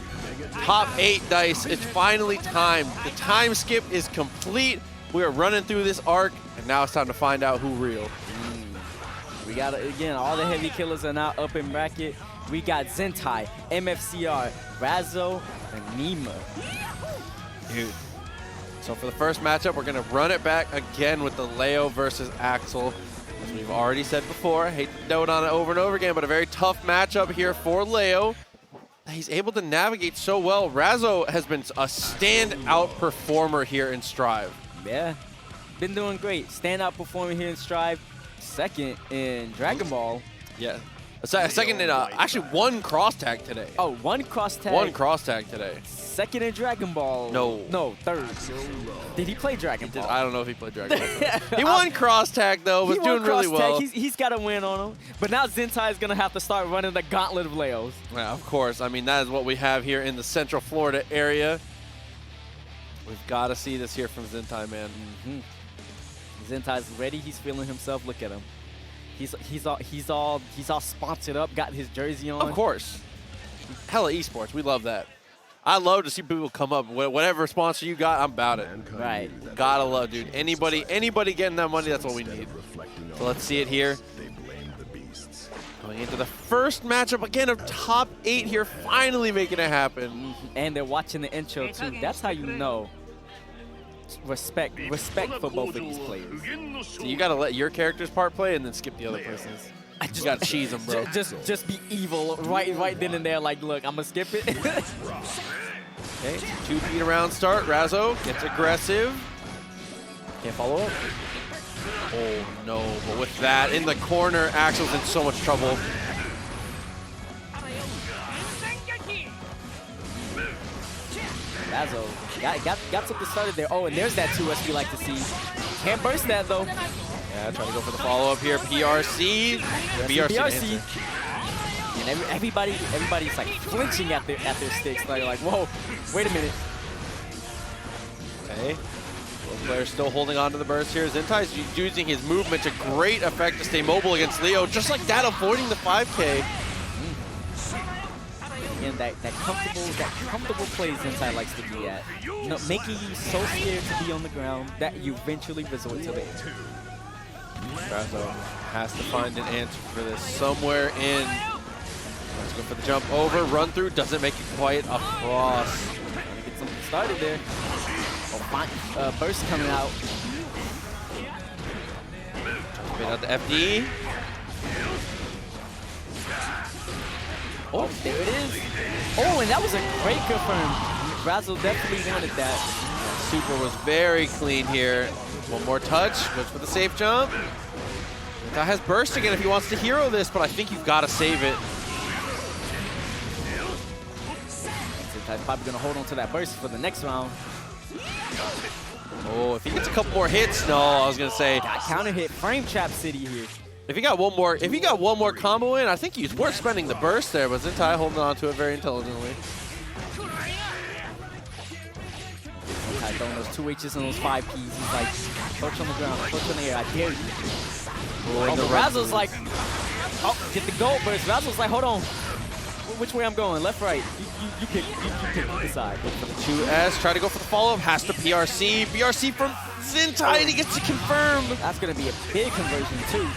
Top 8 dice. It's finally time. The time skip is complete. We are running through this arc, and now it's time to find out who real. We got, again, all the heavy killers are now up in bracket. We got Zintai, MFCR, Razzo, and Aneema. Dude. So for the first matchup, we're going to run it back again with the Leo versus Axel. As we've already said before, I hate to note on it over and over again, but a very tough matchup here for Leo. He's able to navigate so well. Razzo has been a standout performer here in Strive. Yeah, been doing great. Standout performer here in Strive. Second in Dragon Ball. Yeah. Second in, actually one cross tag today. Oh, one cross tag. One cross tag today. Second in Dragon Ball. No, third. Did he play Dragon Ball? I don't know if he played Dragon Ball. He won cross tag though, was doing really well. He's got a win on him. But now Zintai is going to have to start running the gauntlet of Leos. Yeah, of course. I mean, that is what we have here in the Central Florida area. We've got to see this here from Zintai, man. Zintai's ready. He's feeling himself. Look at him. He's all sponsored up. Got his jersey on. Of course. Hella esports. We love that. I love to see people come up. Whatever sponsor you got, I'm about it. Right. Gotta love, dude. Anybody getting that money, that's what we need. So let's see it here. Going into the first matchup again of top 8 here, finally making it happen. And they're watching the intro too. That's how you know. Respect for both of these players. So you gotta let your character's part play and then skip the other person's. I just gotta cheese them, bro. Just be evil right then and there. Like, look, I'm gonna skip it. Okay, 2 feet around start. Razzo gets aggressive. Can't follow up. Oh no! But with that in the corner, Axel's in so much trouble. Razzo got something started there. Oh, and there's that 2S we like to see. Can't burst that though. Yeah, trying to go for the follow-up here. PRC. BRC. And everybody's like flinching at their sticks. They're like, whoa, wait a minute. Okay. Both players still holding on to the burst here. Zintai's using his movement to great effect to stay mobile against Leo, just like that, avoiding the 5K. And that comfortable play Zintai likes to be at. You know, making you so scared to be on the ground that you eventually resort to it. Razzo has to find an answer for this somewhere in. Let's go for the jump over, run through, doesn't make it quite across. Trying to get something started there. Burst coming out. Spin out the FD. Oh, there it is. Oh, and that was a great confirm. Razzo definitely wanted that. Super was very clean here. One more touch, goes for the safe jump. Zintai has burst again if he wants to hero this, but I think you've got to save it. Zintai's probably going to hold on to that burst for the next round. Oh, if he gets a couple more hits, no, I was going to say. Got counter hit, frame trap city here. If he got one more combo in, I think he's worth spending the burst there, but Zintai holding on to it very intelligently. Zintai throwing those 2 H's and those 5 P's. He's like, approach on the ground, approach on the air, I dare you. Oh, but Razzo's like, oh, get the gold burst. Razzo's like, hold on. Which way I'm going? Left, right? You pick, you decide. Look for the 2S, try to go for the follow-up, has to PRC. PRC from Zintai, and he gets to confirm. That's going to be a big conversion, too.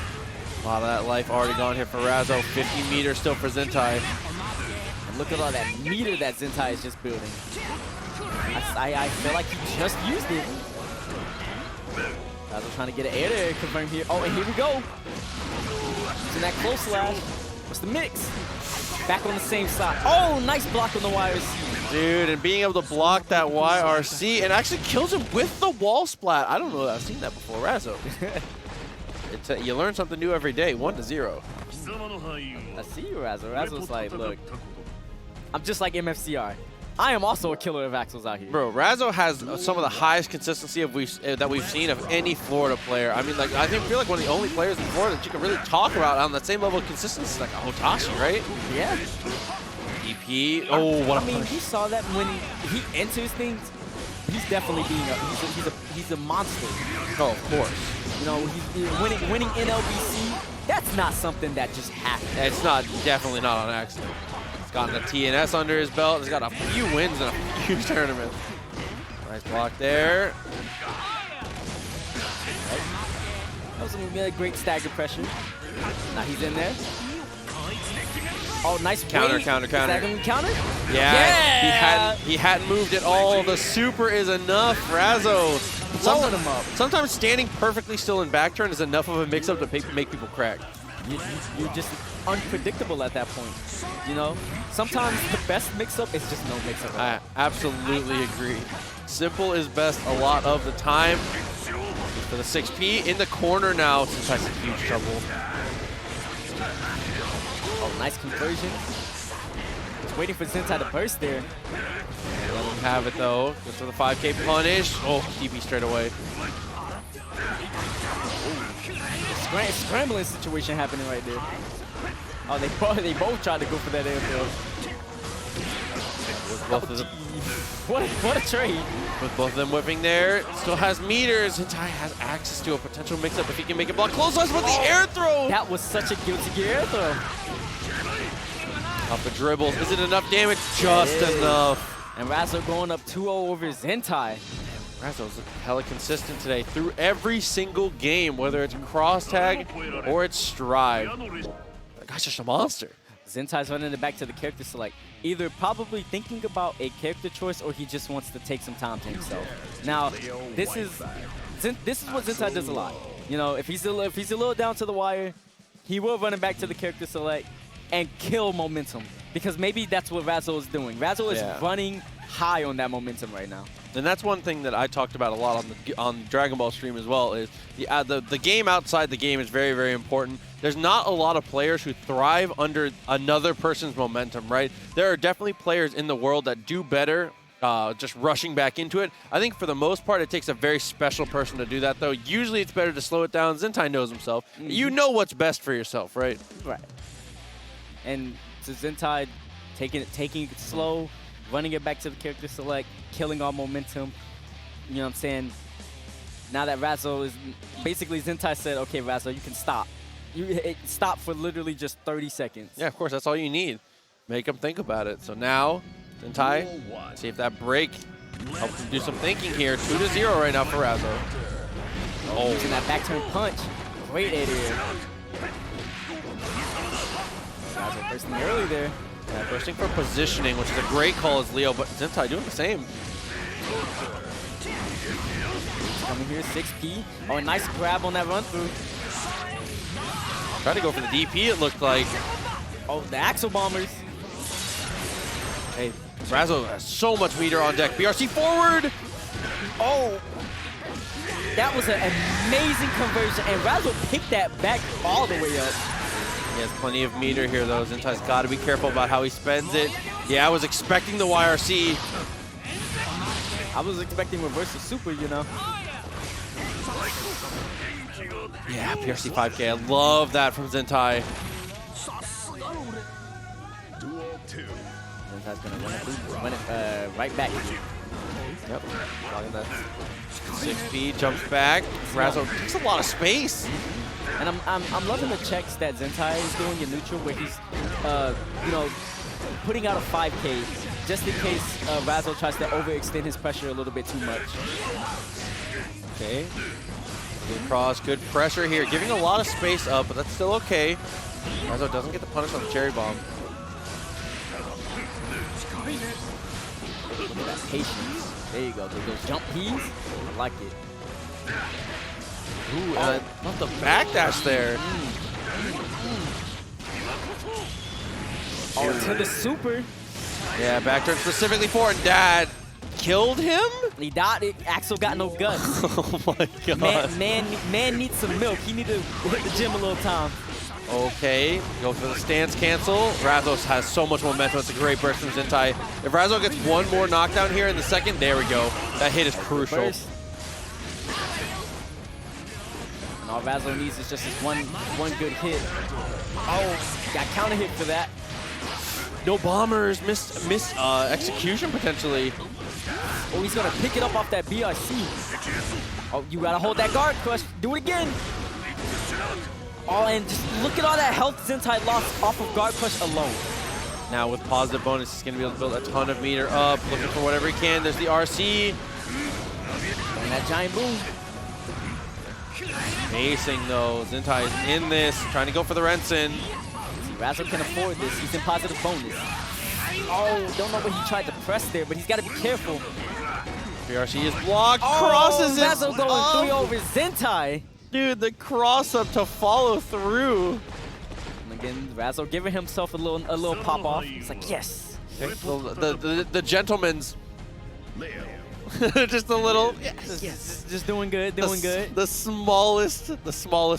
A lot of that life already gone here for Razzo. 50 meters still for Zintai. And look at all that meter that Zintai is just building. I feel like he just used it. Razzo trying to get an air to confirm here. Oh, and here we go. Using that close slash. What's the mix? Back on the same side. Oh, nice block on the YRC. Dude, and being able to block that YRC and actually kills him with the wall splat. I don't know that I've seen that before, Razzo. You learn something new every day, 1-0. I see you, Razzo. Razzo's like, look, I'm just like MFCR. I am also a killer of Axels out here. Bro, Razzo has some of the highest consistency that we've seen of any Florida player. I mean, like, I feel like one of the only players in Florida that you can really talk about on that same level of consistency, like a Hotashi, right? Yeah. EP. Oh, what I mean, he saw that when he enters things. He's definitely being he's a monster. Oh, of course. You know, he's winning NLBC. That's not something that just happens. It's definitely not on accident. He's gotten a TNS under his belt. He's got a few wins in a few tournaments. Nice block there. That was a great stagger pressure. Now he's in there. Oh, nice counter. Is that gonna be counter? Yeah. He hadn't moved at all. The super is enough. Razzo. Sometimes standing perfectly still in back turn is enough of a mix-up to make people crack. You're just unpredictable at that point. You know, sometimes the best mix-up is just no mix-up. I absolutely agree. Simple is best a lot of the time. For the 6P in the corner now, since that's in huge trouble. Oh, nice conversion. Just waiting for Zintai to burst there. Let him have it though. Goes for the 5K punish. Oh, TP straight away. Scrambling situation happening right there. Oh, they both tried to go for that air throw. What a trade. With both of them whipping there, still has meters. Zintai has access to a potential mix-up if he can make it block. Close eyes with the air throw. That was such a guilty gear air throw. Off the dribbles. Is it enough damage? Just enough. And Razzo going up 2-0 over Zintai. Razzo's hella consistent today through every single game, whether it's cross tag or it's stride. That guy's just a monster. Zintai's running it back to the character select. Either probably thinking about a character choice or he just wants to take some time to himself. Now, this is what Zintai does a lot. You know, if he's a little down to the wire, he will run it back to the character select and kill momentum. Because maybe that's what Razzo is doing. Razzo is running high on that momentum right now. And that's one thing that I talked about a lot on Dragon Ball stream as well, is the game outside the game is very, very important. There's not a lot of players who thrive under another person's momentum, right? There are definitely players in the world that do better just rushing back into it. I think for the most part, it takes a very special person to do that, though. Usually it's better to slow it down. Zintai knows himself. You know what's best for yourself, right? Right. And so Zintai taking it slow, running it back to the character select, killing all momentum. You know what I'm saying? Now that Razzo is basically, Zintai said, okay, Razzo, you can stop. You stop for literally just 30 seconds. Yeah, of course, that's all you need. Make them think about it. So now, Zintai, see if that break helps him do some thinking here. 2-0 right now for Razzo. Oh, using that back turn punch. Great air. Razzo bursting early there. Yeah, bursting for positioning, which is a great call as Leo, but Zintai doing the same. coming here, 6P. Oh, a nice grab on that run through. Trying to go for the DP, it looked like. Oh, the Axle Bombers. Hey, Razzo has so much meter on deck. BRC forward! Oh, that was an amazing conversion, and Razzo picked that back all the way up. He has plenty of meter here, though. Zintai's got to be careful about how he spends it. Yeah, I was expecting the YRC. I was expecting reversal super, you know. Yeah, PRC 5K. I love that from Zintai. Zintai's going to run it right back. Yep. 6P jumps back. Razzo takes a lot of space. And I'm loving the checks that Zintai is doing in neutral, where he's, you know, putting out a 5K just in case Razzo tries to overextend his pressure a little bit too much. Okay. Good cross, good pressure here. Giving a lot of space up, but that's still okay. Razzo doesn't get the punish on the cherry bomb. Look at that patience. There you go. Those jump Ps. I like it. Ooh, not the backdash there. Oh, to the super. Yeah, back turn specifically for it. Dad killed him? He died. Axel got no guts. Oh my god. Man needs some milk. He need to hit the gym a little time. Okay, go for the stance cancel. Razzo has so much momentum. It's a great burst from Zintai. If Razzo gets one more knockdown here in the second, there we go. That hit is crucial. Burst. And all Razzo needs is just this one good hit. Oh, got counter hit for that. No bombers, missed execution potentially. Oh, he's gonna pick it up off that BRC. Oh, you gotta hold that guard crush. Do it again. Oh, and just look at all that health Zintai lost off of guard crush alone. Now with positive bonus, he's gonna be able to build a ton of meter up, looking for whatever he can. There's the RC. And that giant boom. Facing though, Zintai is in this, trying to go for the Rensen. Razzo can afford this. He's in positive bonus. Oh, don't know what he tried to press there, but he's got to be careful. BRC is blocked, Oh, crosses it. Razzo going up. 3 over Zintai. Dude, the cross up to follow through. And again, Razzo giving himself a little pop off. It's like, yes. The gentleman's just a little, yes. Just doing good, doing good. The smallest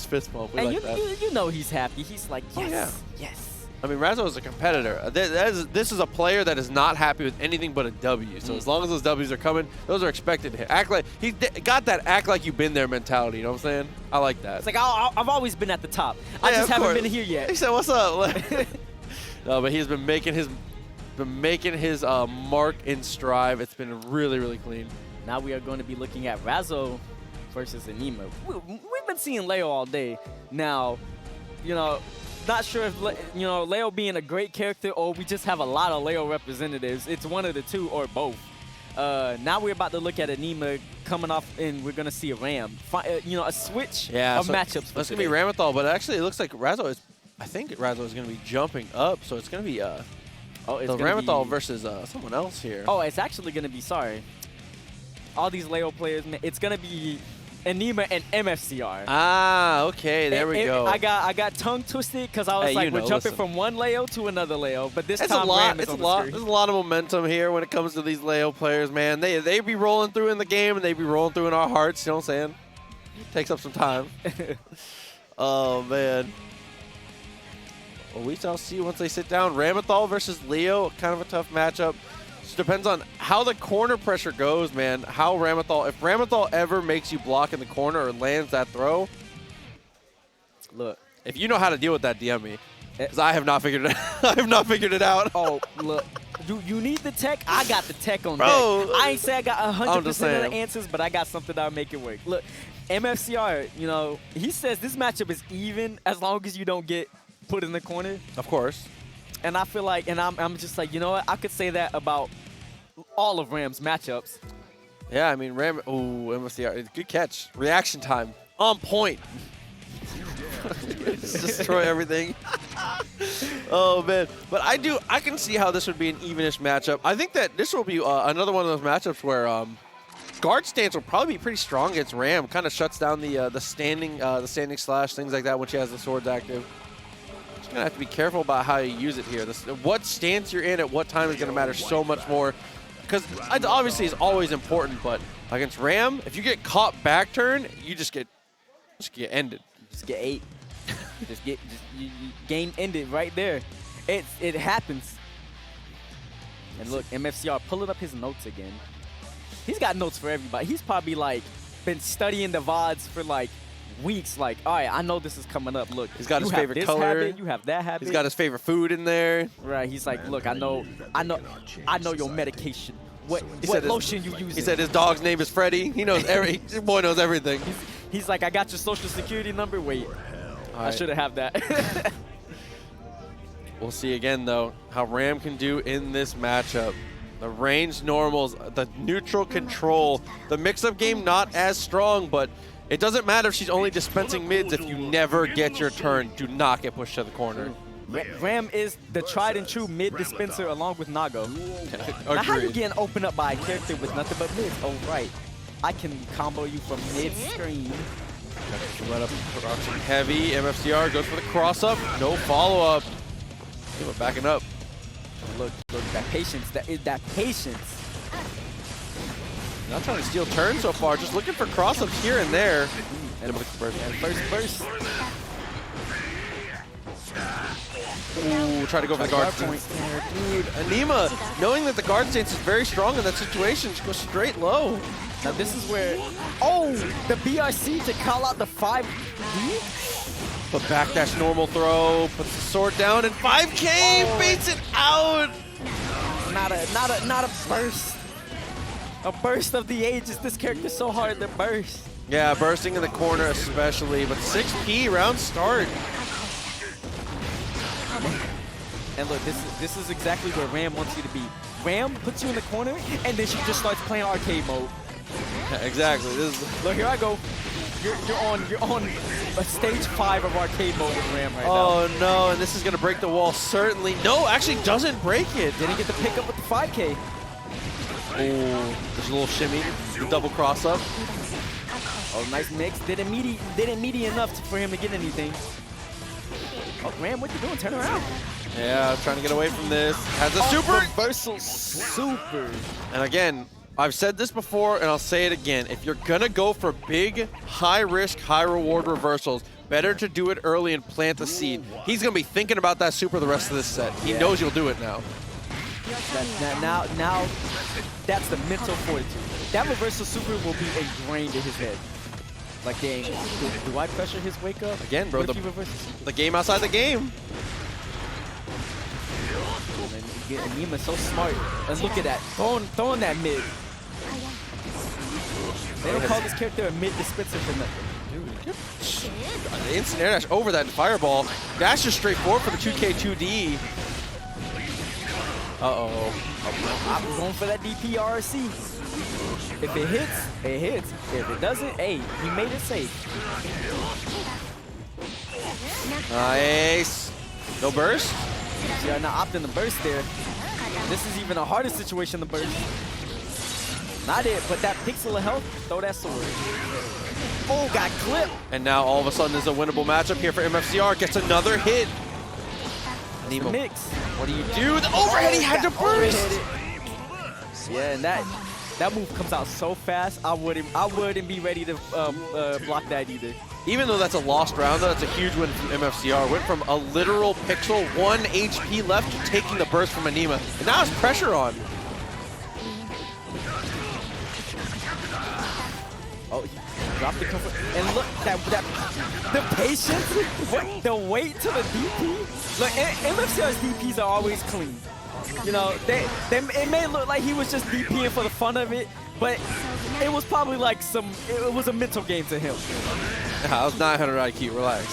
fist bump. We And like that. you know he's happy. He's like, yes, yes. I mean, Razzo is a competitor. This is a player that is not happy with anything but a W. So as long as those W's are coming, those are expected to hit. Act like he's got that act like you've been there mentality. You know what I'm saying? I like that. It's like I've always been at the top. I just haven't been here yet. He said, "What's up?" No, but he's been making his mark in Strive. It's been really, really clean. Now we are going to be looking at Razzo versus Aneema. We've been seeing Leo all day. Now, you know, not sure if, you know, Leo being a great character or we just have a lot of Leo representatives. It's one of the two or both. Now we're about to look at Aneema coming off, and we're going to see a Ram. You know, a switch of matchups. That's going to be Ramlethal, but actually it looks like Razzo is, I think Razzo is going to be jumping up, so it's going to be the Ramlethal versus someone else here. Oh, it's actually going to be, sorry. All these Leo players, it's going to be Aneema and MFCR. Ah, okay, there we go. I got tongue twisted because I was like, we're jumping from one Leo to another Leo, but this time Ram is on the screen. There's a lot of momentum here when it comes to these Leo players, man. They be rolling through in the game, and they be rolling through in our hearts, you know what I'm saying? Takes up some time. Oh, man. Well, we shall see once they sit down. Ramlethal versus Leo, kind of a tough matchup. Just depends on how the corner pressure goes, man. How Ramlethal, if Ramlethal ever makes you block in the corner or lands that throw, look, if you know how to deal with that, DM me, because I have not figured it out. I have not figured it out. Oh, look, you need the tech. I got the tech on Bro, deck. I ain't say I got 100% of the answers, but I got something that'll make it work. Look, MFCR, you know, he says this matchup is even as long as you don't get put in the corner. Of course. And I feel like, and I'm just like, you know what? I could say that about all of Ram's matchups. Yeah, I mean, MFCR, good catch. Reaction time, on point. Just destroy everything. Oh, man. But I can see how this would be an evenish matchup. I think that this will be another one of those matchups where guard stance will probably be pretty strong against Ram. Kind of shuts down the standing slash, things like that when she has the swords active. Just gonna have to be careful about how you use it here. What stance you're in at what time is gonna matter so much more. Because obviously it's always important, but against Ram, if you get caught back turn, you just get ended. Just get 8. you game ended right there. It happens. And look, MFCR pulling up his notes again. He's got notes for everybody. He's probably like been studying the VODs for like weeks. Like, all right, I know this is coming up. Look, he's got his favorite color. Habit, you have that habit. He's got his favorite food in there. Right. He's like, look, I know your medication. What lotion you use? He said his dog's name is Freddy. He knows this boy knows everything. He's like, I got your social security number. Wait, I should have that. We'll see again, though, how Ram can do in this matchup. The range normals, the neutral control, the mix-up game not as strong, but it doesn't matter if she's only dispensing mids if you never get your turn. Do not get pushed to the corner. Ram is the tried and true mid dispenser along with Nago. Now how you getting opened up by a character with nothing but mids? Oh, right. I can combo you from mid-screen. Right up production heavy. MFCR goes for the cross-up. No follow-up. We're backing up. Look, that patience. That patience. Not trying to steal turns so far. Just looking for cross-ups here and there. And first burst. Ooh, try to go for the guard stance. Dude, Aneema, knowing that the guard stance is very strong in that situation, she goes straight low. Now this is where, the BRC to call out the 5D? But backdash normal throw, puts the sword down, and 5K beats it out. Not a burst. A burst of the ages. This character's so hard to burst. Yeah, bursting in the corner especially, but 6P round start. And look, this is exactly where Ram wants you to be. Ram puts you in the corner, and then she just starts playing arcade mode. Yeah, exactly. Look, here I go. You're on a stage 5 of arcade mode with Ram right now. Oh no, and this is gonna break the wall certainly. No, actually doesn't break it. Didn't get the pick up with the 5K. Oh, there's a little shimmy, the double cross up. Oh, nice mix. Didn't meaty enough for him to get anything. Oh, Ram, what you doing? Turn around. Yeah, trying to get away from this. Has a super. Reversal super. And again, I've said this before and I'll say it again. If you're gonna go for big, high risk, high reward reversals, better to do it early and plant the seed. He's gonna be thinking about that super the rest of this set. He knows you'll do it now. Now, that's the mental fortitude. That reversal super will be ingrained in his head. Like, dang, do I pressure his wake up? Again, bro, the game outside the game. Aneema's so smart. And look at that, throwing that mid. They don't call this character a mid dispenser for nothing. Dude, the instant air dash over that fireball. Dash just straight forward for the 2K 2D. Uh-oh. I'm going for that DPRC. If it hits, it hits. If it doesn't, hey, he made it safe. Nice. No burst? See, I'm not opting the burst there. This is even a harder situation to burst. Not it, but that pixel of health, throw that sword. Oh, got clipped. And now all of a sudden there's a winnable matchup here for MFCR. Gets another hit. Aneema, mix. What do you do? The overhead, he had to burst. Yeah, and that move comes out so fast. I wouldn't be ready to block that either. Even though that's a lost round, though, that's a huge win from MFCR. Went from a literal pixel, 1 HP left, to taking the burst from Aneema. And now it's pressure on. Oh, he dropped the comfort. And look, the patience, the weight to the DP. Look, MFCR's DPs are always clean. You know, it may look like he was just DPing for the fun of it, but it was probably like it was a mental game to him. That was 900 IQ, relax.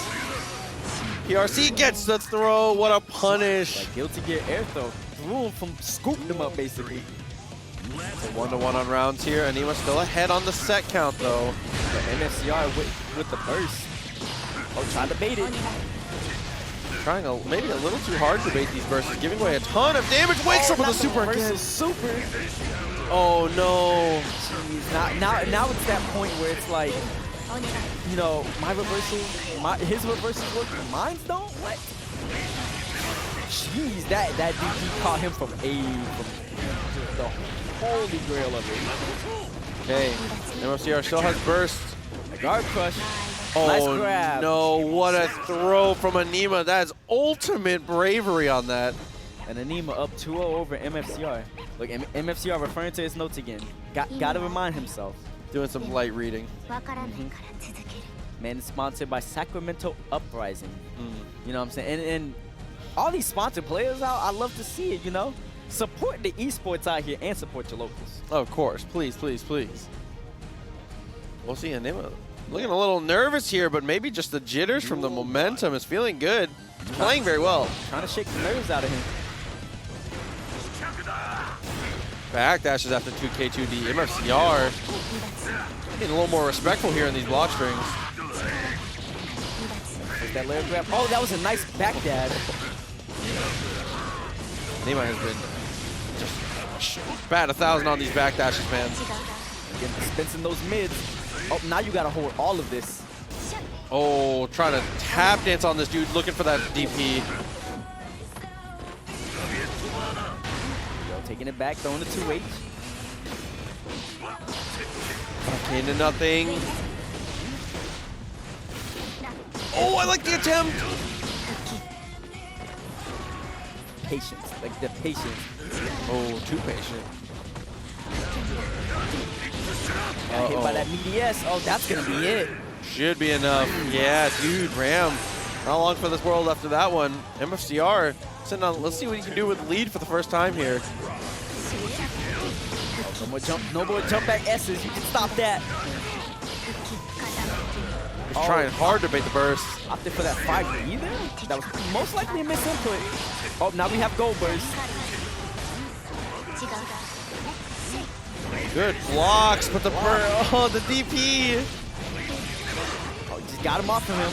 PRC gets the throw, what a punish. Like guilty gear air throw, threw him from scooped him up basically. It's a 1-to-1 on rounds here. Aneema still ahead on the set count though. The MFCR with the burst. Oh, trying to bait it. Trying maybe a little too hard to bait these bursts. Giving away a ton of damage. Wakes up with a super again. Super. Oh no. Jeez, now it's that point where it's like, you know, my reversal, his reversals work, mine don't. What? Jeez, that DP caught him from the holy grail of it. Okay, MFCR still has burst. A guard crush. Oh Nice grab. no, what a throw from Aneema. That is ultimate bravery on that. And Aneema up 2-0 over MFCR. Look, MFCR referring to his notes again. Got to remind himself. Doing some light reading. Man, it's sponsored by Sacramento Uprising. You know what I'm saying? And all these sponsored players out, I love to see it, you know? Support the esports out here and support your locals. Of course, please, please, please. We'll see Aneema looking a little nervous here, but maybe just the jitters from the momentum is feeling good. He's playing very well. Trying to shake the nerves out of him. Backdashes after 2K2D. MFCR getting a little more respectful here in these block strings. There's that layer grab. Oh, that was a nice backdash. Aneema has been just bat 1,000 on these backdashes, man. Again, dispensing those mids. Oh, now you got to hold all of this. Oh, trying to tap dance on this dude, looking for that DP. Taking it back, throwing the 2H. Okay, into nothing. Oh, I like the attempt. Patience, like the patience. Oh, too patient. Got hit by that BDS. Oh, that's gonna be it. Should be enough. Yeah, dude, Ram. Not long for this world after that one. MFCR sitting on. Let's see what he can do with the lead for the first time here. No more jump back S's. You can stop that. He's trying hard to bait the burst. Opted for that 5B there. That was most likely a misinput. Oh, now we have gold burst. Good blocks, but the the DP. Oh, just got him off of him.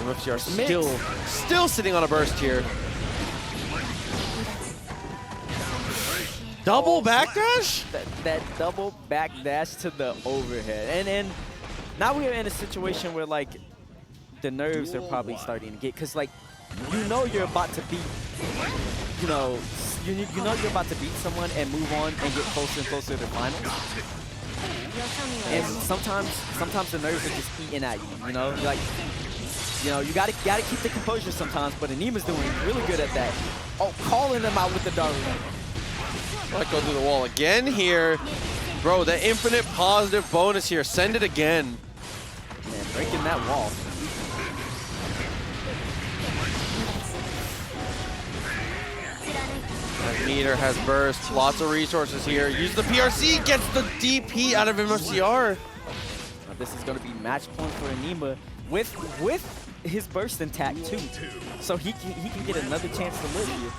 MFCR still sitting on a burst here. Double backdash? That double backdash to the overhead. And now we are in a situation where, like, the nerves are probably starting to get, because, like, you know you're about to beat, you know you're about to beat someone and move on and get closer and closer to the finals. And sometimes the nerves are just eating at you, you know? Like, you know, you gotta keep the composure sometimes, but Aneema's doing really good at that. Oh, calling them out with the Dartremix. Might go through the wall again here. Bro, the infinite positive bonus here. Send it again. Man, breaking that wall. Meter has burst. Lots of resources here. Use the PRC. Gets the DP out of MFCR. Now this is going to be match point for Aneema with his burst intact too. So he can get another chance to live here.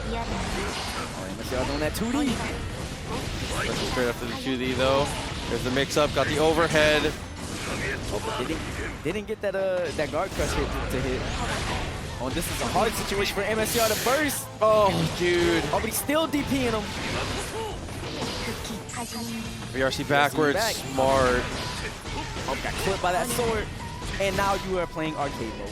Oh, MFCR doing that 2D. Straight after the 2D though. There's the mix up. Got the overhead. Oh, but didn't get that guard crush hit to hit. Oh, this is a hard situation for MFCR to burst. Oh, dude. Oh, but he's still DPing him. VRC backwards. Smart. Oh, got clipped by that sword. And now you are playing arcade mode.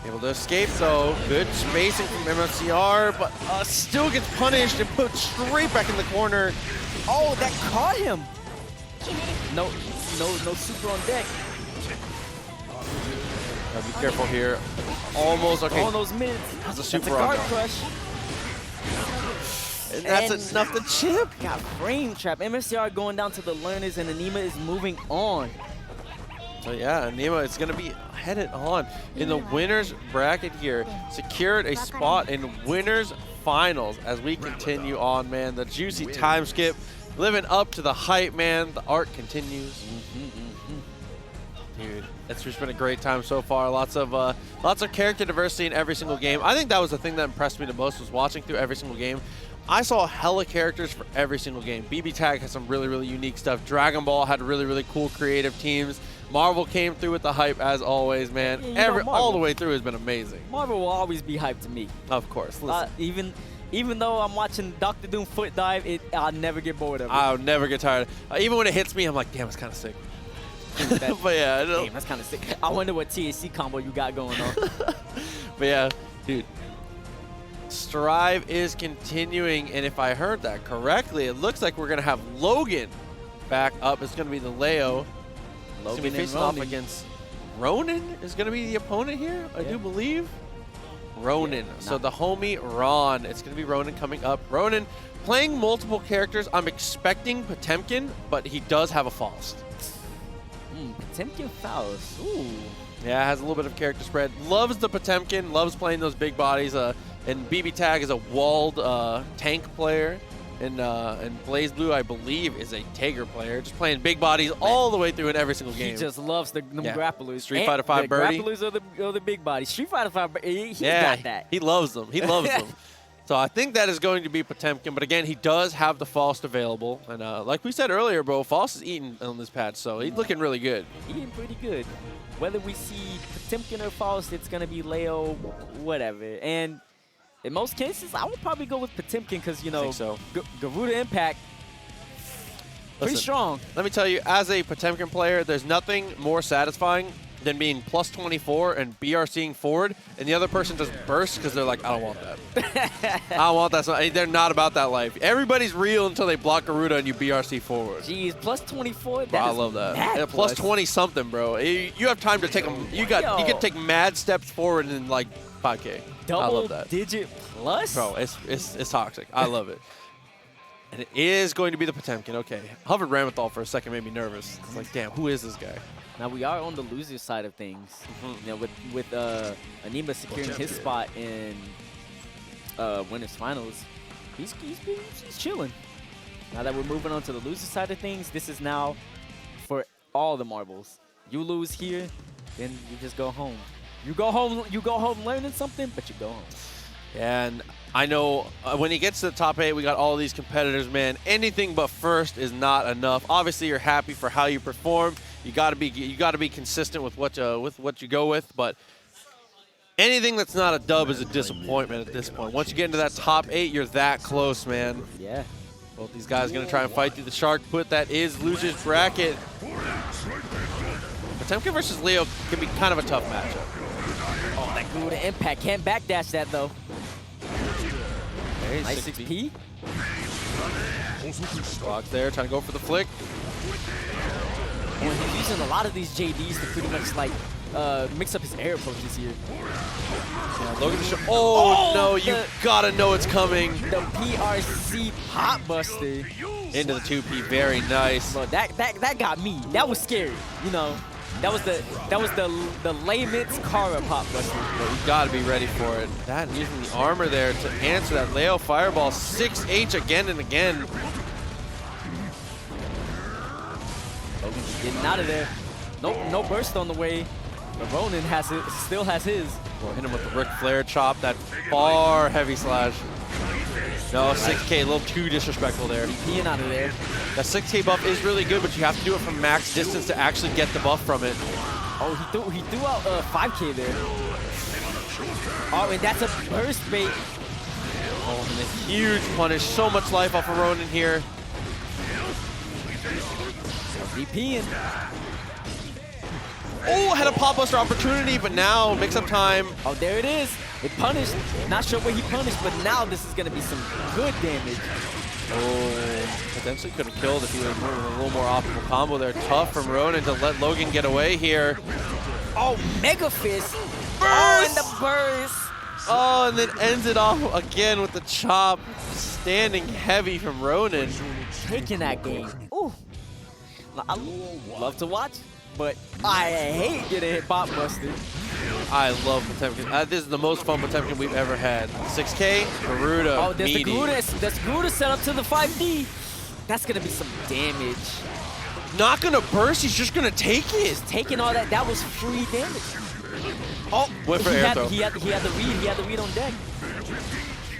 Able to escape though. Good spacing from MFCR, but still gets punished and put straight back in the corner. Oh, that caught him. No super on deck. Gotta be careful here. Almost okay. On those mids. That's a super guard on crush. And that's enough to chip. Got frame trap. MFCR going down to the learners, and Aneema is moving on. So yeah, Aneema is going to be headed on in the winners bracket here. Secured a spot in winners finals as we continue on, man. The juicy time skip, living up to the hype, man. The art continues. Dude, it's just been a great time so far. Lots of character diversity in every single game. I think that was the thing that impressed me the most, was watching through every single game. I saw hella characters for every single game. BB Tag had some really, really unique stuff. Dragon Ball had really, really cool creative teams. Marvel came through with the hype as always, man. Yeah, all the way through has been amazing. Marvel will always be hyped to me. Of course. Listen. Even though I'm watching Dr. Doom foot dive, I'll never get bored of it. I'll never get tired. Even when it hits me, I'm like, damn, it's kind of sick. But yeah, damn, that's kind of sick. I wonder what THC combo you got going on. But yeah, dude. Strive is continuing, and if I heard that correctly, it looks like we're going to have Logan back up. It's going to be the Leo. Logan and facing off against Ronan is going to be the opponent here, I do believe. Ronan. Yeah, so the homie Ron. It's going to be Ronan coming up. Ronan playing multiple characters. I'm expecting Potemkin, but he does have a Faust. Potemkin Faust. Ooh. Yeah, has a little bit of character spread. Loves the Potemkin. Loves playing those big bodies. And BB Tag is a walled tank player. And BlazBlue, I believe, is a Tager player. Just playing big bodies all the way through in every single game. He just loves the grapplers. Street Fighter 5 Birdie. Grapplers are the big bodies. Street Fighter 5 Birdie, he's got that. He loves them. He loves them. So I think that is going to be Potemkin. But again, he does have the Faust available. And like we said earlier, bro, Faust is eating on this patch. So he's looking really good. Eating pretty good. Whether we see Potemkin or Faust, it's going to be Leo, whatever. And in most cases, I would probably go with Potemkin because, you know, Garuda Impact, pretty strong. Let me tell you, as a Potemkin player, there's nothing more satisfying than being plus 24 and BRCing forward, and the other person just bursts because they're like, I don't want that. I don't want that. So they're not about that life. Everybody's real until they block Garuda and you BRC forward. Jeez, plus 24? Bro, I love that. Yeah, plus 20-something, bro. You have time to take them. You can take mad steps forward in like 5K. I love that. Double-digit plus? Bro, it's toxic. I love it. And it is going to be the Potemkin. Okay. Hovered Ramlethal for a second made me nervous. I was like, damn, who is this guy? Now, we are on the loser side of things. You know, with Aneema securing his spot in Winners Finals, he's chilling. Now that we're moving on to the loser side of things, this is now for all the marbles. You lose here, then you just go home. You go home learning something, but you go home. And I know when he gets to the top 8, we got all these competitors, man. Anything but first is not enough. Obviously, you're happy for how you perform. You got to be consistent with what you go with, but anything that's not a dub is a disappointment at this point. Once you get into that top 8, you're that close, man. Yeah. Both these guys going to try and fight through the shark put. That is loser's bracket. Potemkin versus Leo can be kind of a tough matchup. Oh, that Garuda Impact. Can't backdash that, though. Okay, nice 6P. Blocks there, trying to go for the flick. Well, he's using a lot of these JDs to pretty much, like, mix up his air approaches here. Yeah, Logan no, you gotta know it's coming. The PRC Pot Buster. Into the 2P, very nice. Bro, that got me. That was scary, you know. That was the layman's Kara Pop Buster. Well, you gotta be ready for it. That using the armor there to answer that Leo Fireball. 6H again and again. Logan's getting out of there. No burst on the way. But Ronan still has his. We'll hit him with the Ric Flair chop. That far heavy slash. No, 6K, a little too disrespectful there. Peeing out of there. That 6K buff is really good, but you have to do it from max distance to actually get the buff from it. Oh, he threw out 5K there. Oh, and that's a burst bait. Oh, and a huge punish. So much life off of Ronan here. DPing. Oh, had a pop buster opportunity, but now mix-up time. Oh, there it is. It punished. Not sure what he punished, but now this is going to be some good damage. Oh, potentially could have killed if he was moving a little more optimal combo there. Tough from Ronan to let Logan get away here. Oh, Mega Fist. Oh, and the burst. Oh, and then ends it off again with the chop. Standing heavy from Ronan. Taking that game. Ooh. I love to watch, but I hate getting hit Pop Buster. I love Potemkin. This is the most fun Potemkin we've ever had. 6K, Garuda, oh, there's meaty. the Garuda set up to the 5D. That's going to be some damage. Not going to burst, he's just going to take it. He's taking all that. That was free damage. Oh, went for air throw. He had the read on deck.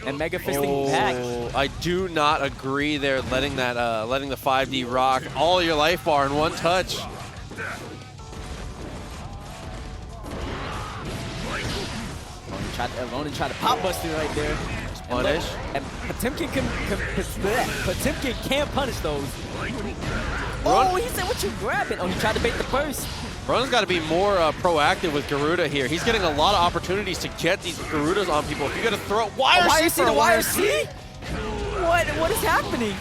And Mega Fisting back. I do not agree there, letting the 5D rock all your life bar in one touch. Ronan tried to pop buster right there. Punish. And Potemkin Potemkin can punish those. Run. Oh, he said, "What you grabbing?" Oh, he tried to bait the burst. Ronan's got to be more proactive with Garuda here. He's getting a lot of opportunities to get these Garudas on people. If you're going to throw YRC for the a YRC? What is happening?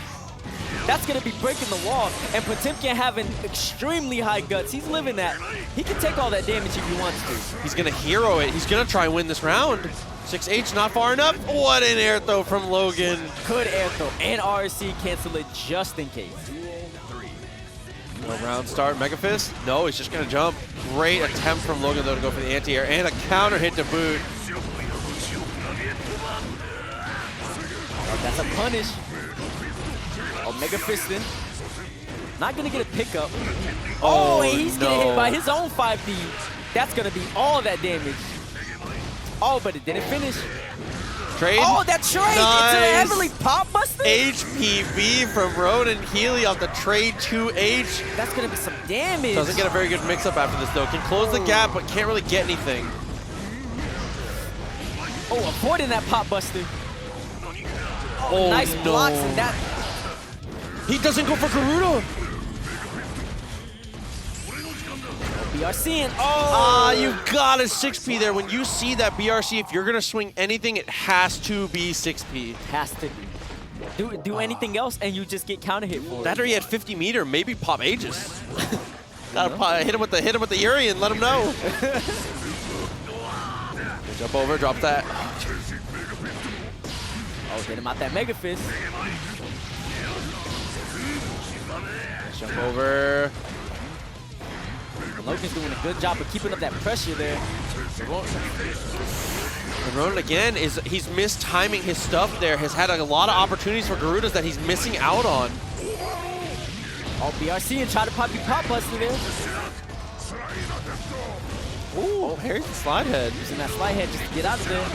That's going to be breaking the wall. And Potemkin having extremely high guts. He's living that. He can take all that damage if he wants to. He's going to hero it. He's going to try and win this round. 6H not far enough. What an air throw from Logan. Good air throw. And RC cancel it just in case. No round start. Mega Fist? No, he's just going to jump. Great attempt from Logan, though, to go for the anti-air. And a counter hit to boot. Oh, that's a punish. Oh, Mega Fisting. Not going to get a pickup. Oh, and he's getting hit by his own 5D. That's going to be all that damage. Oh, but it didn't finish. Trade. Oh, that trade Nice. into the heavily pop buster. HPV from Ronan Healy off the trade 2H. That's going to be some damage. Doesn't get a very good mix-up after this, though. Can close the gap, but can't really get anything. Oh, avoiding that pop buster. Oh, nice no. blocks and that. He doesn't go for Garuda. BRC and You got a 6P there. When you see that BRC, if you're going to swing anything, it has to be 6P. Has to be. Do anything else and you just get counter hit for it. That or he had 50 meter, maybe pop Aegis. Gotta hit him with the Yuri and let him know. Jump over, drop that. Oh, get him out that Mega Fist. Jump over. Logan's doing a good job of keeping up that pressure there. And Ronan again he's mistiming his stuff there. Has had a lot of opportunities for Garudas that he's missing out on. Oh, BRC and try to pop buster there. Ooh, Harry's the slide head. Using that slide head just to get out of there.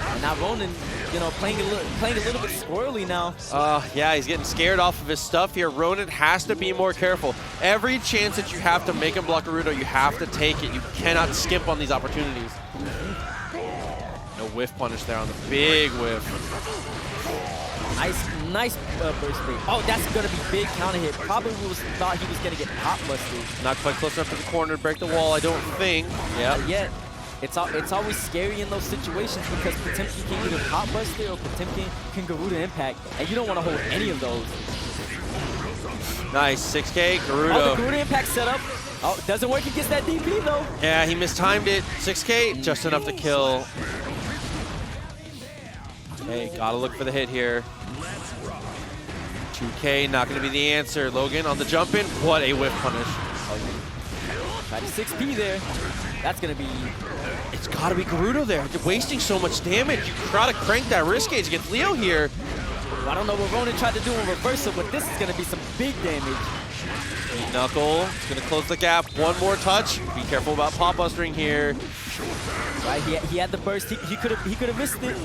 And now Ronan, you know, playing a little bit squirrely now. Yeah, he's getting scared off of his stuff here. Ronan has to be more careful. Every chance that you have to make him block Garuda, you have to take it. You cannot skimp on these opportunities. No whiff punish there on the big whiff. Nice burst bait. Oh, that's going to be big counter hit. Probably thought he was going to get pop busted. Not quite close enough to the corner to break the wall, I don't think. Yeah. Not yet. It's always scary in those situations because Potemkin can either pop buster or Potemkin can Garuda impact, and you don't want to hold any of those. Nice, 6K, Garuda. Oh, the Garuda impact setup. Oh, doesn't work against that DP though. Yeah, he mistimed it. 6K, just enough to kill. Okay, gotta look for the hit here. 2K, not gonna be the answer. Logan on the jump in. What a whiff punish. Tried to 6P there. That's gonna be. It's gotta be Garuda there. You're wasting so much damage. You gotta crank that risk gauge against Leo here. I don't know what Ronan tried to do in reversal, but this is gonna be some big damage. Knuckle, it's gonna close the gap. One more touch. Be careful about pop bustering here. Right, he had the burst. He could have missed it.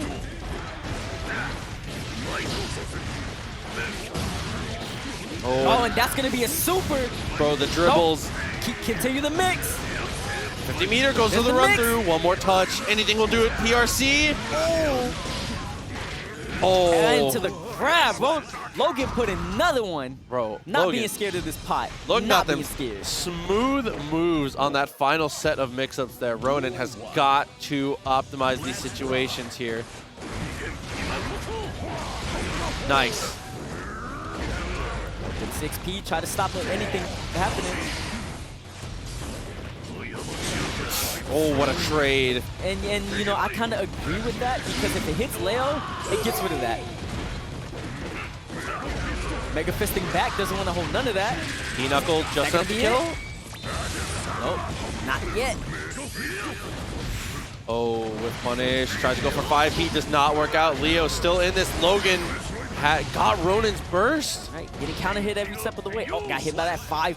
Oh, and that's gonna be a super. Bro, the dribbles. Nope. Continue the mix. 50 meter goes to There's the the run mix. through. One more touch. Anything will do it. PRC. Oh. And to the grab, bro. Logan put another one. Bro, Not Logan. being scared of this pot. Logan Not got being them scared. smooth moves on that final set of mix-ups there. Ronan has got to optimize these situations here. Nice. 6P, try to stop anything happening. Oh, what a trade. And you know, I kind of agree with that because if it hits Leo, it gets rid of that. Mega fisting back doesn't want to hold none of that. Knuckle just enough to kill. Nope, not yet. Oh, with punish. Tries to go for 5P, does not work out. Leo still in this. Logan got Ronan's burst. Right, getting counter hit every step of the way. Oh, got hit by that 5P.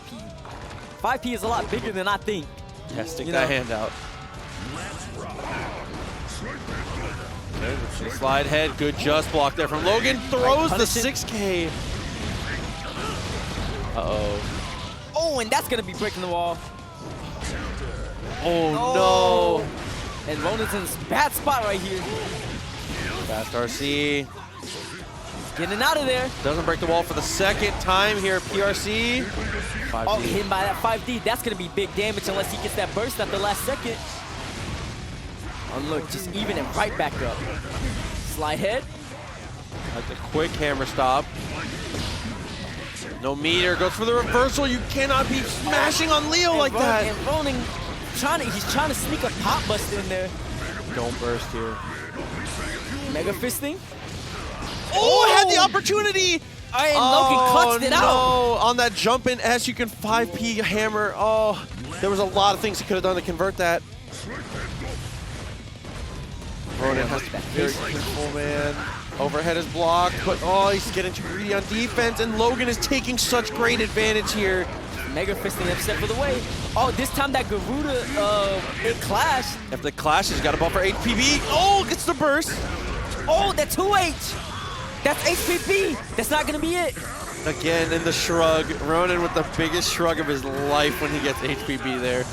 5P is a lot bigger than I think. Yeah, stick You that know. hand out. Okay, slide head, good just block there from Logan. Throws the punish it. 6K. Uh-oh. Oh, and that's going to be breaking the wall. Oh, no. And Ronan's in this bad spot right here. Fast RC. Getting out of there. Doesn't break the wall for the second time here. PRC. 5D. Oh, hit by that 5D. That's going to be big damage unless he gets that burst at the last second. Oh, look, just even it right back up. Slide head. Like the quick hammer stop. No meter. Goes for the reversal. You cannot be smashing on Leo like that. And Ronan, he's trying to sneak a pop bust in there. Don't burst here. Mega fisting. Oh, had the opportunity. And Logan clutched it out. No. On that jump in S, you can 5P hammer. Oh, there was a lot of things he could have done to convert that. Ronan has to be very careful, man. Overhead is blocked, but oh, he's getting too greedy on defense, and Logan is taking such great advantage here. Mega fisting upset for the way. Oh, this time that Garuda, it clashed. If the clash, he's got a buffer HPB. Oh, gets the burst. Oh, that 2H. That's HPB. That's not going to be it. Again, in the shrug. Ronan with the biggest shrug of his life when he gets HPB there.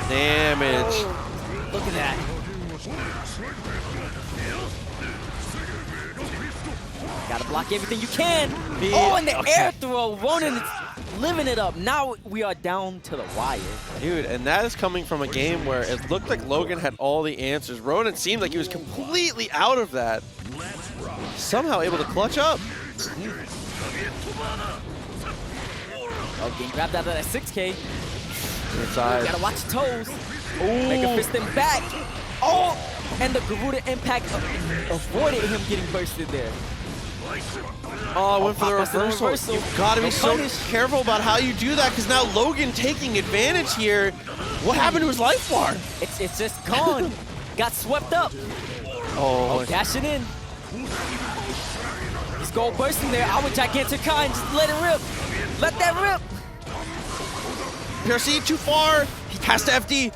Damage. Oh, look at that. Gotta block everything you can. Oh, and the air throw. Ronan is living it up. Now we are down to the wire. Dude, and that is coming from a game where it looked like Logan had all the answers. Ronan seemed like he was completely out of that. Somehow able to clutch up. Oh, getting grabbed out of that 6K. Inside. Gotta watch your toes. Ooh. Make a fist him back. Oh, and the Garuda impact avoided him getting bursted there. Oh, I went for the reversal. You've got to be so careful about how you do that, because now Logan taking advantage here. What happened to his life bar? It's just gone. Got swept up. Oh, dashing in. He's gold bursting there. Our gigantic kind. Just let it rip. Let that rip. PRC too far. He has to FD.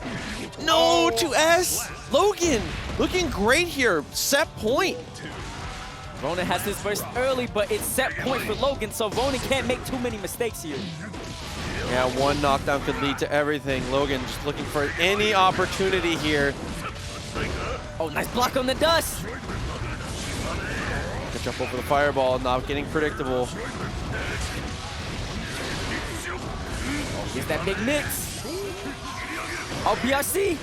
No, to S. Logan looking great here. Set point. Ronan has his burst early, but it's set point for Logan, so Ronan can't make too many mistakes here. Yeah, one knockdown could lead to everything. Logan just looking for any opportunity here. Oh, nice block on the dust. To jump over the fireball, not getting predictable. Oh, here's that big mix. Oh, BRC.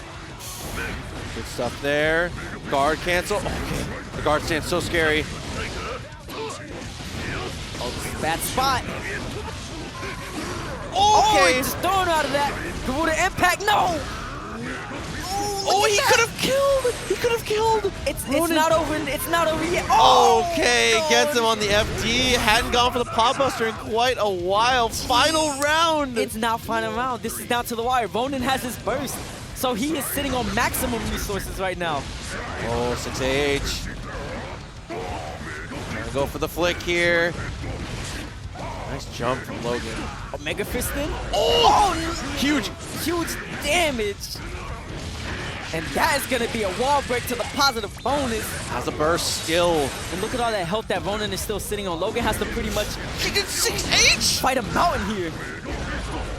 Good stuff there. Guard cancel. Okay. The guard stand's so scary. Oh, this is a bad spot. Okay. Oh, just thrown out of that. Garuda impact, no. Oh, he could have killed. He could have killed. It's not over. It's not over yet. Oh, okay, no. gets him on the FD. Hadn't gone for the pop buster in quite a while. Final round. It's now final round. This is down to the wire. Ronan has his burst, so he is sitting on maximum resources right now. Oh, 6H. Gonna go for the flick here. Nice jump from Logan. Oh, Mega Fisting. Oh, huge. Huge damage. And that is going to be a wall break to the positive bonus. Has a burst skill. And look at all that health that Ronan is still sitting on. Logan has to pretty much He did 6H. fight a mountain here.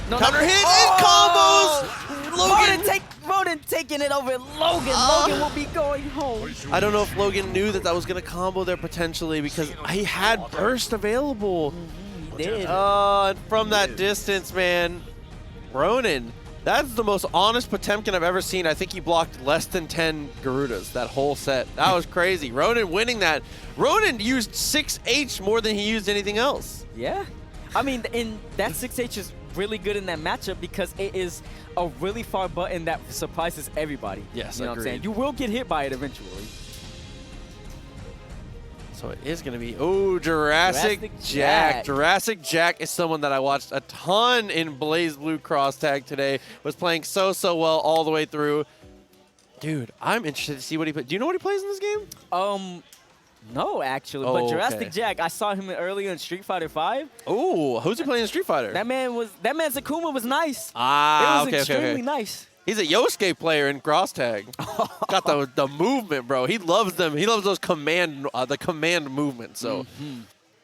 No, Counter hit and combos. Logan. Ronan taking it over Logan. Logan will be going home. I don't know if Logan knew that was going to combo there potentially, because he had burst available. He did. And from that distance, man, Ronan, that's the most honest Potemkin I've ever seen. I think he blocked less than 10 Garudas that whole set. That was crazy. Ronan winning that. Ronan used 6H more than he used anything else. Yeah. I mean, that 6H is really good in that matchup because it is a really far button that surprises everybody. Yes, you know what I'm agreed. saying? You will get hit by it eventually. So it is going to be, oh, Jurassic Jack. Jurassic Jack is someone that I watched a ton in Blaze Blue Cross Tag today. Was playing so well all the way through. Dude, I'm interested to see what he plays. Do you know what he plays in this game? No, actually. Oh, but Jurassic okay. Jack, I saw him earlier in Street Fighter 5. Oh, who's he playing in Street Fighter? That man's Akuma was nice. Ah, it was okay. extremely nice. He's a Yosuke player in Cross Tag. Got the movement, bro. He loves them. He loves those the command movement. So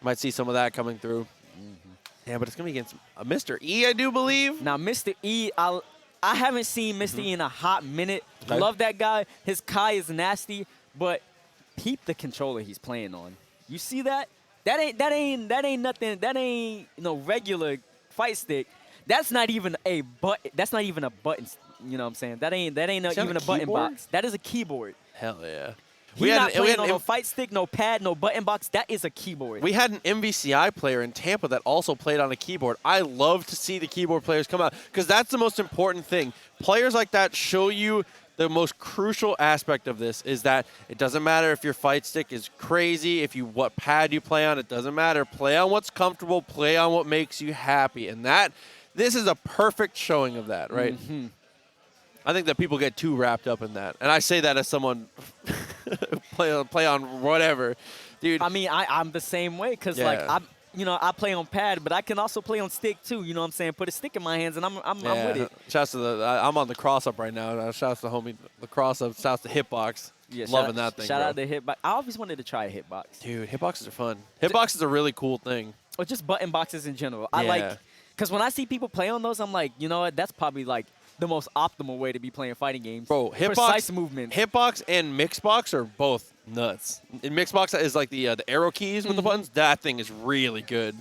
might see some of that coming through. Yeah, but it's gonna be against Mr.E, I do believe. Now, Mr.E, I haven't seen Mr.E in a hot minute. Okay. Love that guy. His Kai is nasty, but peep the controller he's playing on. You see that? That ain't nothing. That ain't no regular fight stick. That's not even a button. That's not even a button. You know what I'm saying? That ain't even a button box. That is a keyboard. Hell yeah. He's not playing on no fight stick, no pad, no button box. That is a keyboard. We had an MVCI player in Tampa that also played on a keyboard. I love to see the keyboard players come out because that's the most important thing. Players like that show you the most crucial aspect of this is that it doesn't matter if your fight stick is crazy, what pad you play on, it doesn't matter. Play on what's comfortable, play on what makes you happy. And this is a perfect showing of that, right? Mm-hmm. I think that people get too wrapped up in that. And I say that as someone play on whatever. Dude. I mean, I'm the same way because, like, I play on pad, but I can also play on stick, too. You know what I'm saying? Put a stick in my hands, and I'm with it. Shouts to I'm on the cross-up right now. Shouts to homie, the cross-up. Shouts to Hitbox. Yeah, loving that thing, Shout out to Hitbox. I always wanted to try a Hitbox. Dude, Hitboxes are fun. Hitbox is a really cool thing. Or just button boxes in general. I like, because when I see people play on those, I'm like, you know what? That's probably, like, the most optimal way to be playing fighting games. Bro, precise movements. Hitbox and Mixbox are both nuts. And Mixbox is like the arrow keys with the buttons. That thing is really good.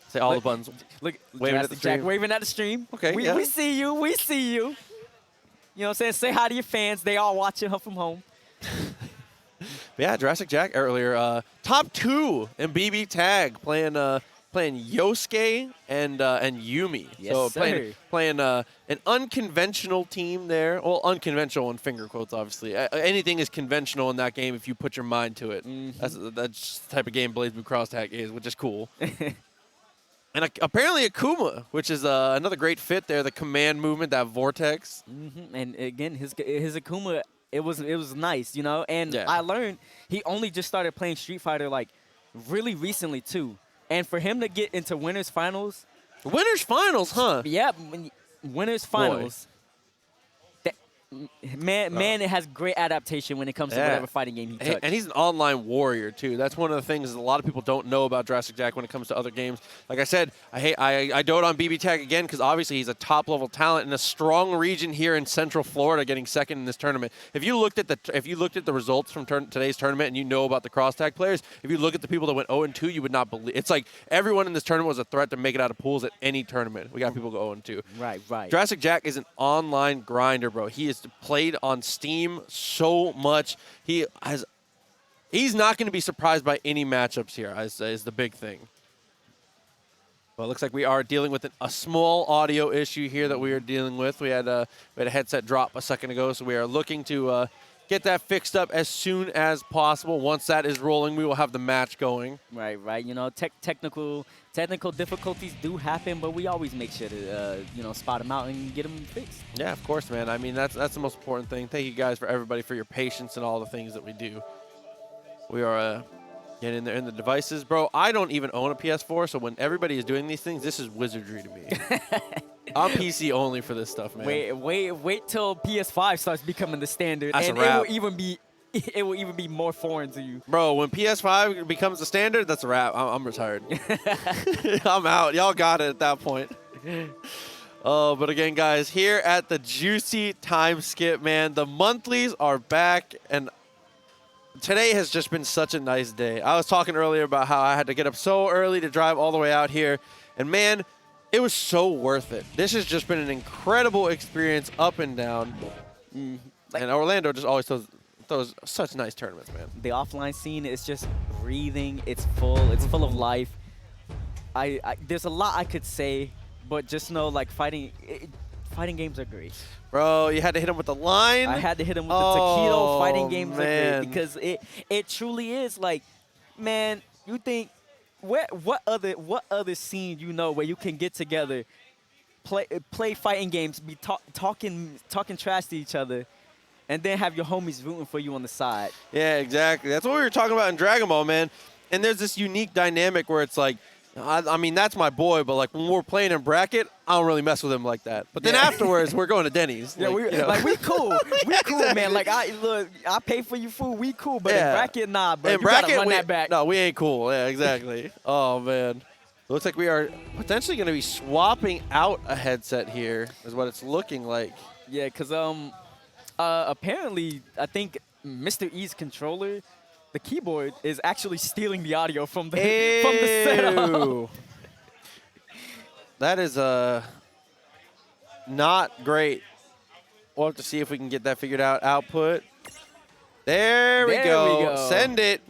Say all the buttons. Look, waving at the stream. Jack waving at the stream. Okay, we see you. We see you. You know what I'm saying? Say hi to your fans. They all watching her from home. Yeah, Jurassic Jack earlier. Top 2 in BB Tag playing Yosuke and Yumi. Yes, so sir. playing an unconventional team there. Well, unconventional in finger quotes, obviously. Anything is conventional in that game if you put your mind to it. Mm-hmm. That's the type of game Blaze Blue Cross Tag is, which is cool. And apparently Akuma, which is another great fit there. The command movement, that vortex. Mm-hmm. And again, his Akuma, it was nice, you know. And I learned he only just started playing Street Fighter like really recently too. And for him to get into winners finals, huh? Yeah, winners finals. Man, it has great adaptation when it comes to whatever fighting game he touches. And he's an online warrior, too. That's one of the things that a lot of people don't know about Jurassic Jack when it comes to other games. Like I said, I dote on BB Tag again because obviously he's a top-level talent in a strong region here in Central Florida getting second in this tournament. If you looked at the results from today's tournament and you know about the cross-tag players, if you look at the people that went 0-2, you would not believe. It's like everyone in this tournament was a threat to make it out of pools at any tournament. We got people go 0-2. Right. Jurassic Jack is an online grinder, bro. He is played on Steam so much. He's not going to be surprised by any matchups here, is the big thing. Well, it looks like we are dealing with a small audio issue here that we are dealing with. We had a headset drop a second ago, so we are looking to get that fixed up as soon as possible. Once that is rolling, we will have the match going. Right. You know, technical difficulties do happen, but we always make sure to spot them out and get them fixed. Yeah, of course, man. I mean, that's the most important thing. Thank you guys for everybody for your patience and all the things that we do. We are getting in there in the devices, bro. I don't even own a PS4, so when everybody is doing these things, this is wizardry to me. I'm PC only for this stuff, man. Wait till PS5 starts becoming the standard, That's and a wrap. it will even be more foreign to you. Bro, when PS5 becomes the standard, that's a wrap. I'm retired. I'm out. Y'all got it at that point. But again, guys, here at the Juicy Time Skip, man, the monthlies are back, and today has just been such a nice day. I was talking earlier about how I had to get up so early to drive all the way out here, and man, it was so worth it. This has just been an incredible experience up and down. And Orlando just always throws such nice tournaments, man. The offline scene is just breathing. It's full of life. There's a lot I could say, but just know, like, fighting games are great. Bro, you had to hit him with the line? I had to hit him with the taquito. Fighting games are man. great because it truly is, like, man, you think, what other scene you know where you can get together, play fighting games, be talking trash to each other, and then have your homies rooting for you on the side. Yeah, exactly. That's what we were talking about in Dragon Ball, man. And there's this unique dynamic where it's like, I mean, that's my boy, but like when we're playing in bracket, I don't really mess with him like that. But then afterwards, we're going to Denny's. Yeah, we cool. We cool, exactly. Man. Like, I pay for your food. We cool. But in bracket, nah, bro. In bracket, gotta run that back. No, we ain't cool. Yeah, exactly. Oh, man. It looks like we are potentially going to be swapping out a headset here is what it's looking like. Yeah, because apparently, I think Mr.E's controller, the keyboard, is actually stealing the audio from the setup. That is not great. We'll have to see if we can get that figured out. Output. There we go. Send it.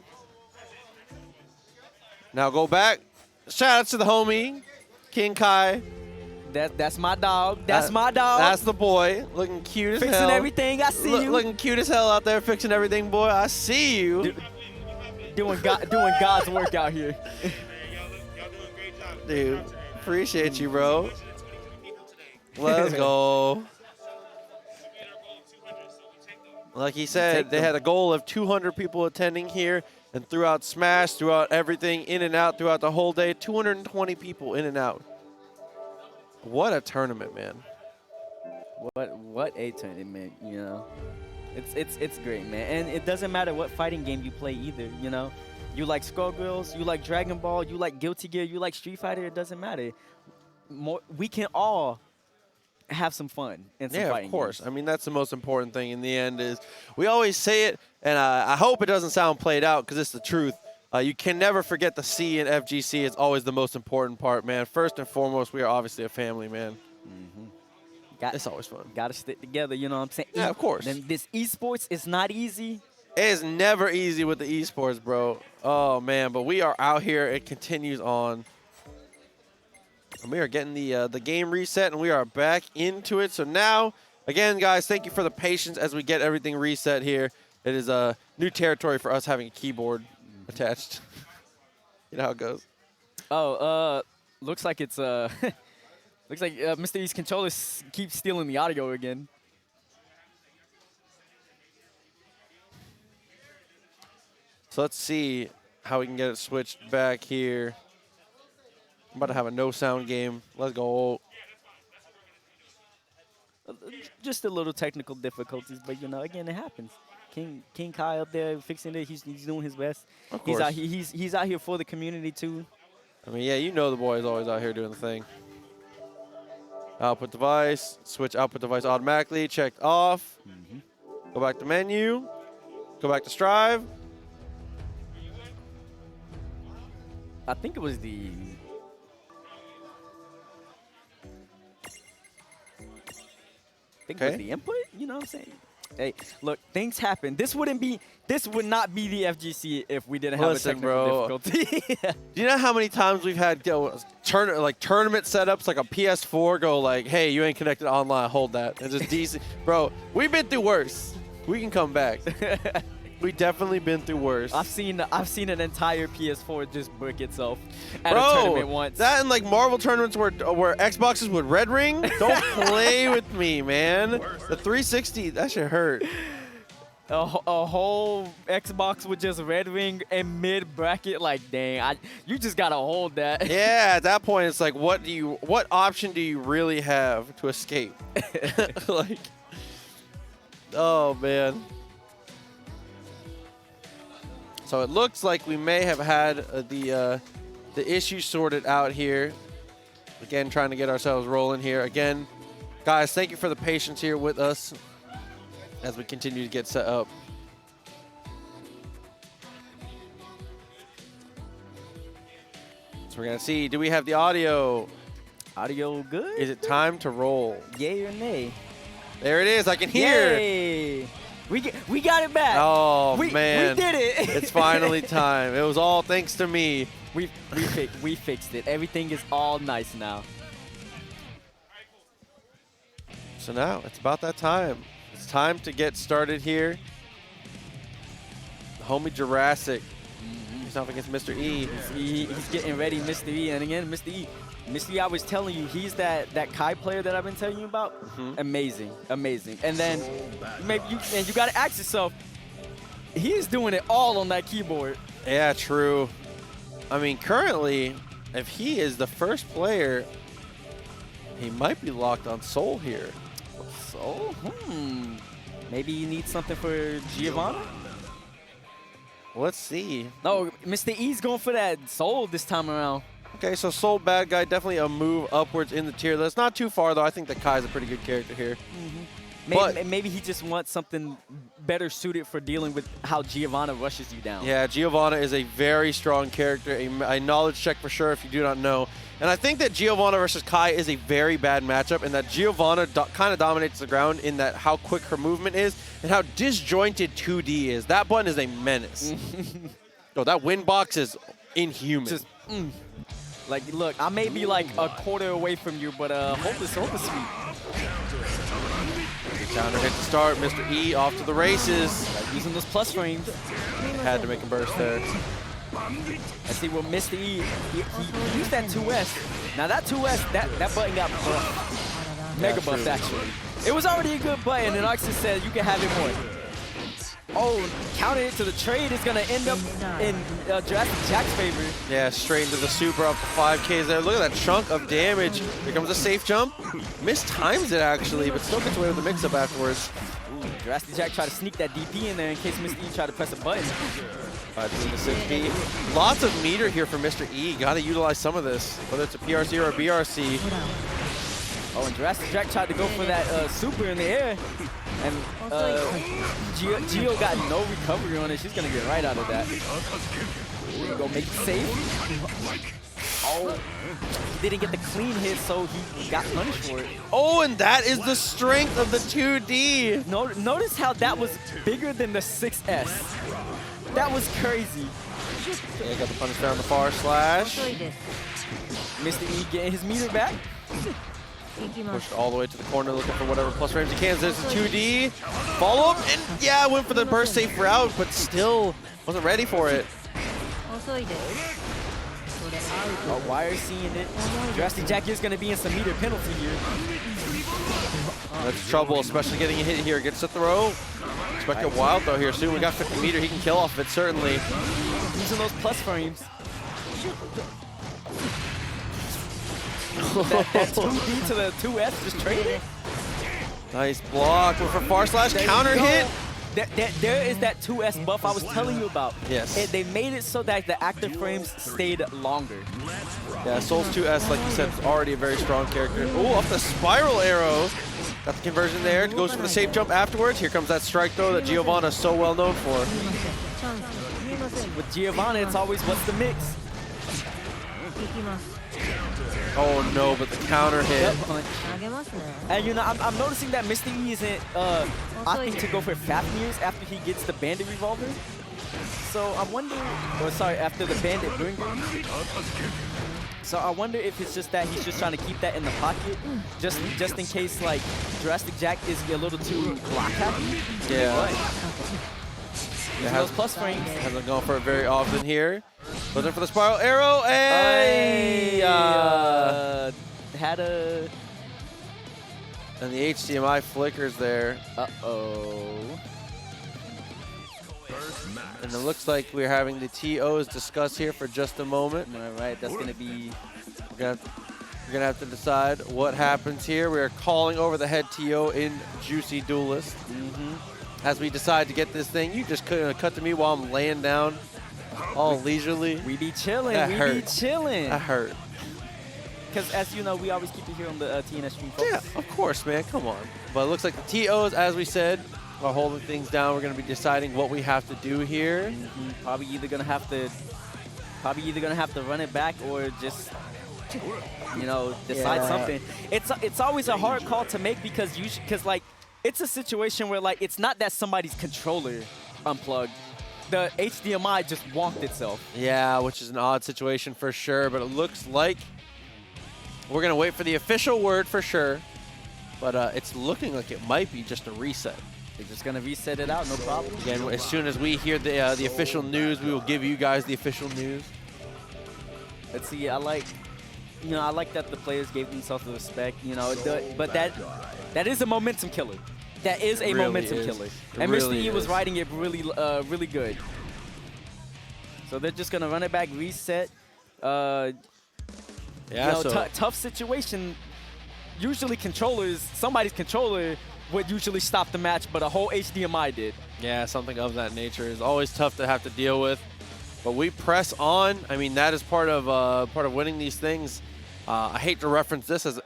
Now go back. Shout out to the homie, King Kai. That's my dog. That's my dog. That's the boy. Looking cute as hell. Fixing everything. I see you. Looking cute as hell out there, fixing everything, boy. I see you. Doing God's work out here. Dude, appreciate you, bro. Let's go. Like he said, they had a goal of 200 people attending here, and throughout Smash, throughout everything, in and out, throughout the whole day, 220 people in and out. What a tournament, man. What a tournament, you know. It's great, man. And it doesn't matter what fighting game you play either, you know. You like Skullgirls, you like Dragon Ball, you like Guilty Gear, you like Street Fighter, it doesn't matter. We can all have some fun in some fighting of course. games. I mean, that's the most important thing in the end is we always say it, and I hope it doesn't sound played out because it's the truth. You can never forget the C in FGC. It's always the most important part, man. First and foremost, we are obviously a family, man. It's always fun. Got to stick together, you know what I'm saying? Yeah, of course. And this esports is not easy. It is never easy with the esports, bro. Oh, man, but we are out here. It continues on. And we are getting the game reset, and we are back into it. So now, again, guys, thank you for the patience as we get everything reset here. It is a new territory for us having a keyboard attached. You know how it goes. Oh, looks like it's looks like Mr.E's controller keeps stealing the audio again. So let's see how we can get it switched back here. I'm about to have a no sound game. Let's go. Just a little technical difficulties, but you know, again, it happens. King Kai up there fixing it. He's doing his best. Of course. He's out here for the community too. I mean, yeah, you know the boy is always out here doing the thing. Output device, switch output device automatically, checked off. Go back to menu, go back to Strive. I think it was the... it was the input, you know what I'm saying? Hey, look, things happen. This would not be the FGC if we didn't have a technical difficulty. Do you know how many times we've had tournament setups, like a PS4, go like, hey, you ain't connected online, hold that. And just decent. Bro, we've been through worse. We can come back. We definitely been through worse. I've seen an entire PS4 just brick itself at a tournament once. That and like Marvel tournaments where Xboxes would red ring. Don't play with me, man. The 360, that shit hurt. A whole Xbox with just red ring and mid bracket, like dang, you just gotta hold that. Yeah, at that point it's like, what option do you really have to escape? Like, oh man. So it looks like we may have had the issue sorted out here. Again, trying to get ourselves rolling here. Again, guys, thank you for the patience here with us as we continue to get set up. So we're going to see, do we have the audio? Audio good? Is it time to roll? Yay or nay? There it is. I can hear. Yay. We got it back. Oh, man. We did it. It's finally time. It was all thanks to me. We fixed it. Everything is all nice now. So now it's about that time. It's time to get started here. The homie Jurassic. He's up against Mr.E. He's getting ready, Mr.E. And again, Mr.E. Mr.E, I was telling you, he's that Kai player that I've been telling you about. Amazing, amazing. And then you got to ask yourself, he's doing it all on that keyboard. Yeah, true. I mean, currently, if he is the first player, he might be locked on Soul here. Soul? Maybe you need something for Giovanna? Let's see. No, Mr.E's going for that Soul this time around. Okay, so Soul bad guy, definitely a move upwards in the tier list. Not too far, though. I think that Kai's a pretty good character here. Maybe he just wants something better suited for dealing with how Giovanna rushes you down. Yeah, Giovanna is a very strong character, a knowledge check for sure if you do not know. And I think that Giovanna versus Kai is a very bad matchup, and that Giovanna kind of dominates the ground in that how quick her movement is and how disjointed 2D is. That button is a menace. No, that win box is inhuman. Just, like, look, I may be like a quarter away from you, but hold the sweep. Counter hit to start. Mr.E off to the races. Using those plus frames. Had to make a burst there. I see what Mr.E, he used that 2S. Now that 2S, that button got buffed. Mega buffed, actually. It was already a good button, and Arxis said you can have it more. Oh, counter it to the trade is going to end up in Jurassic Jack's favor. Yeah, straight into the super up to 5Ks there. Look at that chunk of damage. Here comes a safe jump. Mistimes it, actually, but still gets away with the mix-up afterwards. Ooh, Jurassic Jack tried to sneak that DP in there in case Mr. E tried to press a button. Doing the 6B. Lots of meter here for Mr.E. Got to utilize some of this, whether it's a PRC or a BRC. Oh, and Jurassic Jack tried to go for that super in the air. And Gio got no recovery on it. She's going to get right out of that. We're going to make it safe. Oh, he didn't get the clean hit, so he got punished for it. Oh, and that is the strength of the 2D. Notice how that was bigger than the 6S. That was crazy. Yeah, got the punish there on the far slash. Mr. E getting his meter back. Pushed all the way to the corner looking for whatever plus frames he can. There's a 2D. Follow up, and yeah, went for the burst safe route, but still wasn't ready for it. Oh, Wire seeing it. Jurassic Jack is going to be in some meter penalty here. That's trouble, especially getting a hit here. Gets the throw. Expect a wild throw here soon. We got 50 meter. He can kill off of it, certainly. Using those plus frames. that 2D to the 2S just traded. Nice block. Went for far slash. Counter hit. There is that 2S buff I was telling you about. Yes. They made it so that the active frames stayed longer. Yeah, Soul's 2S, like you said, is already a very strong character. Ooh, off the spiral arrow. Got the conversion there. Goes for the safe jump afterwards. Here comes that strike throw that Giovanna is so well known for. With Giovanna, it's always what's the mix. Oh no, but the counter hit. And you know, I'm noticing that Mr. E isn't opting to go for Fafnir's after he gets the Bandit Revolver. So I wonder, or sorry, after the Bandit Bringer. So I wonder if it's just that he's just trying to keep that in the pocket, just in case like Jurassic Jack is a little too block happy. Yeah. Those plus frames. Hasn't gone for it very often here. Looking for the spiral arrow, and had a. And the HDMI flickers there. Uh-oh. And it looks like we're having the TOs discuss here for just a moment. All right, that's gonna be. We're gonna have to decide what happens here. We are calling over the head TO in Juicy Duelist. As we decide to get this thing, you just cut to me while I'm laying down, all leisurely. We be chilling. That hurt. Because as you know, we always keep it here on the TNS stream. Folks. Yeah, of course, man. Come on. But it looks like the TOs, as we said, are holding things down. We're going to be deciding what we have to do here. Probably either gonna have to run it back or just, you know, decide something. It's always a hard call to make because like it's a situation where like it's not that somebody's controller unplugged. The HDMI just wonked itself. Yeah, which is an odd situation for sure. But it looks like we're going to wait for the official word for sure. But it's looking like it might be just a reset. They're just going to reset it out, no problem. Again, as soon as we hear the official news, we will give you guys the official news. Let's see, I like that the players gave themselves the respect, you know, but that is a momentum killer. That is a momentum killer. And Mr. E was riding it really, really good. So they're just going to run it back, reset. Tough situation. Usually somebody's controller would usually stop the match, but a whole HDMI did. Yeah, something of that nature is always tough to have to deal with. But we press on. I mean, that is part of winning these things. I hate to reference this as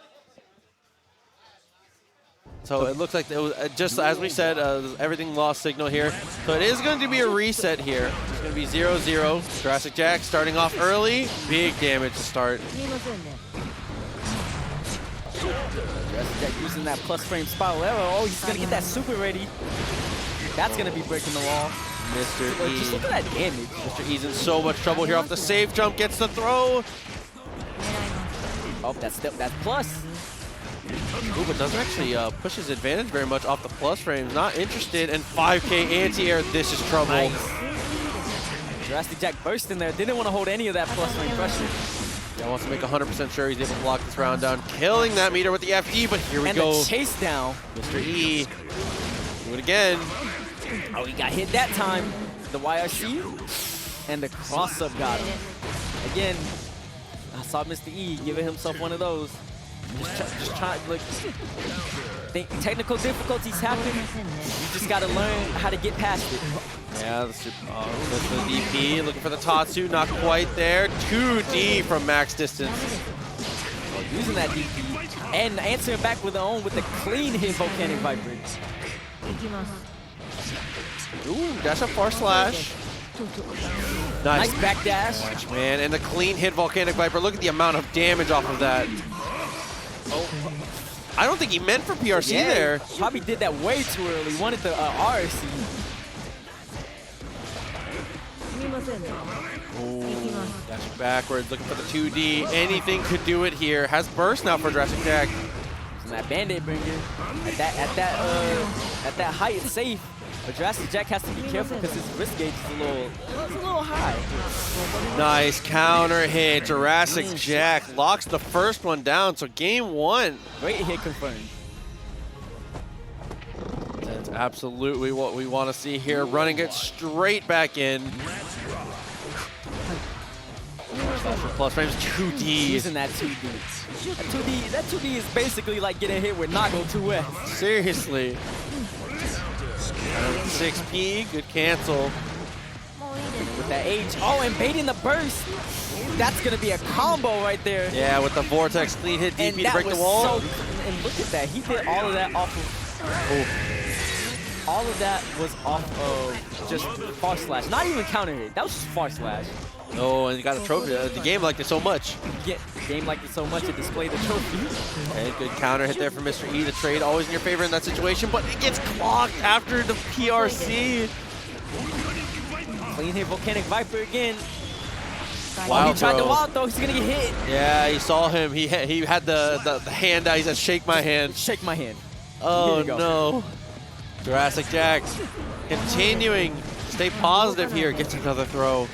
So it looks like it was, just as we said, everything lost signal here. So it is going to be a reset here. It's going to be 0-0. Jurassic Jack starting off early. Big damage to start. Jurassic Jack using that plus frame spiral arrow. Oh, he's going to get that super ready. That's going to be breaking the wall. Mr.E. Just look at that damage. Mr.E's in so much trouble here off the safe jump. Gets the throw. Oh, that's plus. Ooh, but doesn't actually push his advantage very much off the plus frames. Not interested. And 5K anti-air. This is trouble. Nice. Jurassic Jack burst in there. Didn't want to hold any of that plus frame pressure. Yeah, wants to make 100% sure he's able to block this round down. Killing that meter with the FD, but here we go. And the chase down. Mr.E. Do it again. Oh, he got hit that time. The YRC and the cross-up got him. Again, I saw Mr.E giving himself one of those. Just trying, look, technical difficulties happen. You just got to learn how to get past it. Yeah, that's the DP. Looking for the Tatsu, not quite there. 2D from max distance. Using that DP and answering back with the clean hit Volcanic Viper. Ooh, dash up far slash. Nice back dash. Man, and the clean hit Volcanic Viper. Look at the amount of damage off of that. Oh, I don't think he meant for PRC there. Probably did that way too early. Wanted the RC. Ooh, dashing backwards, looking for the 2D. Anything could do it here. Has burst now for Jurassic Jack. And that Band-Aid bringer. At that height, it's safe. But Jurassic Jack has to be careful because his risk gauge is a little high. Nice counter hit. Jurassic Jack locks the first one down. So game one. Great hit confirmed. That's absolutely what we want to see here. Running it straight back in. Plus frames 2D. Using that 2D. That 2D is basically like getting hit with Nago 2X. Seriously. 6P, good cancel. With that H. Oh, and baiting the burst. That's going to be a combo right there. Yeah, with the Vortex clean hit DP to break the wall. And look at that. He did all of that off of... All of that was off of just far slash. Not even counter hit. That was just far slash. Oh, and you got a trophy. The game liked it so much. Yeah, game liked it so much it displayed the trophy. Okay, good counter hit there from Mr.E. The trade always in your favor in that situation, but it gets clocked after the PRC. Clean hit Volcanic Viper again. Wow, he tried to wild throw, he's gonna get hit. Yeah, he saw him. He had the hand out. He said, "Shake my hand." Shake my hand. Oh no. Jurassic Jack continuing to stay positive here. Gets another throw.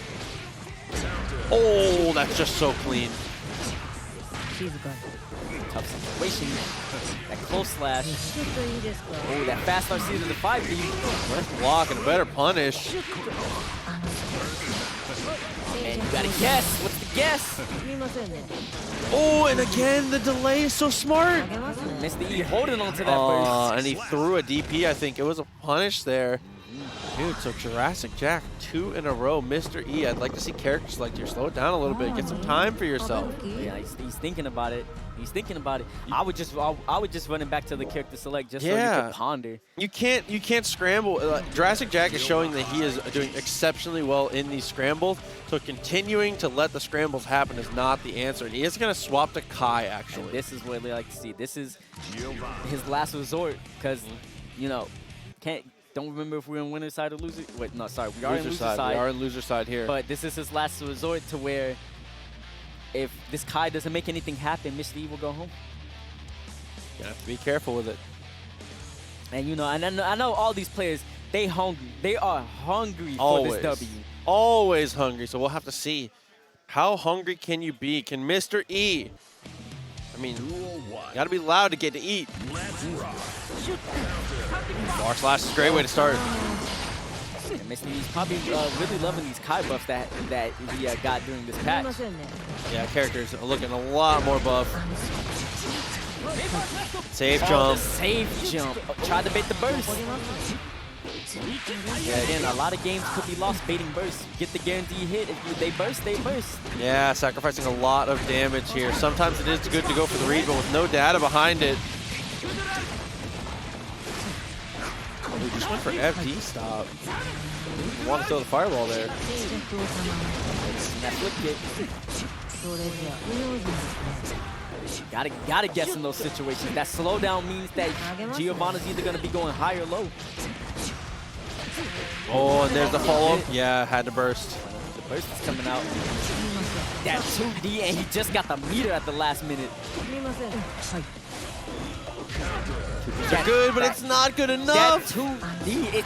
Oh, that's just so clean. Tough situation. That close slash. Oh, that fast RC to the 5D. Nice block and a better punish. And you gotta guess. What's the guess? Oh, and again, the delay is so smart. Mr.E holding on to that burst. And he threw a DP, I think. It was a punish there. Dude, so Jurassic Jack, 2 in a row. Mr.E, I'd like to see characters like you. Slow it down a little bit. Get some time for yourself. Yeah, he's thinking about it. He's thinking about it. I would just run it back to the character select just so you can ponder. You can't scramble. Jurassic Jack is showing that he is doing exceptionally well in these scrambles. So continuing to let the scrambles happen is not the answer. And he is going to swap to Kai, actually. And this is what they like to see. This is his last resort because, you know, don't remember if we're in winner's side or loser. Wait, no, sorry. We are in loser side. We are in loser side here. But this is his last resort to where if this Kai doesn't make anything happen, Mr.E will go home. You have to be careful with it. And, you know, and I know all these players, they hungry. They are hungry Always. for this W. Always hungry. So we'll have to see. How hungry can you be? Can Mr.E? I mean, you got to be loud to get to eat. Bar slash is a great way to start. And Mr.E's probably really loving these Kai buffs that he got during this patch. Yeah, characters are looking a lot more buff. Safe jump. Oh, safe jump. Oh, tried to bait the burst. Yeah, again, a lot of games could be lost baiting burst. Get the guaranteed hit. If they burst, they burst. Yeah, sacrificing a lot of damage here. Sometimes it is good to go for the read, but with no data behind it. He just went for FD stop. He wanted to throw the fireball there. That flip kick. Gotta guess in those situations. That slowdown means that Giovanna's either gonna be going high or low. Oh, and there's the follow-up. Yeah, had to burst. The burst is coming out. That 2D, and he just got the meter at the last minute. They're good, but it's not good That enough. 2D,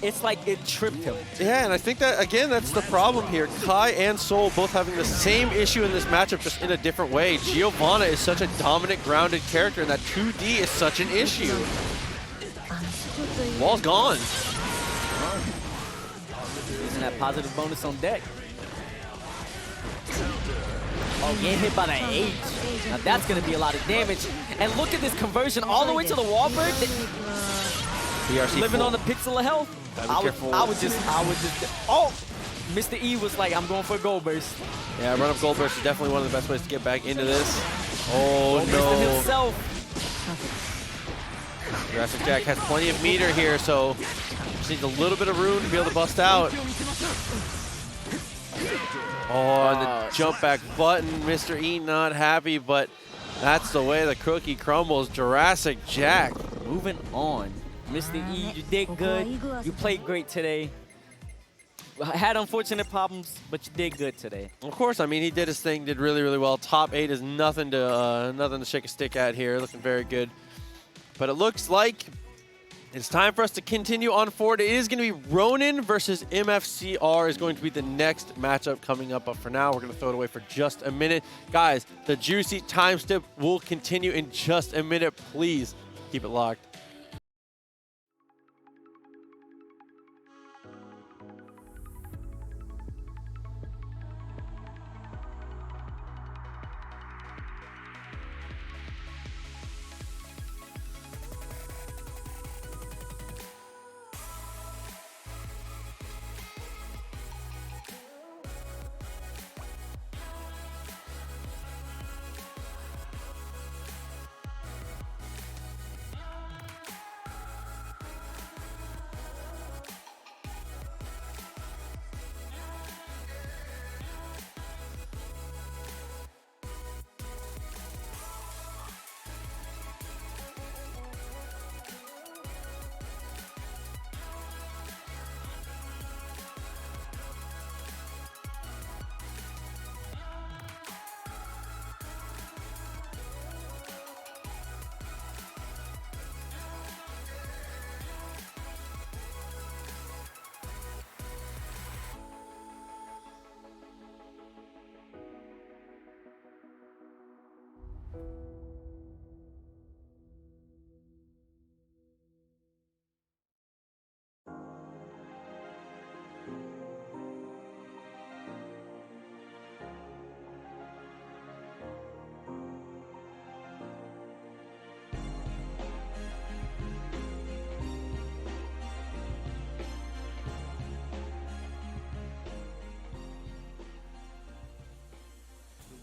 it's like it tripped him. Yeah, and I think that, again, that's the problem here. Kai and Soul both having the same issue in this matchup, just in a different way. Giovanna is such a dominant, grounded character, and that 2D is such an issue. Wall's gone. Using that positive bonus on deck. Oh, getting hit by the H. Now that's going to be a lot of damage. And look at this conversion all the way to the wallbird. BRC Living full. on a pixel of health. I would just, oh! Mr.E was like, I'm going for a gold burst. Yeah, run up gold burst is definitely one of the best ways to get back into this. Oh, Gold burst no. himself. Jurassic Jack has plenty of meter here, so just needs a little bit of room to be able to bust out. Oh, and the jump back button. Mr.E not happy, but that's the way the cookie crumbles. Jurassic Jack. Moving on. Mr.E, you did good. You played great today. Had unfortunate problems, but you did good today. Of course, I mean, he did his thing, did really, really well. Top 8 is nothing to shake a stick at here. Looking very good. But it looks like it's time for us to continue on forward. It is going to be Ronan versus MFCR is going to be the next matchup coming up. But for now, we're going to throw it away for just a minute. Guys, the juicy time step will continue in just a minute. Please keep it locked.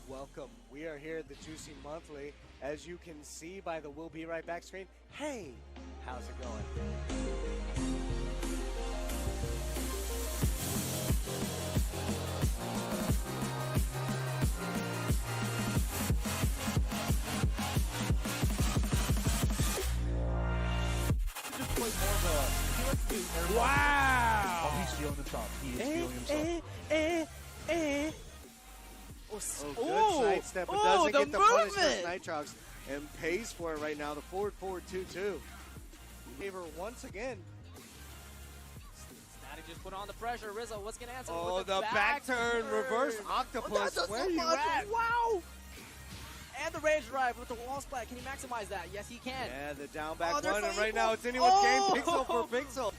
Welcome. We are here at the Juicy Monthly. As you can see by the We'll Be Right Back screen. Hey, how's it going? Wow! Oh, he's feeling himself. He is feeling himself. Good side step, but doesn't get the punishment Nitrox and pays for it right now. The forward 2-2. Favor once again. Static just put on the pressure. Rizzo, what's gonna answer? Oh, with the back turn, reverse octopus. Where are you at? Wow! And the rage drive with the wall splat. Can he maximize that? Yes, he can. Yeah, the down back they're one, so and right equal. now it's anyone's game, pixel for pixel.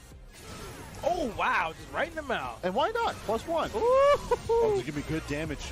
Oh, wow. Just right in the mouth. And why not? +1. Oh, it's going to be good damage.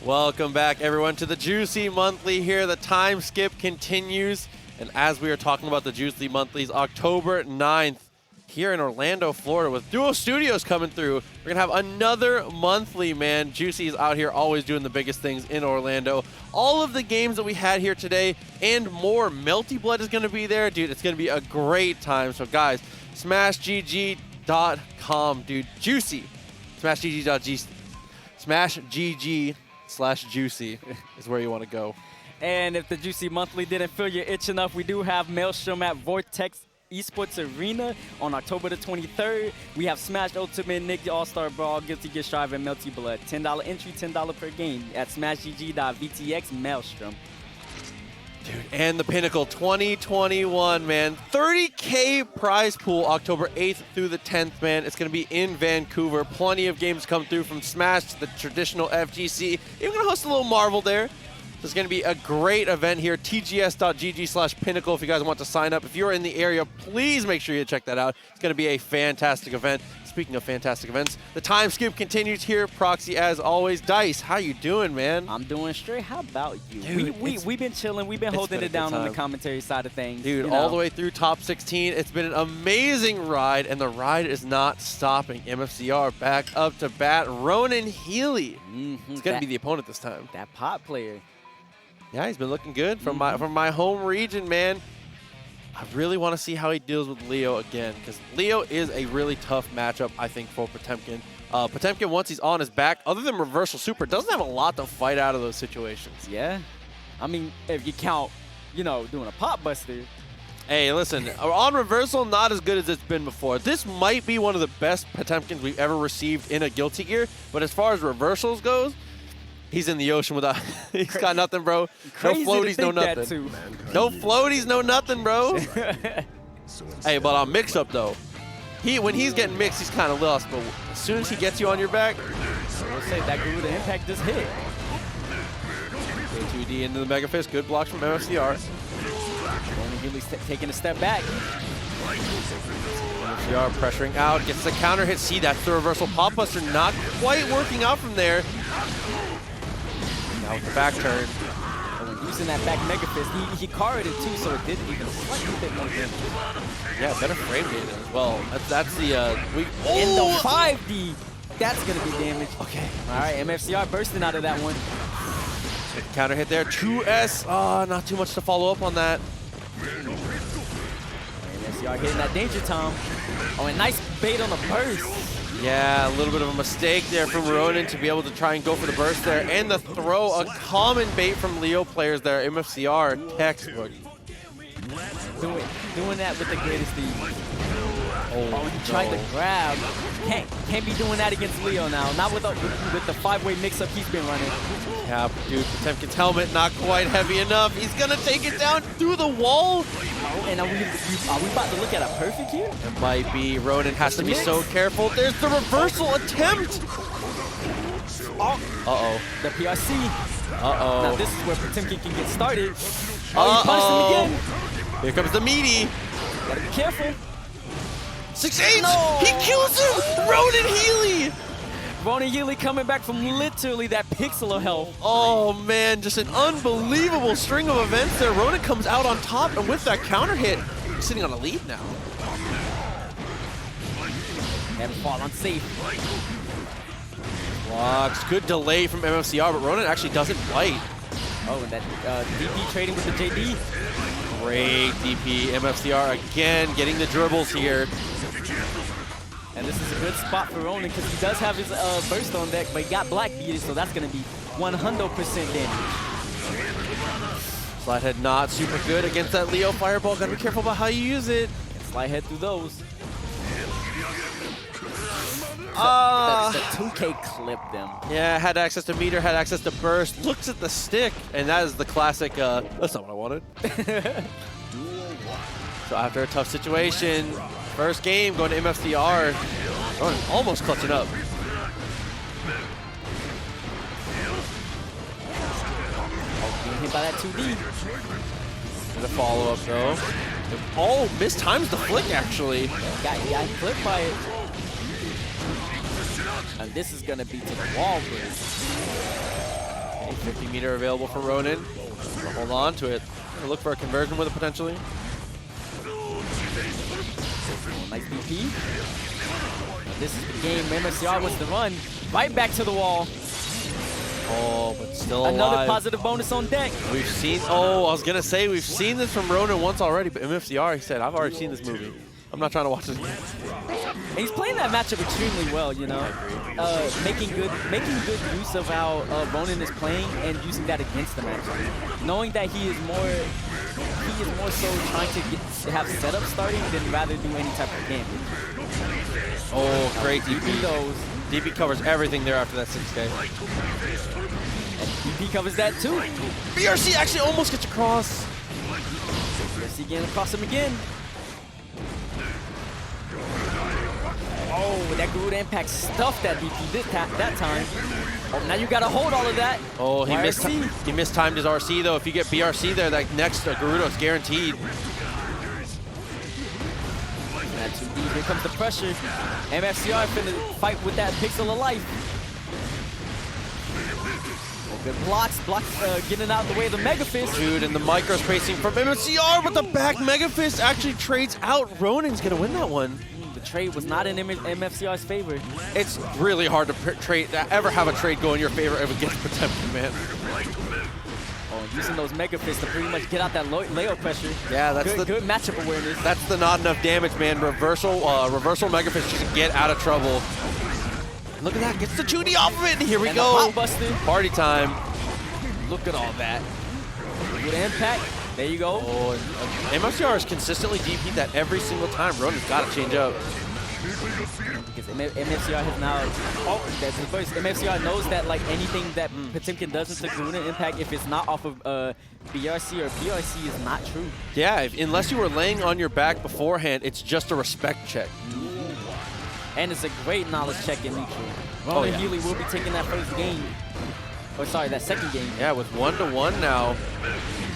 Welcome back, everyone, to the Juicy Monthly here. The time skip continues. And as we are talking about the Juicy Monthlies, October 9th, here in Orlando, Florida, with Duo Studios coming through. We're going to have another monthly, man. Juicy is out here always doing the biggest things in Orlando. All of the games that we had here today and more. Melty Blood is going to be there. Dude, it's going to be a great time. So, guys, smashgg.com, dude. Juicy. smashgg.gg/juicy is where you want to go. And if the Juicy Monthly didn't feel your itch enough, we do have Maelstrom at Vortex Esports Arena on October the 23rd. We have Smash Ultimate, Nick All-Star Brawl, Guilty Gear Strive, and Melty Blood. $10 entry, $10 per game at smashgg.vtx Maelstrom. Dude, and the Pinnacle 2021, man. 30K prize pool October 8th through the 10th, man. It's going to be in Vancouver. Plenty of games come through from Smash to the traditional FGC. Even going to host a little Marvel there. There's going to be a great event here, tgs.gg/pinnacle if you guys want to sign up. If you're in the area, please make sure you check that out. It's going to be a fantastic event. Speaking of fantastic events, the time skip continues here. Proxy, as always. Dice, how you doing, man? I'm doing straight. How about you? Dude, we've been chilling. We've been holding it down on the commentary side of things. Dude, you know. all the way through top 16. It's been an amazing ride, and the ride is not stopping. MFCR back up to bat. Ronan Healy. It's going to be the opponent this time. That pot player. Yeah, he's been looking good from my home region, man. I really want to see how he deals with Leo again, because Leo is a really tough matchup, I think, for Potemkin. Potemkin, once he's on his back, other than reversal super, doesn't have a lot to fight out of those situations. Yeah. I mean, if you count, you know, doing a pot buster. Hey, listen, on reversal, not as good as it's been before. This might be one of the best Potemkins we've ever received in a Guilty Gear, but as far as reversals goes, he's in the ocean without. He's got nothing, bro. No floaties, no nothing. No floaties, no nothing, bro. Hey, but on mix-up, though, when he's getting mixed, he's kind of lost. But as soon as he gets you on your back, I'll say that Garuda Impact just hit. 2D into the Mega Fist. Good blocks from MFCR. Healy's taking a step back. MFCR pressuring out, gets the counter hit. See, that's the reversal pop buster. Not quite working out from there. Now with the back turn. And when using that back Mega Fist, he carried it too, so it did even a slightly bit more damage. Yeah, better frame data as well. That's the in the 5D. That's gonna be damage. Okay. All right, MFCR bursting out of that one. Counter hit there. 2S. Not too much to follow up on that. MFCR hitting that Danger Tom. Oh, and nice bait on the burst. Yeah, a little bit of a mistake there from Ronan to be able to try and go for the burst there. And the throw, a common bait from Leo players there. MFCR, textbook. Doing that with the greatest ease. Oh, he tried to grab. Can't be doing that against Leo now. Not with the 5-way mix-up he's been running. Yeah, dude, Potemkin's helmet not quite heavy enough. He's gonna take it down through the wall. Oh, and are we about to look at a perfect here? It might be. Ronan has to be so careful. There's the reversal attempt. Uh-oh. The PRC. Uh-oh. Now this is where Potemkin can get started. Oh, he punched him again. Here comes the meaty. Gotta be careful. 6-8! No. He kills him! Ronan Healy! Ronan Healy coming back from literally that pixel of health. Oh man, just an unbelievable string of events there. Ronan comes out on top, and with that counter hit, he's sitting on a lead now. And fall unsafe. Blocks. Good delay from MFCR, but Ronan actually doesn't bite. Oh, and that DP trading with the JD. Great DP. MFCR again getting the dribbles here. And this is a good spot for Ronan because he does have his burst on deck, but he got black beated, so that's going to be 100% damage. Slide head not super good against that Leo fireball. Gotta be careful about how you use it. And slide head through those. The 2K clipped them. Yeah, had access to meter, had access to burst. Looks at the stick, and that is the classic, that's not what I wanted. So after a tough situation, first game going to MFCR, almost clutching up. Oh, being hit by that 2D. And a follow-up though. Oh, mistimes the flick actually. Got clipped by it. And this is gonna be to the wall bridge. 50 meter available for Ronan. Hold on to it. Look for a conversion with it potentially. Nice DP. This is the game. MFCR wants to run right back to the wall. Oh, but still Another alive. positive bonus on deck. We've seen, I was going to say, we've seen this from Ronan once already, but MFCR, he said, I've already seen this movie. I'm not trying to watch this again. And he's playing that matchup extremely well, you know. Making good use of how Ronan is playing and using that against the matchup. Knowing that he is more so trying to have setup starting than rather do any type of damage. Oh, great DP. Those. DP covers everything there after that 6K. And DP covers that too. BRC actually almost gets across. BRC getting across him again. Oh, that Garuda Impact stuffed that DP that time. Oh, now you gotta hold all of that. Oh, he YRC. mistimed his RC though. If you get BRC there, that next Garuda is guaranteed. That 2D, here comes the pressure. MFCR finna fight with that pixel of life. Oh, good blocks getting out of the way of the Mega Fist. Dude, and the micro spacing from MFCR, but the back Mega Fist actually trades out. Ronan's gonna win that one. The trade was not in MFCR's favor. It's really hard to ever have a trade go in your favor against Potemkin, man. Oh, using those Mega Fists to pretty much get out that Leo pressure. Yeah, that's good matchup awareness. That's the not enough damage, man. Reversal Mega Fist just to get out of trouble. And look at that, gets the 2D off of it, and here we go. Pop busting. Party time. Look at all that. Good impact. There you go. Oh, MFCR has consistently DP'd that every single time. Ronan's got to change up. Because MFCR has now, that's the first. MFCR knows that like anything that Potemkin does with the Garuda Impact, if it's not off of BRC or PRC, is not true. Yeah, unless you were laying on your back beforehand, it's just a respect check. And it's a great knowledge check in neutral. Oh, yeah. Healy will be taking that first game. Or sorry, that second game. Yeah, with 1-1 now.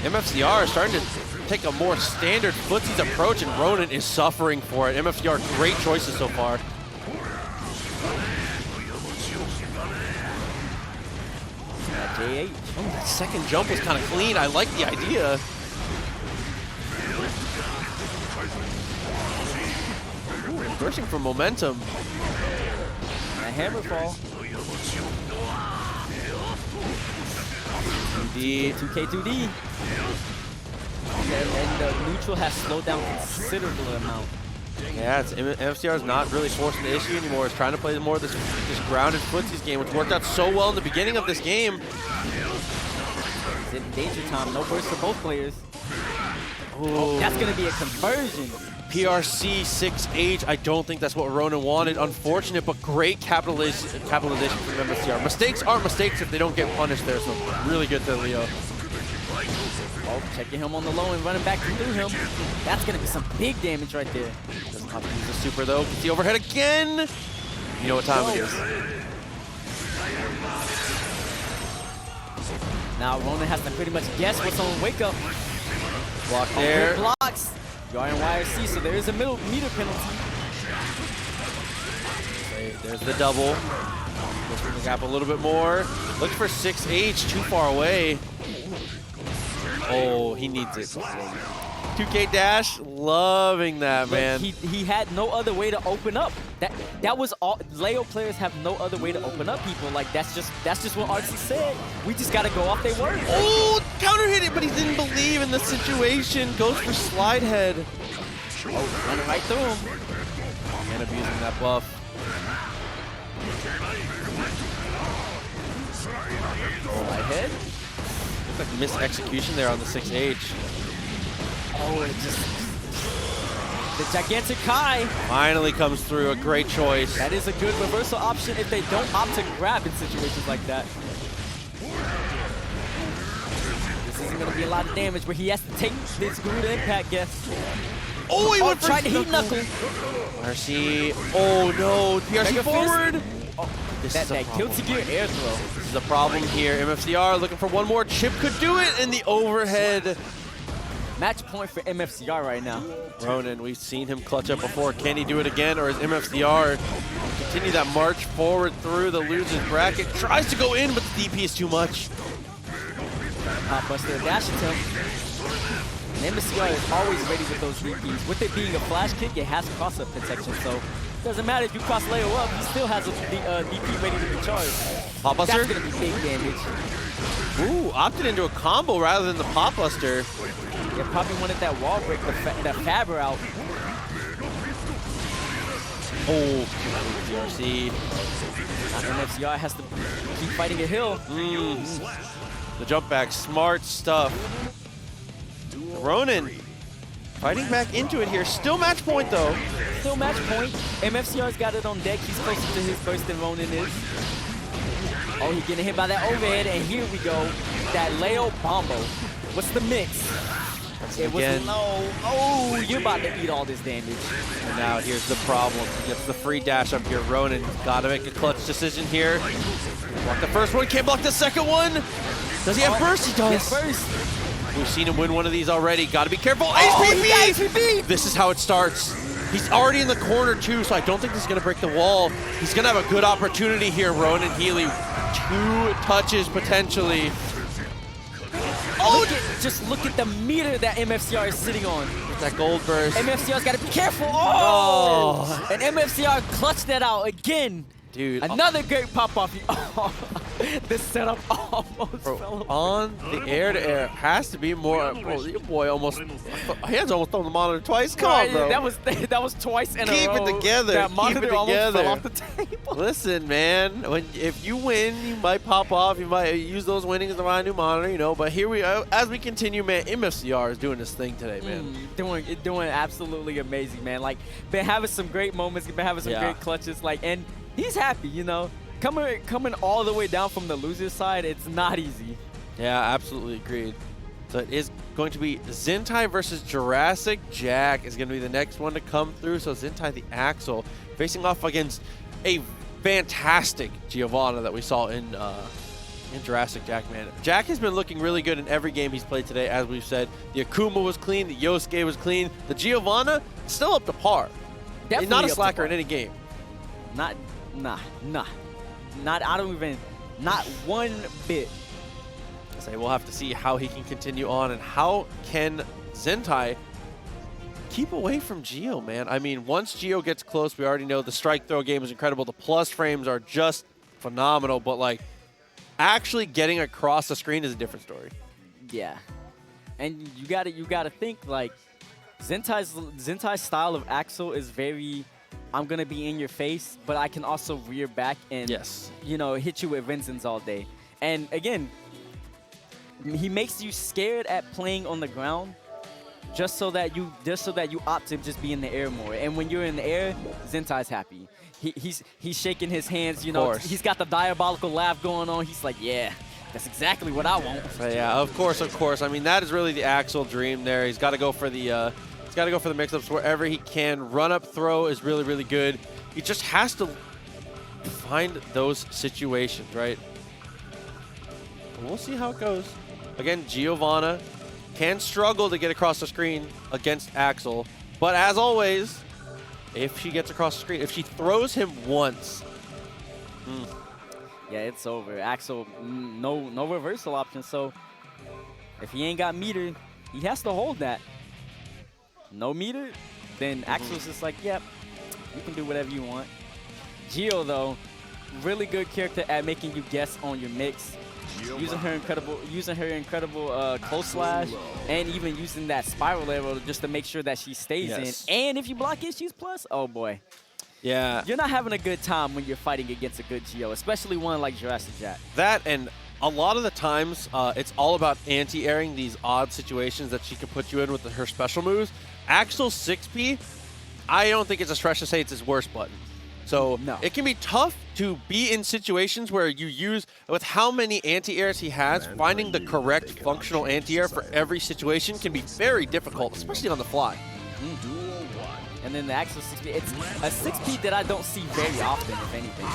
MFCR is starting to take a more standard footsies approach, and Ronan is suffering for it. MFCR, great choices so far. J8. Oh, that second jump was kind of clean. I like the idea. Ooh, reversing from momentum. A hammer fall. 2K2D. And the neutral has slowed down considerable amount. Yeah, MFCR is not really forcing the issue anymore. It's trying to play more of this grounded footsies game, which worked out so well in the beginning of this game. It's in danger time. No burst for both players. Oh, that's going to be a conversion. PRC 6H, I don't think that's what Ronan wanted. Unfortunate, but great capitalization from MFCR. Mistakes aren't mistakes if they don't get punished there, so really good to Leo. Oh, checking him on the low and running back through him. That's going to be some big damage right there. Doesn't have to use the super, though. Gets the overhead again. You know what time it is. Now Ronan has to pretty much guess what's on wake up. Block there. Blocks. You are in YRC, so there is a meter penalty. There's the double. Pushing the gap a little bit more. Looking for 6H, too far away. Oh, he needs it. 2K dash, loving that, man. He had no other way to open up. That was all. Leo players have no other way to open up people. Like that's just what RC said. We just gotta go off their word. Oh, counter hit it, but he didn't believe in the situation. Goes for slide head. Oh, running right through him. And abusing that buff. Slide head. Looks like missed execution there on the 6H. Oh, it just... The gigantic Kai. Finally comes through, a great choice. That is a good reversal option if they don't opt to grab in situations like that. This isn't going to be a lot of damage, but he has to take this Garuda Impact guess. Oh, he went for tried to heat knuckle. RC. Oh no, PRC Mega forward. Oh, that guilty gear air throw. This is a problem here. MFCR looking for one more. Chipp could do it, and the overhead. Match point for MFCR right now. Ronan, we've seen him clutch up before. Can he do it again, or is MFCR continue that march forward through the loser's bracket? Tries to go in, but the DP is too much. Pop Buster, dash attempt. And MFCR is always ready with those DPs. With it being a flash kick, it has cross-up protection, so it doesn't matter if you cross layer up, he still has a DP ready to be charged. Pop Buster? That's gonna be big damage. Ooh, opted into a combo rather than the Pop Buster. Yeah, probably wanted that wall break, that Faber out. Oh, DRC. MFCR has to keep fighting a hill. The jump back, smart stuff. Ronan fighting back into it here. Still match point though. Still match point. MFCR's got it on deck. He's closer to his burst than Ronan is. Oh, he's getting hit by that overhead, and here we go. That Leo Bombo. What's the mix? It was low. Oh, you're about to eat all this damage. And now here's the problem. He gets the free dash up here. Ronan got to make a clutch decision here. Block the first one, can't block the second one. Does he have burst? He does. First. We've seen him win one of these already. Got to be careful. HPP! HPP! This is how it starts. He's already in the corner too, so I don't think this is going to break the wall. He's going to have a good opportunity here, Ronan Healy. 2 touches potentially. Oh, just look at the meter that MFCR is sitting on. With that gold burst. MFCR's got to be careful. Oh! And MFCR clutched that out again. Dude. Another great pop-off. Oh, this setup almost fell apart. On the air-to-air. Has to be more. Bro, your boy almost, hands almost on the monitor twice. Come on, bro. That was twice in a row. Keep it together. That Keep monitor it together. almost fell off the table. Listen, man. If you win, you might pop off. You might use those winnings to buy a new monitor, you know. But here we are. As we continue, man, MFCR is doing this thing today, man. Doing absolutely amazing, man. Like, been having some great moments. Been having some great clutches. Like, and he's happy, you know. Coming all the way down from the loser's side, it's not easy. Yeah, absolutely agreed. So it is going to be Zintai versus Jurassic. Jack is going to be the next one to come through. So Zintai the Axel facing off against a fantastic Giovanna that we saw in Jurassic. Jack, man. Jack has been looking really good in every game he's played today, as we've said. The Akuma was clean. The Yosuke was clean. The Giovanna, still up to par. Definitely not a slacker in any game. Not one bit. So we'll have to see how he can continue on, and how can Zintai keep away from Geo, man. I mean, once Geo gets close, we already know the strike throw game is incredible. The plus frames are just phenomenal, but like actually getting across the screen is a different story. Yeah, and you gotta think like Zintai's style of Axel is very, I'm gonna be in your face, but I can also rear back and you know, hit you with Vincent's all day. And again, he makes you scared at playing on the ground, just so that you opt to just be in the air more. And when you're in the air, Zintai's happy. He's shaking his hands, you know. He's got the diabolical laugh going on. He's like, yeah, that's exactly what I want. Yeah, of course. I mean, that is really the Axel dream there. He's got to go for the mix-ups wherever he can. Run-up throw is really, really good. He just has to find those situations, right? And we'll see how it goes. Again, Giovanna can struggle to get across the screen against Axel, but as always, if she gets across the screen, if she throws him once, yeah, it's over. Axel, no reversal option, so if he ain't got meter, he has to hold that. No meter, then Axel's just like, yep, you can do whatever you want. Gio, though, really good character at making you guess on your mix. Using her incredible close slash, and even using that spiral arrow just to make sure that she stays in. And if you block it, she's plus. Oh boy. Yeah. You're not having a good time when you're fighting against a good Geo, especially one like Jurassic Jack. That, and a lot of the times, it's all about anti-airing these odd situations that she can put you in with her special moves. Axel's 6P, I don't think it's a stretch to say it's his worst button. So it can be tough to be in situations where you use, with how many anti-airs he has, finding the correct functional anti-air for every situation can be very difficult, especially on the fly. And then the Axel 6P, it's a 6P that I don't see very often, if anything.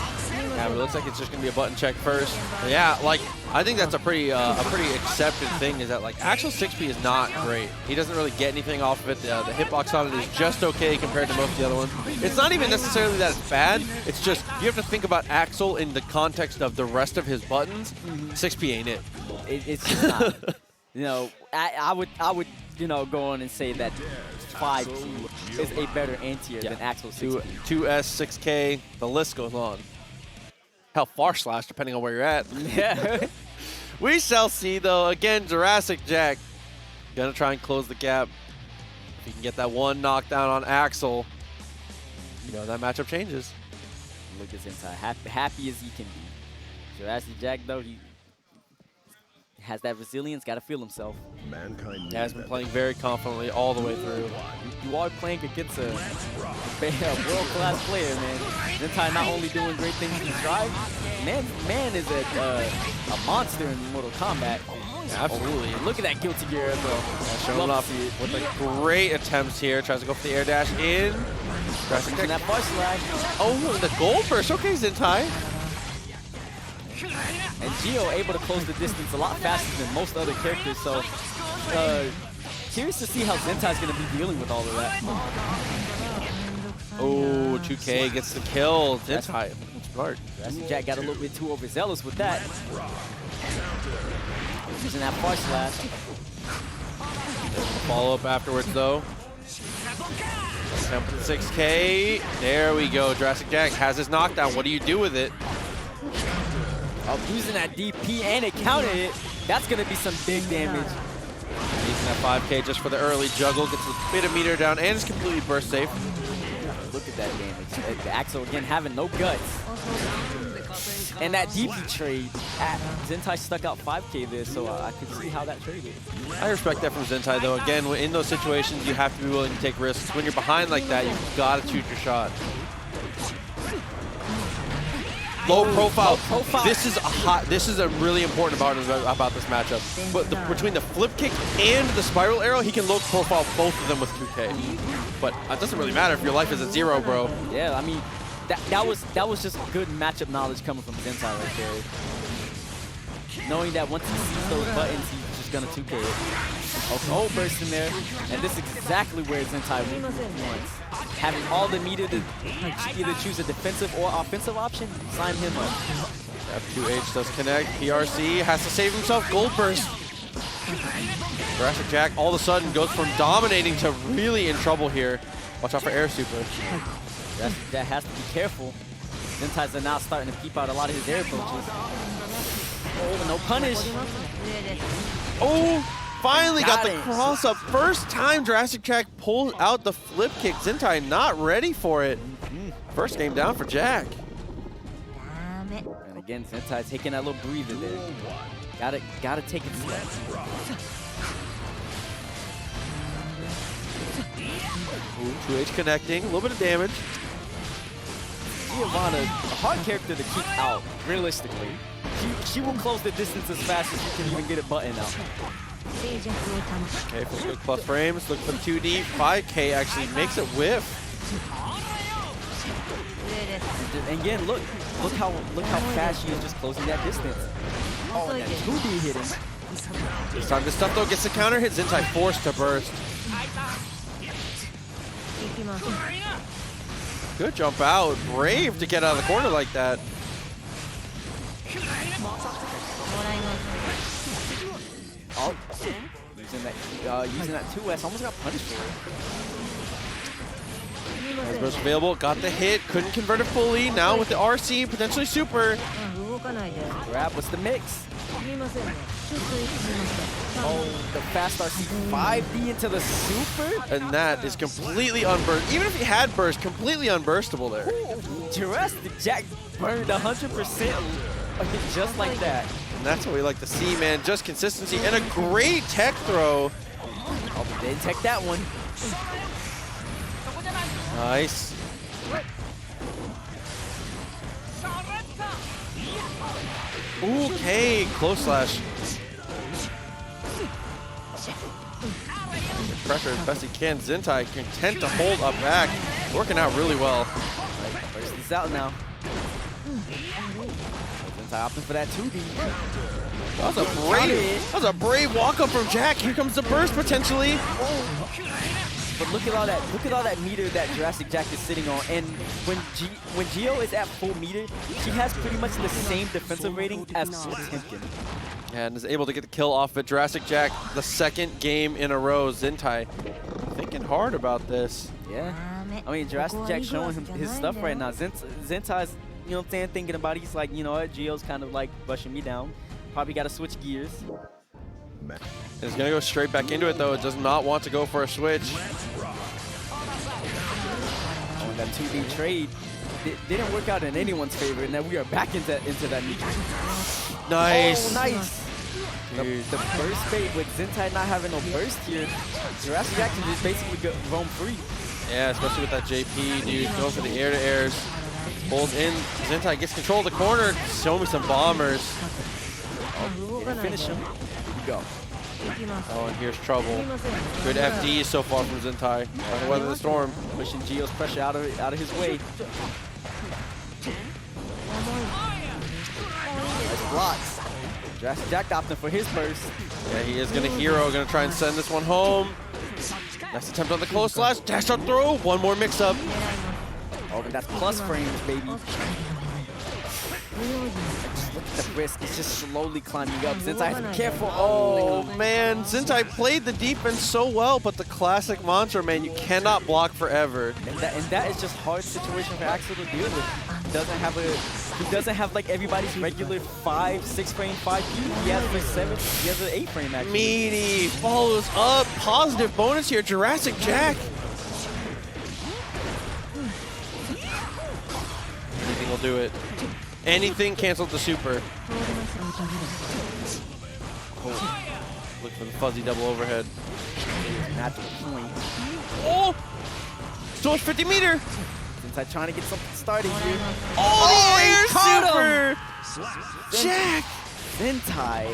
Yeah, but it looks like it's just gonna be a button check first. But yeah, like I think that's a pretty accepted thing. Is that like Axel 6P is not great. He doesn't really get anything off of it. The hitbox on it is just okay compared to most of the other ones. It's not even necessarily that it's bad. It's just you have to think about Axel in the context of the rest of his buttons. 6P ain't it. It's just not. You know, I would you know go on and say that 5P is a better anti-air than Axel 6P. 2S, 6K, the list goes on. Hell, far slash, depending on where you're at. Yeah. We shall see, though. Again, Jurassic Jack gonna try and close the gap. If he can get that one knockdown on Axel, you know, that matchup changes. Look at Zintai, happy as he can be. Jurassic Jack, though, he has that resilience, got to feel himself. Mankind has been playing very confidently all the way through. You are playing against a world-class player, man. Zintai not only doing great things in Strive, man is a monster in Mortal Kombat. Yeah, absolutely. Oh, look at that guilty gear, bro. Showing off with a great attempts here. Tries to go for the air dash in. Using that bar slash. Oh, the gold burst. Okay, Zintai. And Gio able to close the distance a lot faster than most other characters, so curious to see how Zentai's going to be dealing with all of that. Oh, 2K gets the kill. Zintai, smart. Jack got a little bit too overzealous with that. Using that far slash. Follow up afterwards, though. 6K. There we go. Jurassic Jack has his knockdown. What do you do with it? Using that DP and it counted it. That's going to be some big damage. Using that 5K just for the early juggle. Gets a bit of meter down and is completely burst safe. Look at that damage. The Axel again having no guts. And that DP trade. Zintai stuck out 5K there, so I could see how that traded. I respect that from Zintai, though. Again, in those situations, you have to be willing to take risks. When you're behind like that, you've got to shoot your shot. Low profile. This is a really important part about this matchup. But between the flip kick and the spiral arrow, he can low profile both of them with 2K. But it doesn't really matter if your life is at 0, bro. Yeah, I mean, that was just good matchup knowledge coming from Zintai right there. Knowing that once he sees those buttons, he's just gonna 2K it. Oh, burst in there, and this is exactly where Zintai wants. Having all the meter to either choose a defensive or offensive option, sign him up. F2H does connect. PRC has to save himself. Gold burst. Jurassic Jack all of a sudden goes from dominating to really in trouble here. Watch out for air super. That has to be careful. Zentai's are now starting to peep out a lot of his air approaches. Oh, no punish. Oh, finally got the cross up. First time Jurassic Jack pulled out the flip kick. Zintai not ready for it. First game down for Jack. And again, Zintai taking that little breather there. Gotta take it slow. Ooh, 2H connecting, a little bit of damage. Giovanna, a hard character to keep out, realistically. She will close the distance as fast as you can even get a button out. Okay, let's go plus frames, look for the 2D. 5K actually makes it whiff. And again, look how fast she is just closing that distance. Oh, that 2D hitting. This time this stuff though gets the counter hit. Zintai forced to burst. Good jump out. Brave to get out of the corner like that. Oh, using that 2S, almost got punished for it. As burst available, got the hit, couldn't convert it fully. Now with the RC, potentially super. Grab, what's the mix? Oh, the fast RC 5D into the super? And that is completely unburst. Even if he had burst, completely unburstable there. Jurassic Jack burned 100% just like that. And that's what we like to see, man. Just consistency and a great tech throw. Oh, but they didn't tech that one. Nice. Okay, close slash. pressure as best he can. Zintai content to hold up back. Working out really well. Burst this out now. Zintai opting for that 2D. That was a brave walk up from Jack. Here comes the burst potentially. But look at all that meter that Jurassic Jack is sitting on. And when Gio is at full meter, she has pretty much the same defensive rating as Potemkin. And is able to get the kill off of Jurassic Jack the second game in a row. Zintai thinking hard about this. Yeah. I mean, Jurassic Jack showing him his stuff right now. Zintai's, you know what I'm saying, thinking about it. He's like, you know what, Gio's kind of like brushing me down. Probably got to switch gears. He's going to go straight back into it, though. It does not want to go for a switch. Oh, that 2D trade didn't work out in anyone's favor, and now we are back into that neutral. Nice. Oh, nice. The burst bait with Zintai not having no burst here, Jurassic Jack can just basically roam free. Yeah, especially with that JP, dude. Going for the air-to-airs. Pulls in. Zintai gets control of the corner. Show me some bombers. Oh, didn't finish him. Here we go. Oh, and here's trouble. Good FD so far from Zintai. Trying to weather the storm. Pushing Gio's pressure out of his way. Nice blocks. Jurassic Jack opting for his burst. Yeah, he is going to hero. Going to try and send this one home. Next attempt on the close slash. Dash up throw. One more mix-up. Oh, but that's plus frames, baby. Just look at the risk. It's just slowly climbing up. Zintai has to be careful. Oh, man. Zintai played the defense so well, but the classic mantra, man, you cannot block forever. And that is just hard situation for Axel to deal with. He doesn't have like everybody's regular 6 frame 5P. He has a 7. He has an 8 frame actually. Meaty follows up. Positive bonus here. Jurassic Jack. Anything will do it. Anything canceled the super. Oh. Look for the fuzzy double overhead. Not the point. Oh! Still 50 meter. Zintai trying to get something started here. Oh, the air super! Jack! Zintai.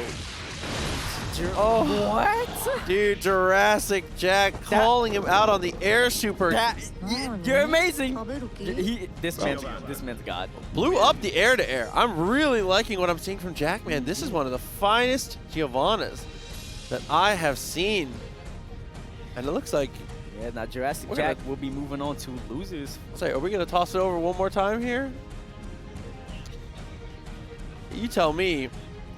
Oh, what? Dude, Jurassic Jack calling him out on the air super. You're amazing. This man's God. Blew up the air-to-air. I'm really liking what I'm seeing from Jack, man. This is one of the finest Giovannas that I have seen. And it looks like... Yeah, now Jurassic Jack will be moving on to losers. Sorry, are we going to toss it over one more time here? You tell me.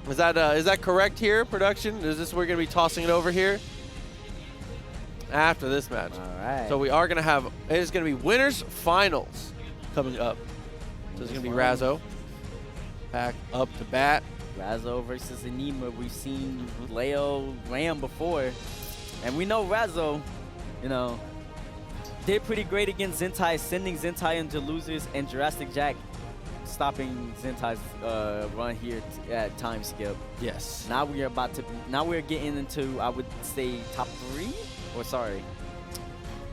Is that correct here, production? Is this we're going to be tossing it over here? After this match. All right. So we are going to have, it is going to be winners finals coming up. So it's going to be Razzo back up to bat. Razzo versus Aneema. We've seen Leo Ram before. And we know Razzo, you know, did pretty great against Zintai, sending Zintai into losers, and Jurassic Jack stopping Zintai's run here at time skip. Yes. Now we're getting into, I would say, top 3? Or sorry.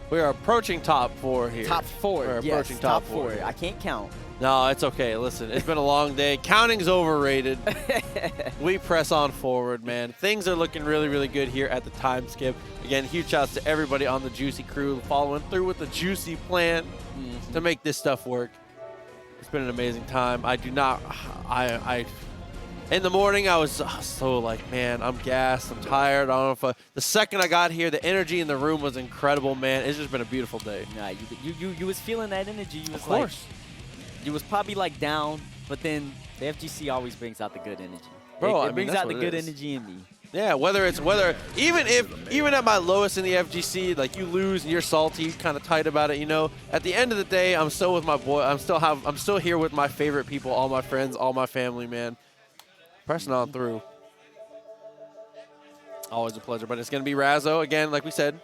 We are approaching top 4 here. Top 4. We're yes, approaching top 4. I can't count. No, it's okay. Listen, it's been a long day. Counting's overrated. We press on forward, man. Things are looking really, really good here at the time skip. Again, huge shouts to everybody on the Juicy crew following through with the Juicy plan to make this stuff work. It's been an amazing time. In the morning, I was so like, man, I'm gassed, I'm tired. I don't know if the second I got here, the energy in the room was incredible, man. It's just been a beautiful day. Nah, you was feeling that energy. You was of course. You was probably like down, but then the FGC always brings out the good energy. Bro, it brings out the good energy in me. Yeah, even at my lowest in the FGC, like you lose and you're salty, kind of tight about it, you know. At the end of the day, I'm still with my boy. I'm still here with my favorite people, all my friends, all my family, man. Pressing on through. Always a pleasure, but it's gonna be Razzo again, like we said.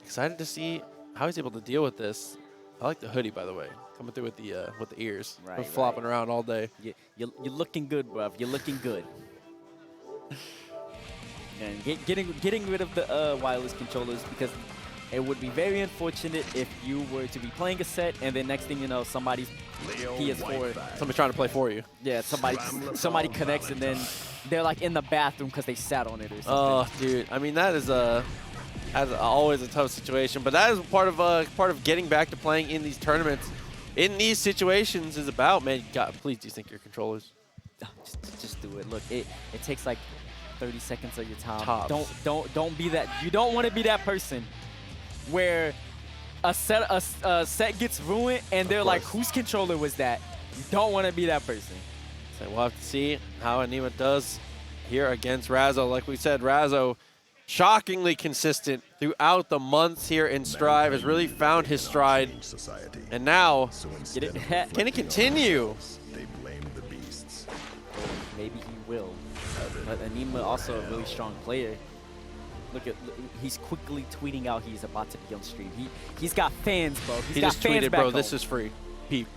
Excited to see how he's able to deal with this. I like the hoodie, by the way, coming through with the ears, right, flopping around all day. You're looking good, bruv. You're looking good. And getting rid of the wireless controllers, because it would be very unfortunate if you were to be playing a set and then next thing you know, somebody's PS4, somebody's trying to play for you. Yeah, somebody connects and then they're like in the bathroom because they sat on it or something. Oh, dude. I mean, that is always a tough situation, but that is part of getting back to playing in these tournaments. In these situations is about, man, God, please desync your controllers. Just do it. Look, it takes like 30 seconds of your time. Tops. Don't be that. You don't want to be that person where a set gets ruined and they're like, whose controller was that? You don't want to be that person. So we'll have to see how Aneema does here against Razzo. Like we said, Razzo, shockingly consistent throughout the months here in Strive, has really found his stride. And now, can it continue? Maybe he will. But Aneema also a really strong player. Look, he's quickly tweeting out he's about to be on stream. He's got fans, bro. He just tweeted, bro, this is free. Peep.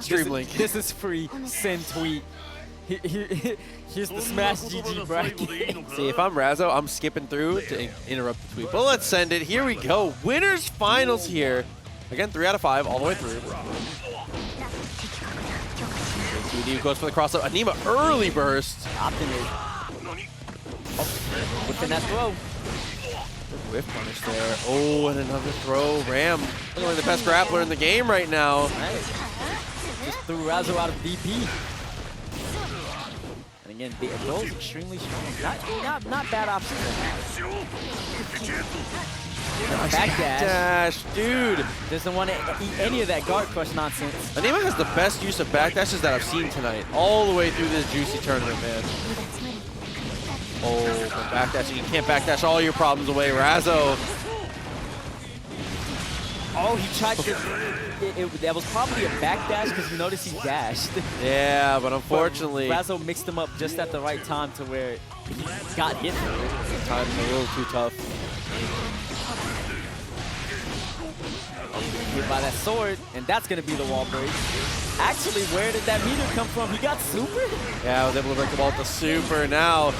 Stream link. This is free. Send tweet. Here's the Smash GG bracket. See, if I'm Razzo, I'm skipping through to interrupt the tweet. But let's send it. Here we go. Winners finals here. Again, 3 out of 5 all the way through. QD goes for the crossover. Aneema early burst. Within that throw. Whiff punish there. Oh, and another throw. Ram, one of the best grappler in the game right now. Just threw Razzo out of DP. And again, the throw is extremely strong. Not bad option. Back dash, dude. Doesn't want to eat any of that guard crush nonsense. Aneema has the best use of back dashes that I've seen tonight, all the way through this juicy tournament, man. Oh, but back dashing. You can't back dash all your problems away. Razzo. Oh, he tried to. That was probably a back dash because you notice he dashed. Yeah, but unfortunately, Razzo mixed him up just at the right time to where he got hit. Time's a little too tough. Hit by that sword, and that's going to be the wall break. Actually, where did that meter come from? He got super? Yeah, I was able to break the wall with the super. Now,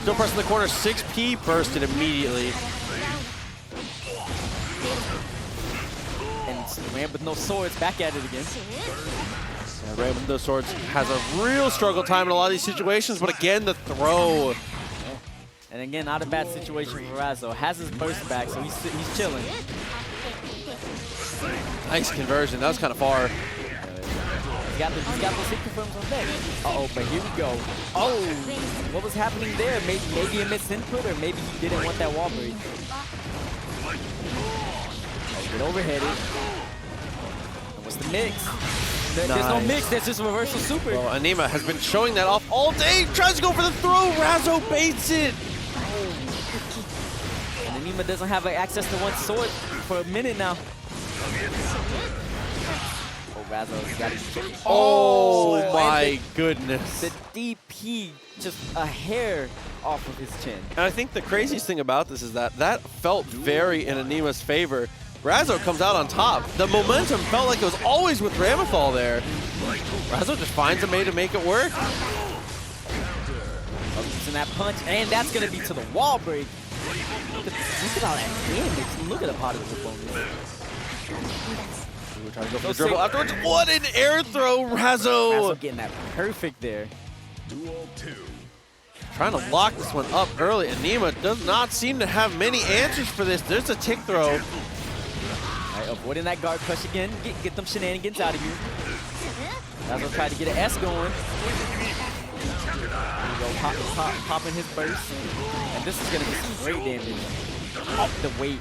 still pressing the corner. 6P bursted immediately. And Ram with no swords, back at it again. Yeah, Ram with no swords has a real struggle time in a lot of these situations, but again, the throw. And again, not a bad situation for Razzo. Has his burst back, so he's chilling. Nice conversion. That was kind of far. He's got those hit confirms on deck. Uh-oh, but here we go. Oh, what was happening there? Maybe a misinput, or maybe he didn't want that wall break. Oh, get overheaded. And what's the mix? There's no mix, there's just a reversal super. Well, Aneema has been showing that off all day. Tries to go for the throw. Razzo baits it. And Aneema doesn't have access to one sword for a minute now. Razzo got his kick. Oh my goodness. The DP just a hair off of his chin. And I think the craziest thing about this is that felt very in Aneema's favor. Razzo comes out on top. The momentum felt like it was always with Ramlethal there. Razzo just finds a way to make it work. Using that punch, and that's going to be to the wall break. Look at all that damage. Look at the pot of the bonus. We're trying to go for the dribble afterwards. What an air throw, Razzo! Razzo getting that perfect there. Trying to lock this one up early. Aneema does not seem to have many answers for this. There's a tick throw. All right, avoiding that guard crush again. Get them shenanigans out of you. Razzo tried to get an S going. There you go, popping his burst. And this is going to be some great damage. Off the weight.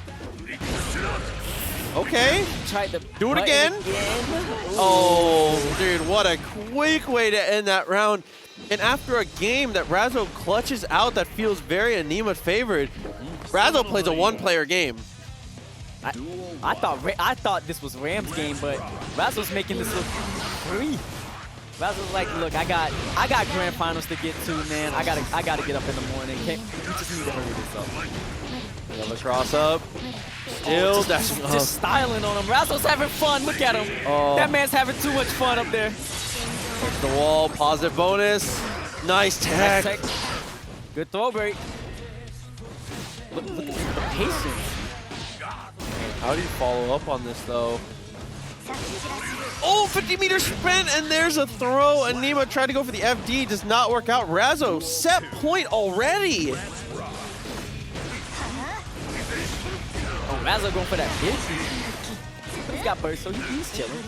Okay. Tried to do it again. Oh, dude, what a quick way to end that round. And after a game that Razzo clutches out that feels very Aneema favored, Razzo plays a one-player game. I thought this was Ram's game, but Razzo's making this look free. Razzo's like, look, I got grand finals to get to, man. I gotta get up in the morning. We just need to hurry this up. Another cross up. Still dashing up. Just styling on him. Razzo's having fun. Look at him. Oh. That man's having too much fun up there. Hits the wall. Positive bonus. Nice tech. Good throw break. Look at the patience. How do you follow up on this, though? Oh, 50 meter sprint, and there's a throw. Aneema tried to go for the FD, does not work out. Razzo, set point already. Oh, Razzo going for that hit. He's got burst, so he's chilling.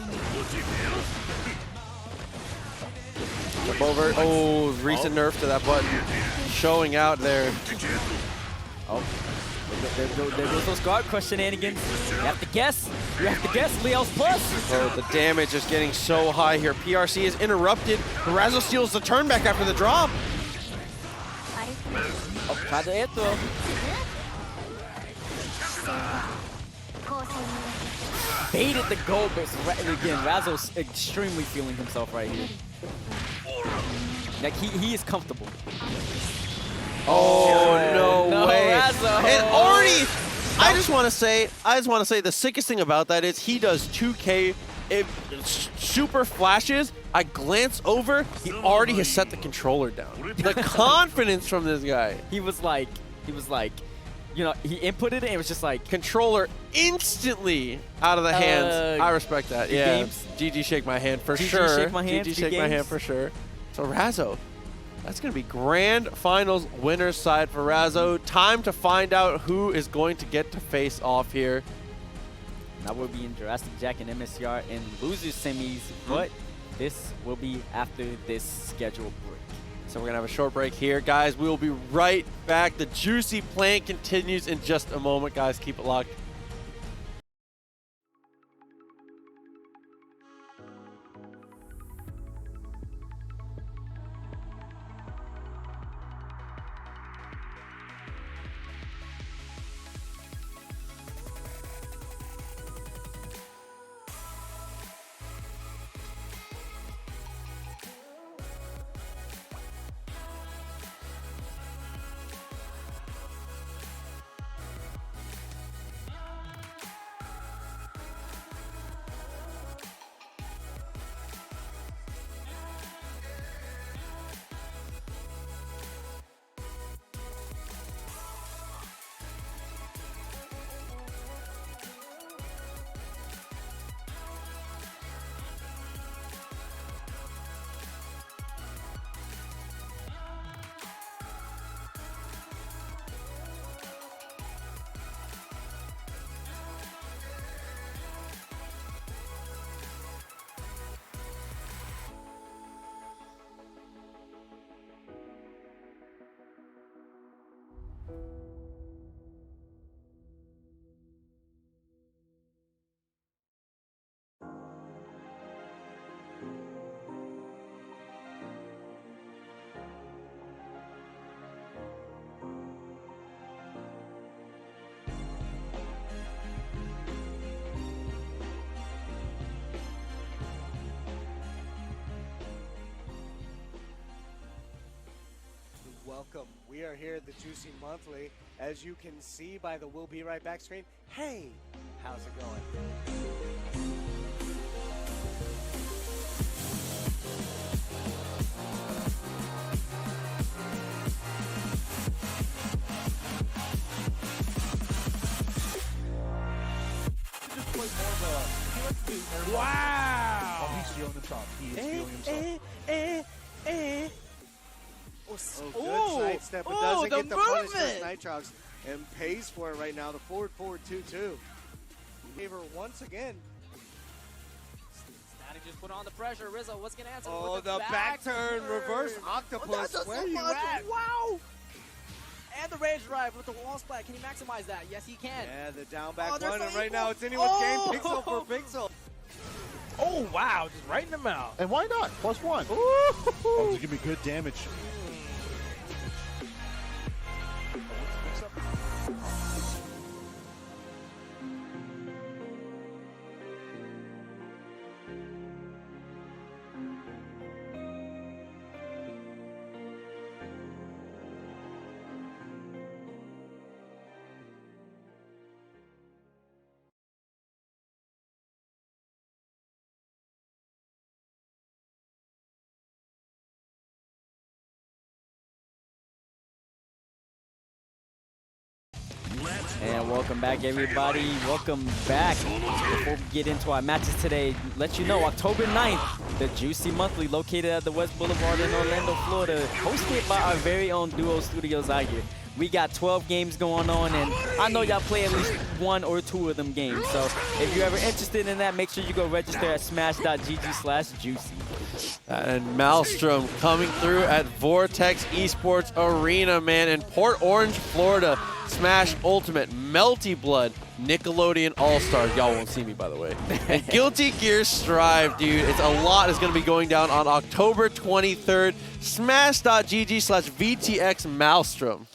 Jump over. Oh, recent nerf to that button. Showing out there. Oh, there goes those guard crush shenanigans. You have to guess. You have to guess. Leo's plus. Oh, the damage is getting so high here. PRC is interrupted. Razzo steals the turn back after the drop. Oh, tried the air throw. Baited the goal, but again, Razzo's extremely feeling himself right here. Like he is comfortable. Oh, no way. Razzo. And already, I just want to say the sickest thing about that is he does 2K. It super flashes. I glance over. He already has set the controller down. The confidence from this guy. He was like, you know, he inputted it and it was just like Controller instantly out of the hands. I respect that. Yeah. games? GG shake my hand for GG sure. shake my hands, GG good shake my hand games. for sure. So Razzo, that's going to be grand finals winner's side for Razzo. Time to find out who is going to get to face off here. Now we'll be in Jurassic Jack and MFCR in losers semis, but this will be after this scheduled break. So we're going to have a short break here. Guys, we will be right back. The juicy plan continues in just a moment. Guys, keep it locked. Welcome. We are here at the Juicy Monthly. As you can see by the We'll Be Right Back screen. Hey, how's it going? Wow! Oh, he's feeling himself. He is feeling himself. Oh, good sidestep, but doesn't get the punishment Nitrox and pays for it right now. The forward 2-2. Favor once again. Static just put on the pressure. Rizzo, what's going to answer? Oh, with the back turn, reverse octopus. Where are you at? Wow! And the rage drive with the wall splat. Can he maximize that? Yes, he can. Yeah, the down back Oh, they're one, so and right equal. now it's anyone's game, pixel for pixel. Oh, wow. Just right in the mouth. And why not? +1. Oh, this is going to be good damage. And welcome back, everybody. Welcome back. Before we get into our matches today, let you know, October 9th, the Juicy Monthly, located at the West Boulevard in Orlando, Florida, hosted by our very own Duo Studios out here. We got 12 games going on, and I know y'all play at least 1 or 2 of them games. So if you're ever interested in that, make sure you go register at smash.gg/juicy. And Maelstrom coming through at Vortex Esports Arena, man, in Port Orange, Florida. Smash Ultimate, Melty Blood, Nickelodeon All-Stars. Y'all won't see me, by the way. And Guilty Gear Strive, dude. It's a lot is going to be going down on October 23rd. Smash.gg/VTX Maelstrom.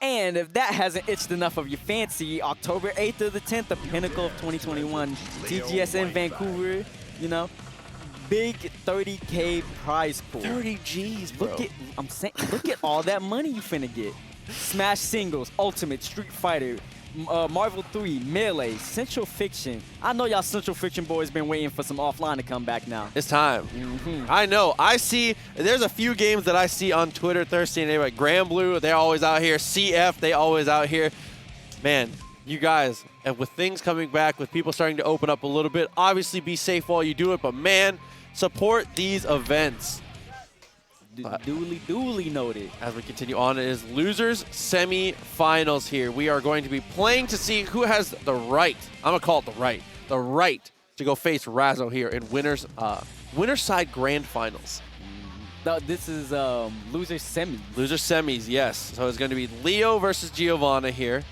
And if that hasn't itched enough of your fancy, October 8th to the 10th, the pinnacle of 2021, TGSN Vancouver, you know, big 30K prize pool. 30 G's, bro. Look at all that money you finna get. Smash Singles, Ultimate, Street Fighter, Marvel 3, Melee, Central Fiction. I know y'all Central Fiction boys been waiting for some offline to come back now. It's time. I know. I see, there's a few games that I see on Twitter, Thursday and like Grand Blue, they're always out here. CF, they always out here. Man, you guys, and with things coming back, with people starting to open up a little bit, obviously be safe while you do it, but man, support these events. Duly noted. As we continue on, it is losers semi-finals here. We are going to be playing to see who has the right, I'm going to call it the right to go face Razzo here in winner's side grand finals. This is loser semis. Loser semis, yes. So it's going to be Leo versus Giovanna here.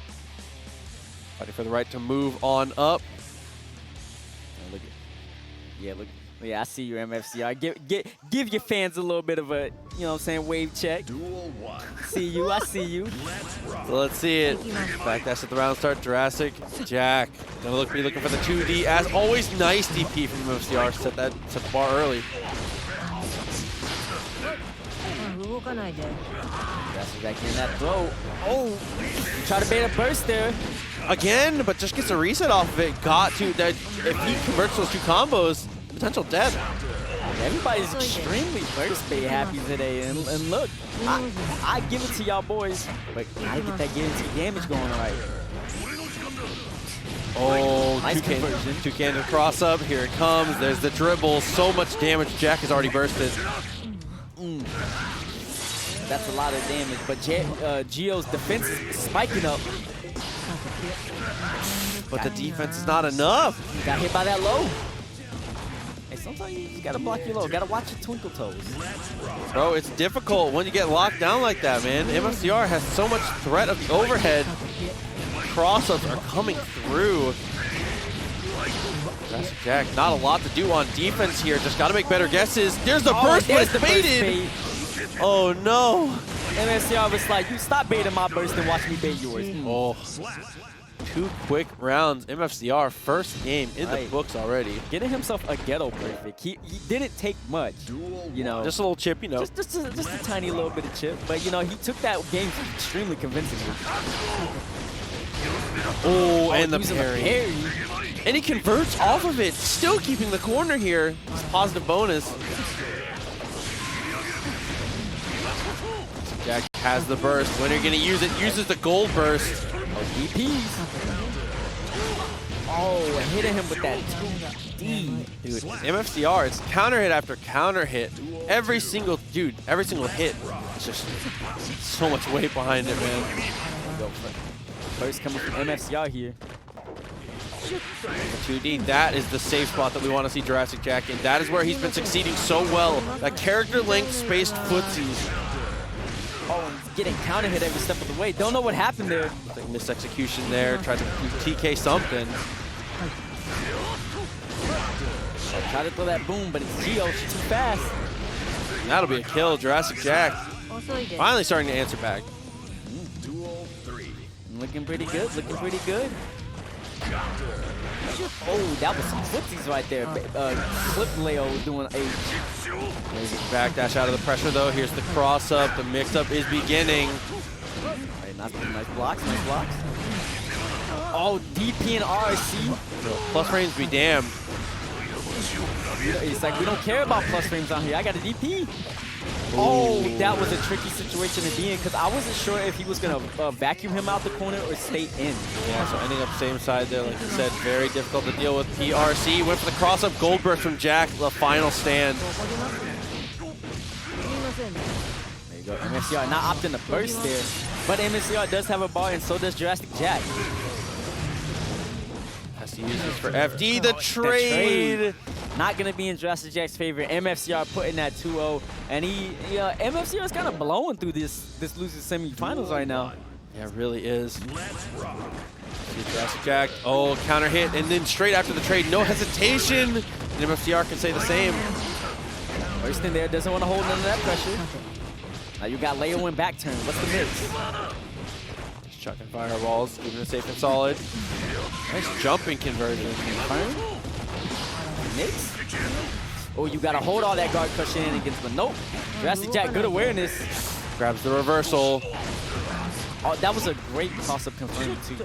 Fighting for the right to move on up. Yeah, I see you, MFCR. Give your fans a little bit of a, you know what I'm saying, wave check. See you, I see you. So let's see it. Backdash at the round start. Jurassic, Jack. Gonna be looking for the 2D. As always, nice DP from MFCR. Set the bar early. Jurassic back in that throw. Oh, you try to bait a burst there. Again, but just gets a reset off of it. Got to that. If he converts those 2 combos, potential death. Everybody's extremely burst bait happy today, and look, I give it to y'all boys, but I get that guaranteed damage going right. Oh, nice conversion. 2-candid cross up. Here it comes. There's the dribble. So much damage. Jack has already bursted. That's a lot of damage, but Gio's defense is spiking up. But the defense is not enough. Got hit by that low. Hey, sometimes you just gotta block your low. Gotta watch your twinkle toes. Bro, it's difficult when you get locked down like that, man. MFCR has so much threat of the overhead. Cross-ups are coming through. Jurassic Jack, not a lot to do on defense here. Just gotta make better guesses. There's the burst, but it's baited. Oh no. MFCR was like, you stop baiting my burst and watch me bait yours. Oh. 2 quick rounds. MFCR first game in the books already. Getting himself a ghetto perfect. He didn't take much, you know. Just a little chip, you know. Just a tiny little bit of chip. But, you know, he took that game extremely convincingly. Oh, and the parry. And he converts off of it, still keeping the corner here. It's positive bonus. Jack has the burst. When are you going to use it? Uses the gold burst. DPs. Oh, hitting him with that 2D. Dude, MFCR, it's counter hit after counter hit. Every single hit. It's just so much weight behind it, man. First coming from MFCR here. 2D, that is the safe spot that we want to see Jurassic Jack in. That is where he's been succeeding so well. That character length spaced footsies. Oh, and getting counter hit every step of the way. Don't know what happened there. Like missed execution there. Tried to TK something. Tried to throw that boom, but it's Gio. She's too fast. And that'll be a kill. Jurassic Jack finally starting to answer back. Looking pretty good. Looking pretty good. Oh, that was some footsies right there. Clip Leo doing a backdash out of the pressure though. Here's the cross up. The mix up is beginning. Right, nice blocks, nice blocks. Oh, DP and RC. Plus range be damned. It's like, we don't care about plus frames on here. I got a DP. Oh, that was a tricky situation to be in because I wasn't sure if he was going to vacuum him out the corner or stay in. Yeah, so ending up same side there, like you said, very difficult to deal with. PRC went for the cross-up Goldberg from Jack, the final stand. There you go. MFCR not opting to burst there, but MFCR does have a bar and so does Jurassic Jack. Has to use this for FD, the trade. Not going to be in Jurassic Jack's favor. MFCR putting that 2-0. And MFCR is kind of blowing through this losing semifinals right now. Yeah, it really is. See Jurassic Jack, counter hit, and then straight after the trade, no hesitation. And MFCR can say the same. First in there, doesn't want to hold none of that pressure. Now you got Leo in back turn. What's the mix? Just chucking fireballs, keeping it safe and solid. Nice jumping conversion. Mix? Oh, you got to hold all that guard cushion in against the nope. Jurassic Jack, good awareness. Grabs the reversal. Oh, that was a great toss-up confirmed too.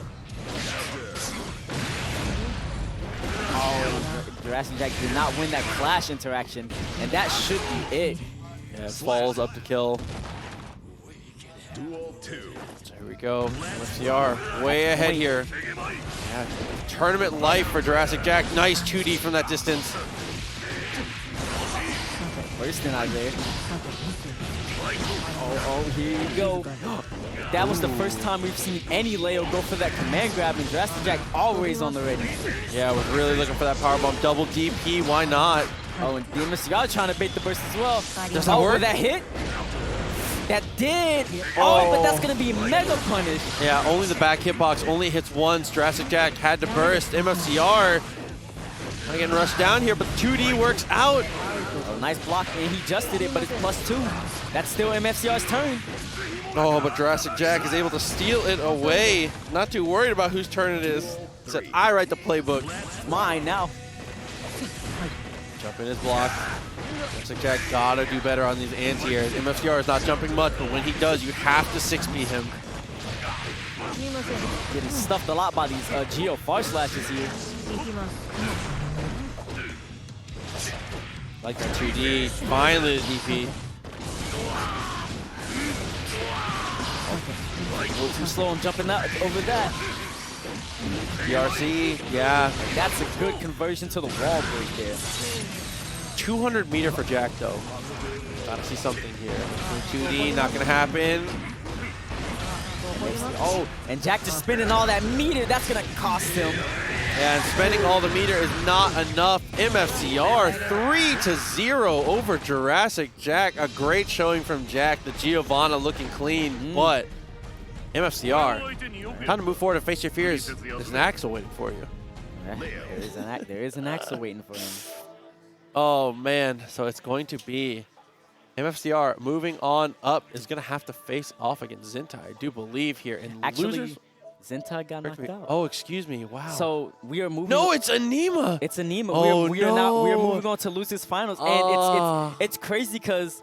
Oh, Jurassic Jack did not win that clash interaction, and that should be it. Yeah, falls up to kill. So here we go. MFCR way ahead here. Yeah, tournament life for Jurassic Jack. Nice 2D from that distance. First out there. Oh, here you go. That was the first time we've seen any Leo go for that command grab, and Jurassic Jack always on the ready. Yeah, was really looking for that powerbomb. Double DP, why not? Oh, and MFCR trying to bait the burst as well. Does that work? That hit? That did. Oh, but that's going to be mega punish. Yeah, only the back hitbox only hits once. Jurassic Jack had to burst. MFCR not getting rushed down here, but 2D works out. Oh, nice block, and he just did it, but it's +2. That's still MFCR's turn. Oh, but Jurassic Jack is able to steal it away. Not too worried about whose turn it is. He said, I write the playbook. It's mine now. Jump in is blocked. Jurassic Jack gotta do better on these anti-airs. MFCR is not jumping much, but when he does, you have to 6B him. Getting stuffed a lot by these Geo far slashes here. Like the 2D, finally the DP. A little too slow on jumping out over that. PRC, yeah. That's a good conversion to the wall break there. 200 meter for Jack though. Gotta see something here. 2D, not gonna happen. Oh, and Jack just spinning all that meter, that's gonna cost him. Yeah, and spending all the meter is not enough. MFCR 3-0 over Jurassic Jack. A great showing from Jack. The Giovanna looking clean, but MFCR, time to move forward and face your fears. There's an Axel waiting for you. Yeah, there is an Axel waiting for him. Oh man, so it's going to be MFCR moving on up is going to have to face off against Zintai, I do believe here. And actually, losers, Zintai got knocked out. Oh, excuse me. Wow. So we are moving. No, it's Aneema. It's Aneema. Oh, we are moving on to losers finals, and it's crazy because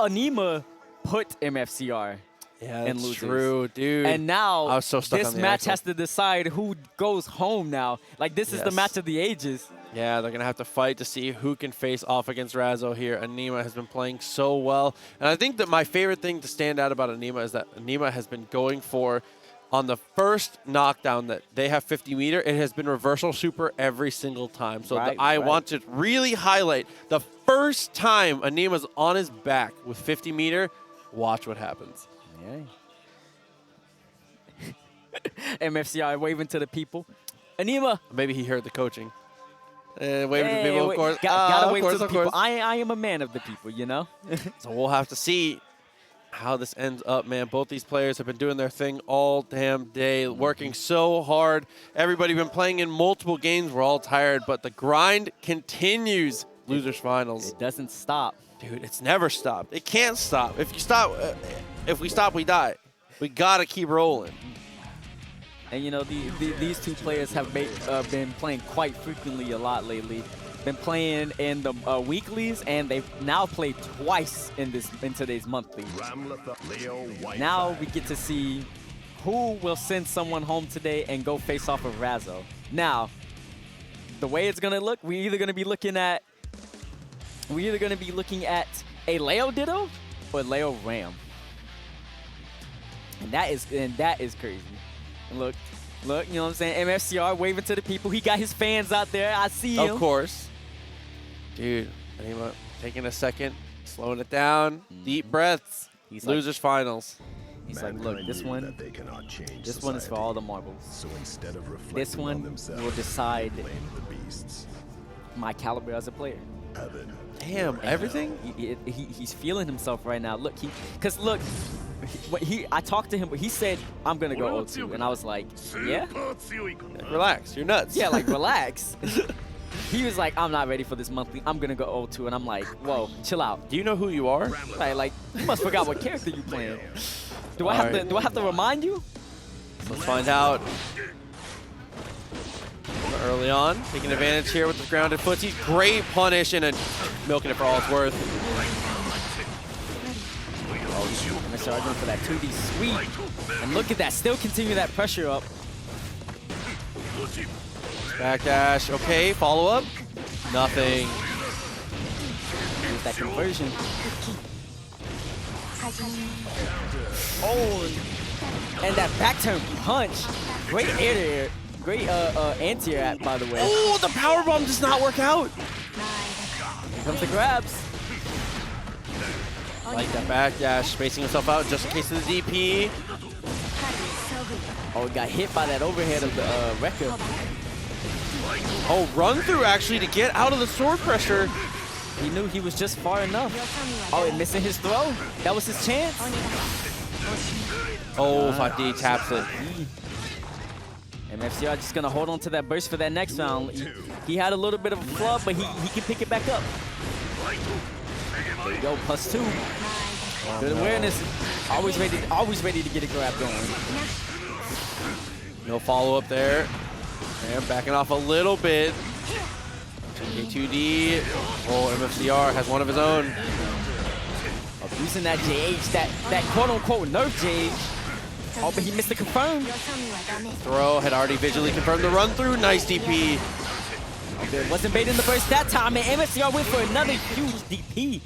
Aneema put MFCR. Yeah, and that's losers. True, dude. And now I was so stuck this on the match Axel. has to decide who goes home now. Like, this is the match of the ages. Yeah, they're going to have to fight to see who can face off against Razzo here. Aneema has been playing so well. And I think that my favorite thing to stand out about Aneema is that Aneema has been going for, on the first knockdown that they have 50 meter, it has been reversal super every single time. So I want to really highlight the first time Aneema's on his back with 50 meter, watch what happens. Yeah. MFCR waving to the people. Aneema. Maybe he heard the coaching. Waving to the people, of course. Gotta wave to the people. Course. I am a man of the people, you know? So we'll have to see how this ends up, man. Both these players have been doing their thing all damn day, working so hard. Everybody been playing in multiple games. We're all tired, but the grind continues. Losers finals. It doesn't stop. Dude, it's never stopped. It can't stop. If you stop, if we stop, we die. We gotta keep rolling. And you know, these two players have been playing quite frequently a lot lately. Been playing in the weeklies, and they've now played twice in today's monthly. Now we get to see who will send someone home today and go face off of Razzo. Now, the way it's gonna look, we're either gonna be looking at we're either going to be looking at a Leo Ditto or Leo Ram. And that is crazy. And look, you know what I'm saying? MFCR waving to the people. He got his fans out there. I see him. Of course. Dude, Aneema taking a second, slowing it down. Deep breaths. He's Losers finals. He's like, look, this one is for all the marbles. So instead of This one will decide beasts. my caliber as a player. Damn, everything? He's feeling himself right now. Look, I talked to him, but he said, I'm going to go 0-2. And I was like, yeah? Relax, you're nuts. Yeah, like, relax. He was like, I'm not ready for this monthly. I'm going to go 0-2. And I'm like, whoa, chill out. Do you know who you are? Like, you must forgot what character you playing. Do I have to remind you? Let's find out. Early on, taking advantage here with the grounded footsies. Great punish and milking it for all it's worth. MFCR going for that 2D sweep. And look at that, still continue that pressure up. Backdash, okay, follow up. Nothing. Use that conversion. Oh, and that back turn punch. Great air to air. Great anti-air, by the way. Oh, the power bomb does not work out. Here comes the grabs. Like that backdash, spacing himself out just in case of the DP. Oh, he got hit by that overhead of the Rekka. Oh, run through actually to get out of the sword pressure. He knew he was just far enough. Oh, and missing his throw. That was his chance. Oh, 5D taps it. MFCR just going to hold on to that burst for that next round. He had a little bit of a flub, but he can pick it back up. There you go, +2. Good awareness. Always ready to get a grab going. No follow-up there. And backing off a little bit. K2D. Oh, MFCR has one of his own. Using that JH, that quote-unquote nerf JH. Oh, but he missed the confirm. Throw had already visually confirmed the run-through. Nice DP. Okay, wasn't baiting the burst that time, and MFCR went for another huge DP.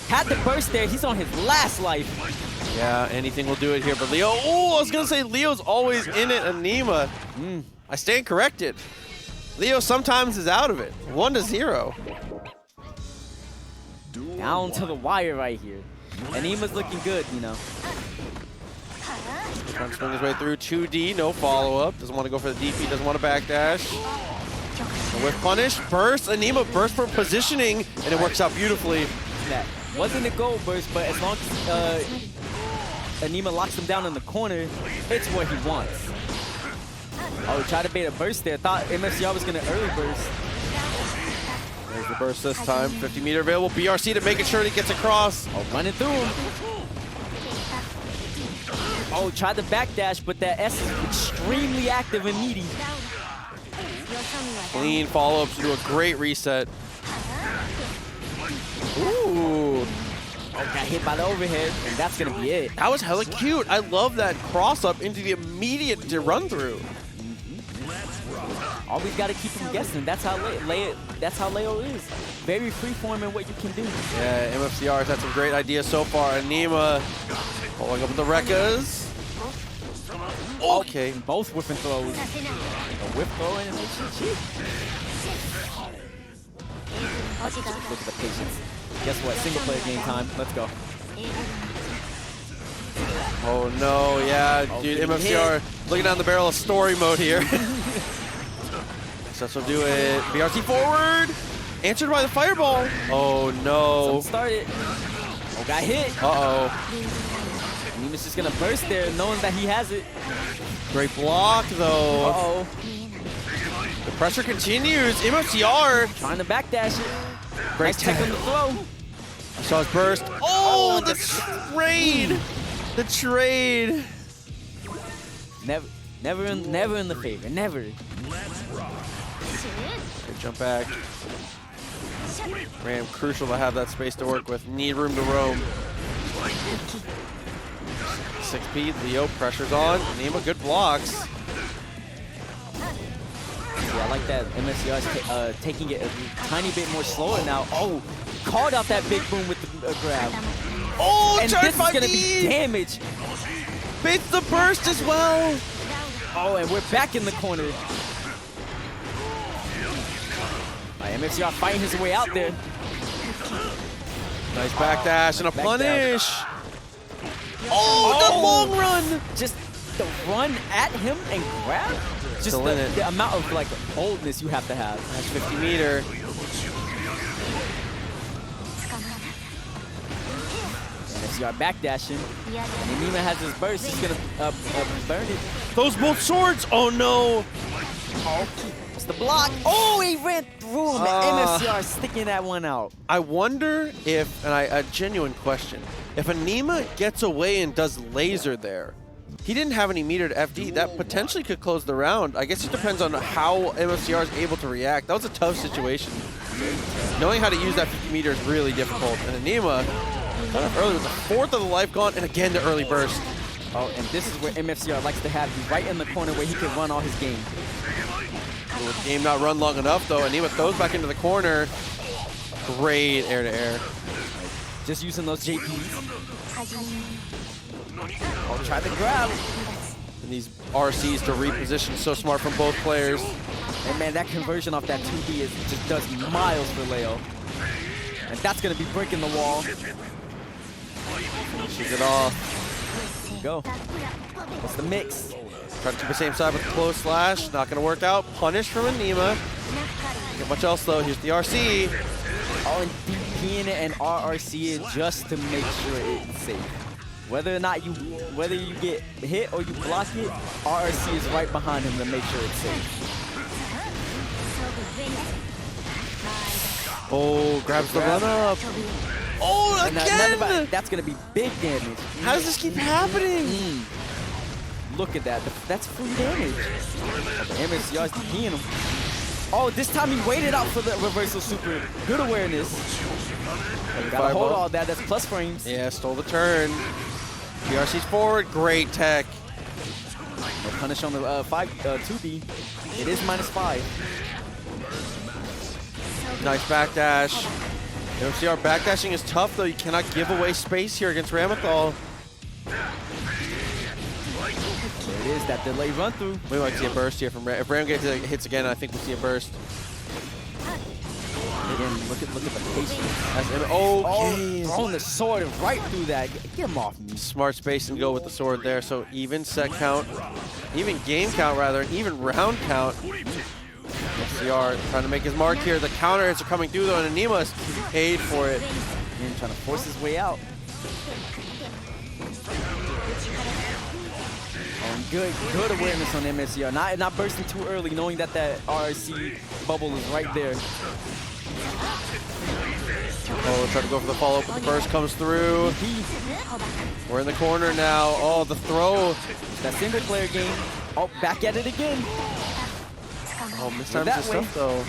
Had the burst there. He's on his last life. Yeah, anything will do it here. But Leo, oh, I was going to say Leo's always in it. Aneema. I stand corrected. Leo sometimes is out of it. 1-0. Down to the wire right here. Aneema's looking good, you know. Trying to swing his way through 2D, no follow-up. Doesn't want to go for the DP, doesn't want to backdash. With punish, burst, Aneema burst for positioning, and it works out beautifully. That wasn't a goal burst, but as long as Aneema locks him down in the corner, it's what he wants. Oh, he tried to bait a burst there. Thought MFCR was going to early burst. There's the burst this time. 50-meter available. BRC to making sure he gets across. Oh, running through him. Oh, tried to backdash, but that S is extremely active and meaty. Clean follow-ups to do a great reset. Ooh. Oh, got hit by the overhead, and that's going to be it. That was hella cute. I love that cross-up into the immediate run-through. Always got to keep him guessing. That's how Leo is. Very free-form in what you can do. Yeah, MFCR has had some great ideas so far. Aneema pulling up with the Rekkas. Okay. Oh, both whiff and throws. A whiff throw and a cheat. Look at the patience. Guess what? Single-player game time. Let's go. Oh, no. Yeah, dude, MFCR looking down the barrel of story mode here. So do it. BRC forward. Answered by the fireball. Oh, no. Started. Oh, got hit. Uh-oh. Aneema's just going to burst there, knowing that he has it. Great block, though. Uh-oh. The pressure continues. MFCR. Trying to backdash it. Great tech on the throw. I saw his burst. Oh, the trade. The trade. Never in the favor. Never. Good jump back. Ram, crucial to have that space to work with. Need room to roam. 6P, Leo, pressure's on. Aneema, good blocks. Yeah, I like that MFCR is taking it a tiny bit more slower now. Oh, called out that big boom with the grab. Oh, And charge this is by going to be D! damage. Baits the burst as well. Oh, and we're back in the corner. MFCR fighting his way out there. Nice backdash and a Backdash. punish. Oh, the long run. Just the run at him and grab. Just Still in it. the amount of like boldness you have to have. That's 50 meter. MFCR backdashing. And Aneema has his burst. He's gonna burn it. Those both swords. Oh no. It's the block. Oh, he ran through him. MFCR sticking that one out. I wonder if, and a genuine question, if Aneema gets away and does laser there, he didn't have any meter to FD, that potentially could close the round. I guess it depends on how MFCR is able to react. That was a tough situation. Knowing how to use that 50 meter is really difficult. And Aneema, kind of early with the fourth of the life gone, and again the early burst. Oh, and this is where MFCR likes to have you right in the corner where he can run all his game. The game not run long enough though. Aneema throws back into the corner. Great air to air. Just using those JPs. Oh, try the grab. And these RCs to reposition, so smart from both players. And man, that conversion off that 2D just does miles for Leo. And that's gonna be breaking the wall. Finishes it off. Go. What's the mix? Trying to keep the same side with a close slash. Not gonna work out. Punish from Aneema. Not much else though. Here's the RC. Oh, and DPing it and RRC it just to make sure it's safe. Whether or not you get hit or you block it, RRC is right behind him to make sure it's safe. Oh, grabs the run up. Oh, And again! that's gonna be big damage. How does this keep happening? Look at that. That's free damage. MFCR's DPing him. Oh, this time he waited out for the reversal super. Good awareness. Gotta hold all that. That's plus frames. Yeah, stole the turn. PRC's forward. Great tech. No punish on the 2D. It is -5. Nice backdash. MFCR backdashing is tough though. You cannot give away space here against Ramlethal. There it is, that delay run through. We might see a burst here from Ram. If Ram gets hits again, I think we'll see a burst. Again, look at the patience. Okay. Throwing the sword right through that. Get him off me. Smart space and go with the sword there. So even set count, even game count rather, and even round count. MFCR trying to make his mark here. The counter hits are coming through though, and Aneema is paid for it. And trying to force his way out. And good awareness on MFCR. Not bursting too early, knowing that RC bubble is right there. Oh, trying to go for the follow-up, but the burst comes through. We're in the corner now. Oh, the throw. That single player game. Oh, back at it again. Oh, mistimes his stuff though.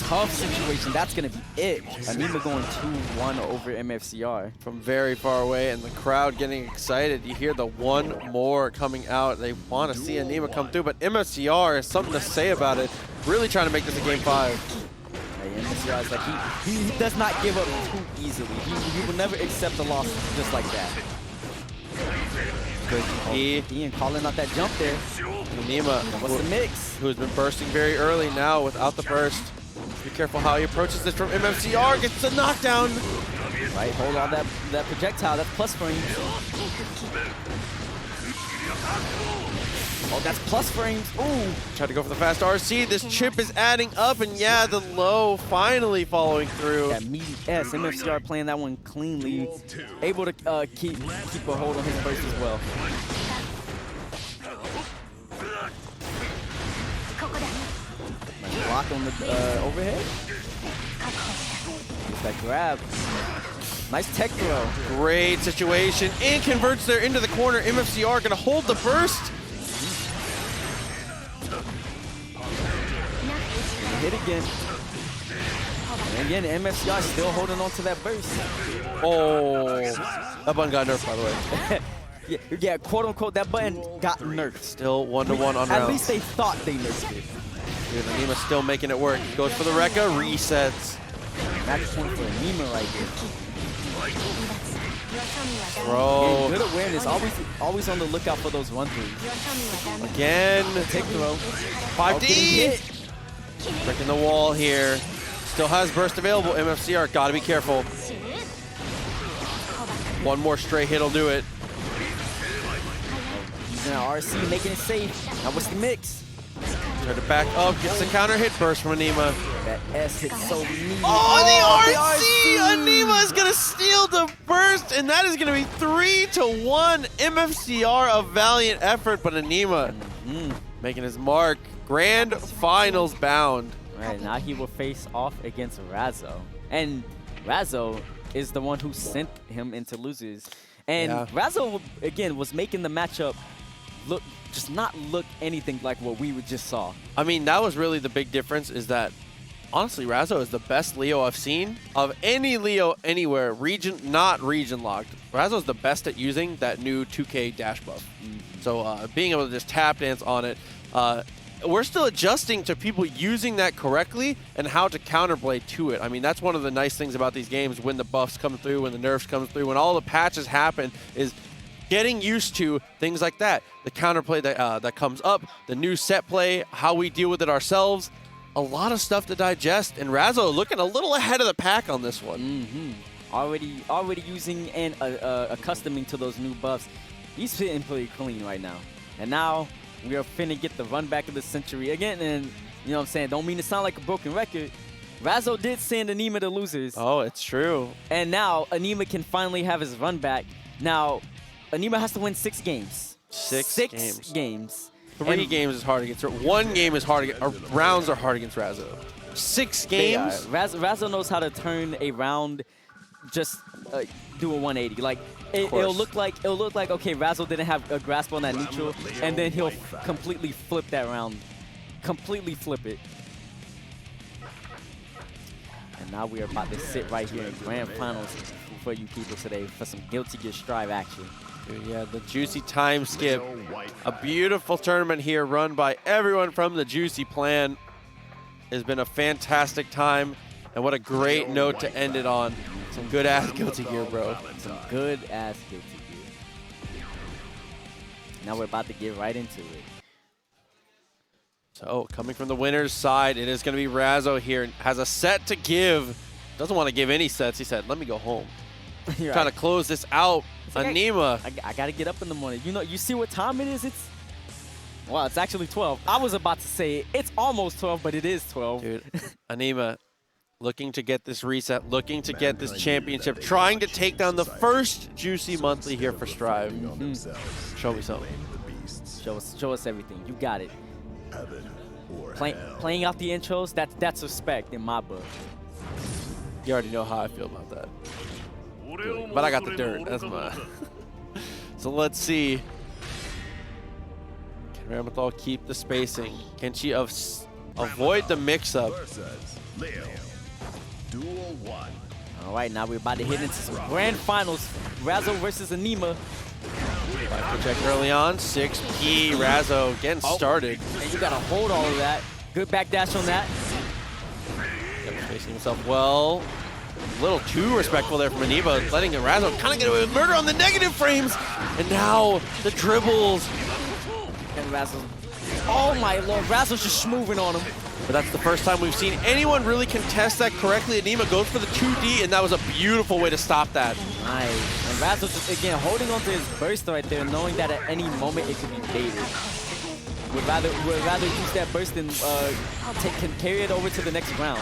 Tough situation. That's going to be it. Aneema going 2-1 over MFCR. From very far away, and the crowd getting excited. You hear the one more coming out. They want to see Aneema come through, but MFCR has something to say about it. Really trying to make this a game 5. Hey, MFCR is like, he does not give up too easily. He will never accept a loss just like that. Good Ian calling out that jump there. Aneema, What's the mix? who's been bursting very early now without the burst. Be careful how he approaches this from MFCR. Gets the knockdown. Right, hold on that projectile. That's plus frames. Oh, that's plus frames. Ooh. Tried to go for the fast RC. This chip is adding up, and yeah, the low finally following through. That meaty S. MFCR playing that one cleanly. Able to keep a hold on his burst as well. Nice block on the overhead. Gets that grab. Nice tech throw. Great situation. And converts there into the corner. MFCR gonna hold the burst. Hit again. And again, MFCR still holding on to that burst. Oh, that button got nerfed, by the way. yeah, quote unquote, that button got nerfed. Still 1-1 on rounds. At least they thought they nerfed it. Dude, Aneema's still making it work. Goes for the Rekka, resets. Match point for Aneema right here. Throw. Good awareness. Always on the lookout for those 1-3s. Again. Take throw. 5D. Breaking the wall here. Still has burst available. MFCR, gotta be careful. One more straight hit'll do it. Using our RC, making it safe. Now what's the mix? Try to back up, gets the counter hit burst from Aneema. That S hit so mean. Oh, the RC! Aneema is gonna steal the burst, and that is gonna be 3-1 MFCR, a valiant effort, but Aneema making his mark. Grand Finals bound. Right, now he will face off against Razzo. And Razzo is the one who sent him into losers. And Razzo, again, was making the matchup not look anything like what we just saw. I mean, that was really the big difference, is that honestly, Razzo is the best Leo I've seen of any Leo anywhere, not region locked. Razzo's the best at using that new 2K dash buff. So being able to just tap dance on it, we're still adjusting to people using that correctly and how to counterplay to it. I mean, that's one of the nice things about these games when the buffs come through, when the nerfs come through, when all the patches happen, is getting used to things like that. The counterplay that comes up, the new set play, how we deal with it ourselves. A lot of stuff to digest, and Razzo looking a little ahead of the pack on this one. Already using and accustoming to those new buffs. He's sitting pretty clean right now. And now we are finna get the run back of the century again, and you know what I'm saying? Don't mean to sound like a broken record. Razzo did send Aneema to losers. Oh, it's true. And now Aneema can finally have his run back. Now, Aneema has to win 6 games. Six games. 3 games is hard against her. 1 game is hard against, or rounds are hard against Razzo. 6 games? Razzo knows how to turn a round, just do a 180. Like, it'll look like, okay, Razzo didn't have a grasp on that neutral, and then he'll completely flip that round. Completely flip it. And now we are about to sit right here in Grand Finals for you people today for some Guilty Gear Strive action. Yeah, the Juicy time skip. A beautiful tournament here run by everyone from the Juicy Plan. It's been a fantastic time, and what a great note to end it on. Some good-ass Guilty Gear, bro. Some good-ass Guilty Gear. Now we're about to get right into it. So, coming from the winner's side, it is going to be Razzo here. Has a set to give. Doesn't want to give any sets. He said, let me go home. Trying to close this out. Like Aneema. I got to get up in the morning. You know, you see what time it is? Well, it's actually 12. I was about to say it's almost 12, but it is 12. Dude, Aneema looking to get this reset, looking to get this championship, trying to take down the first Juicy Monthly here for Strive. Show me something. Show us everything. You got it. Playing out the intros, that's respect in my book. You already know how I feel about that. But I got the dirt. That's my. So let's see. Can Ramlethal keep the spacing? Can she avoid the mix-up? All right, now we're about to hit into some Grand Finals. Razzo versus Aneema. Check early on. 6P. Razzo getting started. And you got to hold all of that. Good backdash on that. Facing himself well. A little too respectful there from Aneema, letting Razzo kind of get away with murder on the negative frames. And now the dribbles. And Razzo, oh my lord, Razzo's just moving on him. But that's the first time we've seen anyone really contest that correctly. Aneema goes for the 2D, and that was a beautiful way to stop that. Nice. And Razzo just, again, holding on to his burst right there, knowing that at any moment it could be baited. Would rather use that burst and can carry it over to the next round.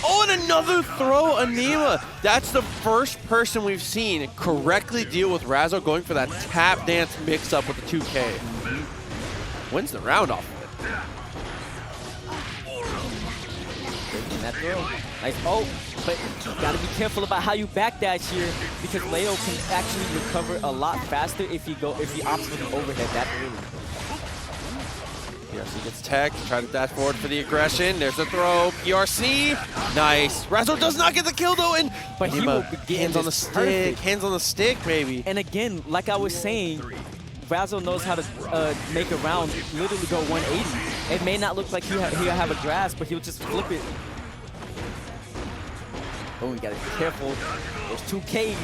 Oh, and another throw, Aneema. That's the first person we've seen correctly deal with Razzo going for that tap dance mix-up with the 2K. Wins the round off of it. Taking that throw. Nice. Oh, but you gotta be careful about how you backdash here because Leo can actually recover a lot faster if he opts for the overhead that early. PRC gets tech, try to dash forward for the aggression. There's the throw. PRC, nice. Razzo does not get the kill though, but he will get hands on the stick. Perfect. Hands on the stick, baby. And again, like I was saying, Razzo knows how to make a round literally go 180. It may not look like he'll have a grasp, but he'll just flip it. Oh, we gotta be careful. Those 2Ks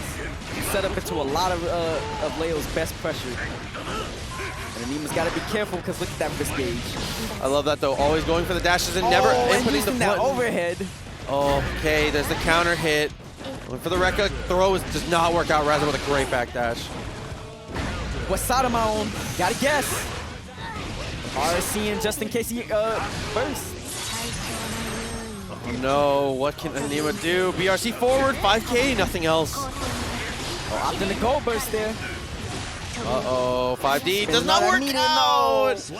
set up into a lot of Leo's best pressure. And Aneema's gotta be careful because look at that wrist gauge. I love that though. Always going for the dashes and never inputting the that overhead. Okay, there's the counter hit. Going for the Rekka throw does not work out. Razzo with a great backdash. What's side of my own? Gotta guess. RC in just in case he bursts. Oh no, what can Aneema do? BRC forward, 5K, nothing else. Oh, opting the gold burst there. Uh-oh, 5D does not work out!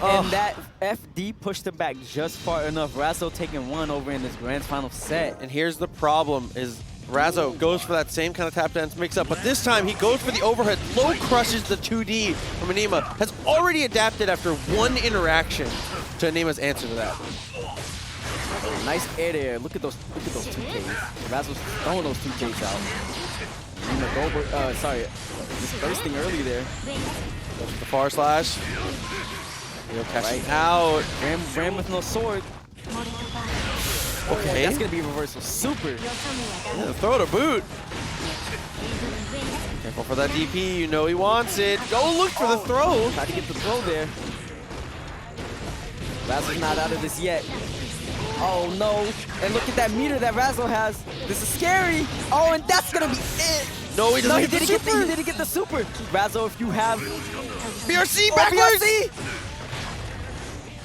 And that FD pushed him back just far enough. Razzo taking one over in this grand final set. And here's the problem is Razzo goes for that same kind of tap dance mix-up, but this time he goes for the overhead, low crushes the 2D from Aneema, has already adapted after one interaction to Aneema's answer to that. Oh, nice air there. Look at those 2Ks. Razzo's throwing those 2Ks out. Sorry, just bursting early there. The far slash. Catching out. Ram with no sword. Okay. That's gonna be a reversal. Super. Yeah, throw to boot. Careful for that DP. You know he wants it. Go look for the throw. Try to get the throw there. Razzo's not out of this yet. Oh no. And look at that meter that Razzo has. This is scary. Oh, and that's gonna be it. No, he doesn't he didn't get the super. Razzo, if you have BRC backwards. BRC.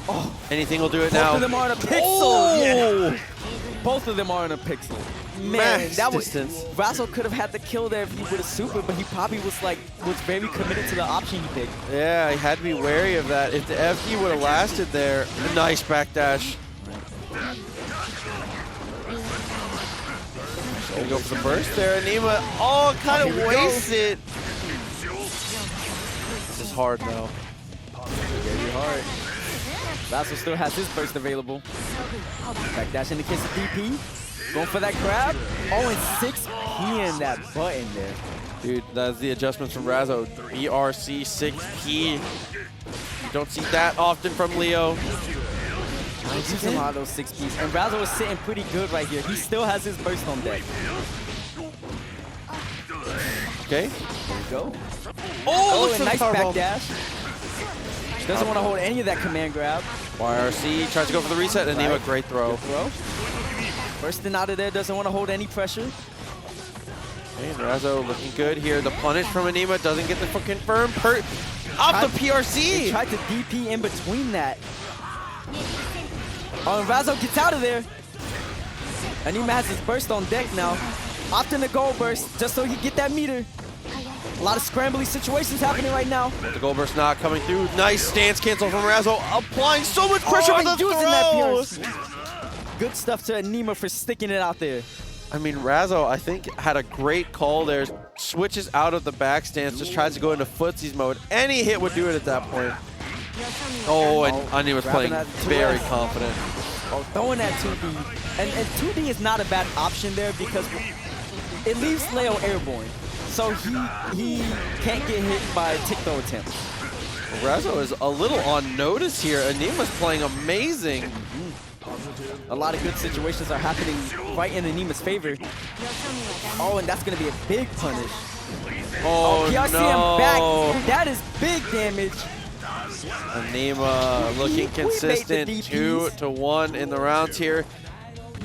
Oh, anything will do it now. Both of them are on a pixel. Oh. Yeah. Both of them are on a pixel. Man, Max that was distance. Razzo could have had the kill there if he would have super, but he probably was very committed to the option he picked. Yeah, he had to be wary of that. If the FD would have lasted there, a nice backdash. Gonna go for the burst there. Aneema, kind of wastes it. This is hard now. Very hard. Razzo still has his burst available. Backdash in the case of DP. Going for that grab. Oh, and 6P in that button there. Dude, that's the adjustments from Razzo. BRC 6P. You don't see that often from Leo. He's using a lot of those 6Ps. And Razzo is sitting pretty good right here. He still has his burst on deck. Okay. There we go. Oh, and nice backdash. Doesn't want to hold any of that command grab. YRC tries to go for the reset. Aneema, great throw. Bursting out of there, doesn't want to hold any pressure. Okay, and Razzo looking good here. The punish from Aneema doesn't get the confirm. Off the PRC! He tried to DP in between that. Oh, and Razzo gets out of there. Aneema has his burst on deck now. Opting the gold burst just so he get that meter. A lot of scrambly situations happening right now. The gold burst not coming through. Nice stance cancel from Razzo. Applying so much pressure with the using throw. That PRC. Good stuff to Aneema for sticking it out there. I mean, Razzo, I think, had a great call there. Switches out of the back stance, just tries to go into footsies mode. Any hit would do it at that point. Oh, and Anji was playing very confident. Oh, throwing that 2D. And 2D is not a bad option there because it leaves Leo airborne. So he can't get hit by tick throw attempts. Razzo is a little on notice here. Aneema's playing amazing. A lot of good situations are happening right in Aneema's favor. Oh, and that's going to be a big punish. Oh, PRC no. back. That is big damage. Aneema looking consistent. 2-1 in the rounds here.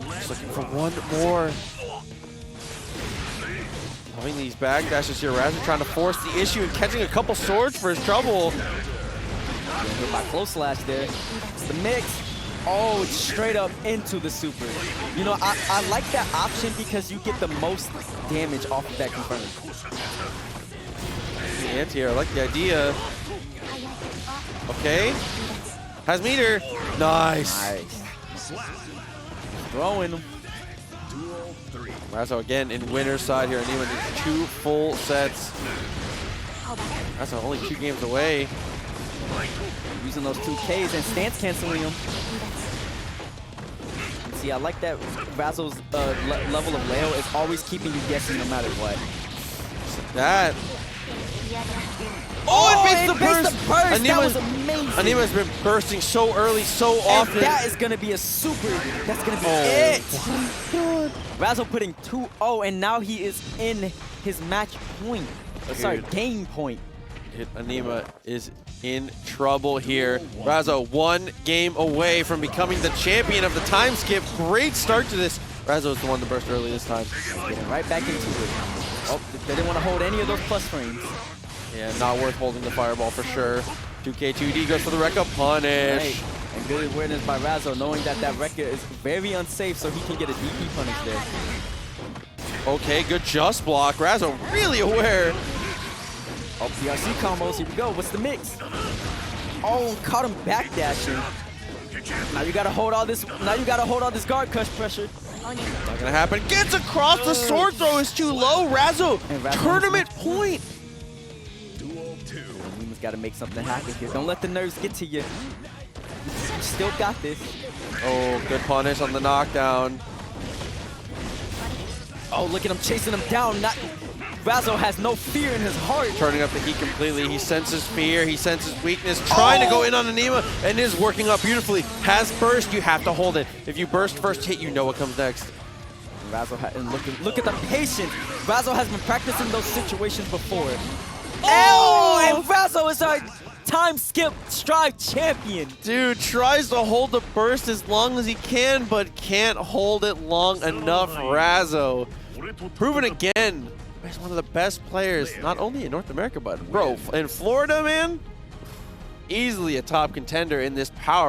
Just looking for one more. Having these backdashes here. Razzo trying to force the issue and catching a couple swords for his trouble. Hit by close slash there. It's the mix. Oh, it's straight up into the super. You know, I like that option because you get the most damage off of that confirm. The anti-air, I like the idea. Okay. Has meter. Nice. Throwing them. Razzo again in winner's side here. Aneema needs 2 full sets. Razzo only 2 games away. Using those 2Ks and stance canceling them. See, I like that Razzo's level of Leo is always keeping you guessing no matter what. That. Oh, it based the burst! That was amazing. Aneema's been bursting so early, so often. And that is going to be a super. That's going to be it. Razzo putting 2-0, and now he is in his match point. Sorry, game point. Aneema is in trouble here. Razzo 1 game away from becoming the champion of the time skip. Great start to this. Razzo is the one to burst early this time. Getting right back into it. Oh, they didn't want to hold any of those plus frames. Yeah, not worth holding the fireball for sure. 2K2D goes for the Rekka punish. Right. And good awareness by Razzo, knowing that Rekka is very unsafe, so he can get a DP punish there. Okay, good just block. Razzo really aware. Oh, PRC combos, here we go. What's the mix? Oh, caught him backdashing. Now you gotta hold all this. Now you gotta hold all this guard crush pressure. Not gonna happen. Gets across. The sword throw is too low. Razzo, tournament point. Aneema's gotta make something happen here. Don't let the nerves get to you. You still got this. Oh, good punish on the knockdown. Oh, look at him chasing him down. Razzo has no fear in his heart. Turning up the heat completely. He senses fear. He senses weakness. Trying to go in on Aneema and is working up beautifully. Has burst. You have to hold it. If you burst first hit, you know what comes next. Razzo and look at the patience. Razzo has been practicing those situations before. Oh, and Razzo is our time skip strive champion. Dude tries to hold the burst as long as he can, but can't hold it long enough. Razzo, proven again. He's one of the best players, not only in North America, but bro, in Florida, man, easily a top contender in this power.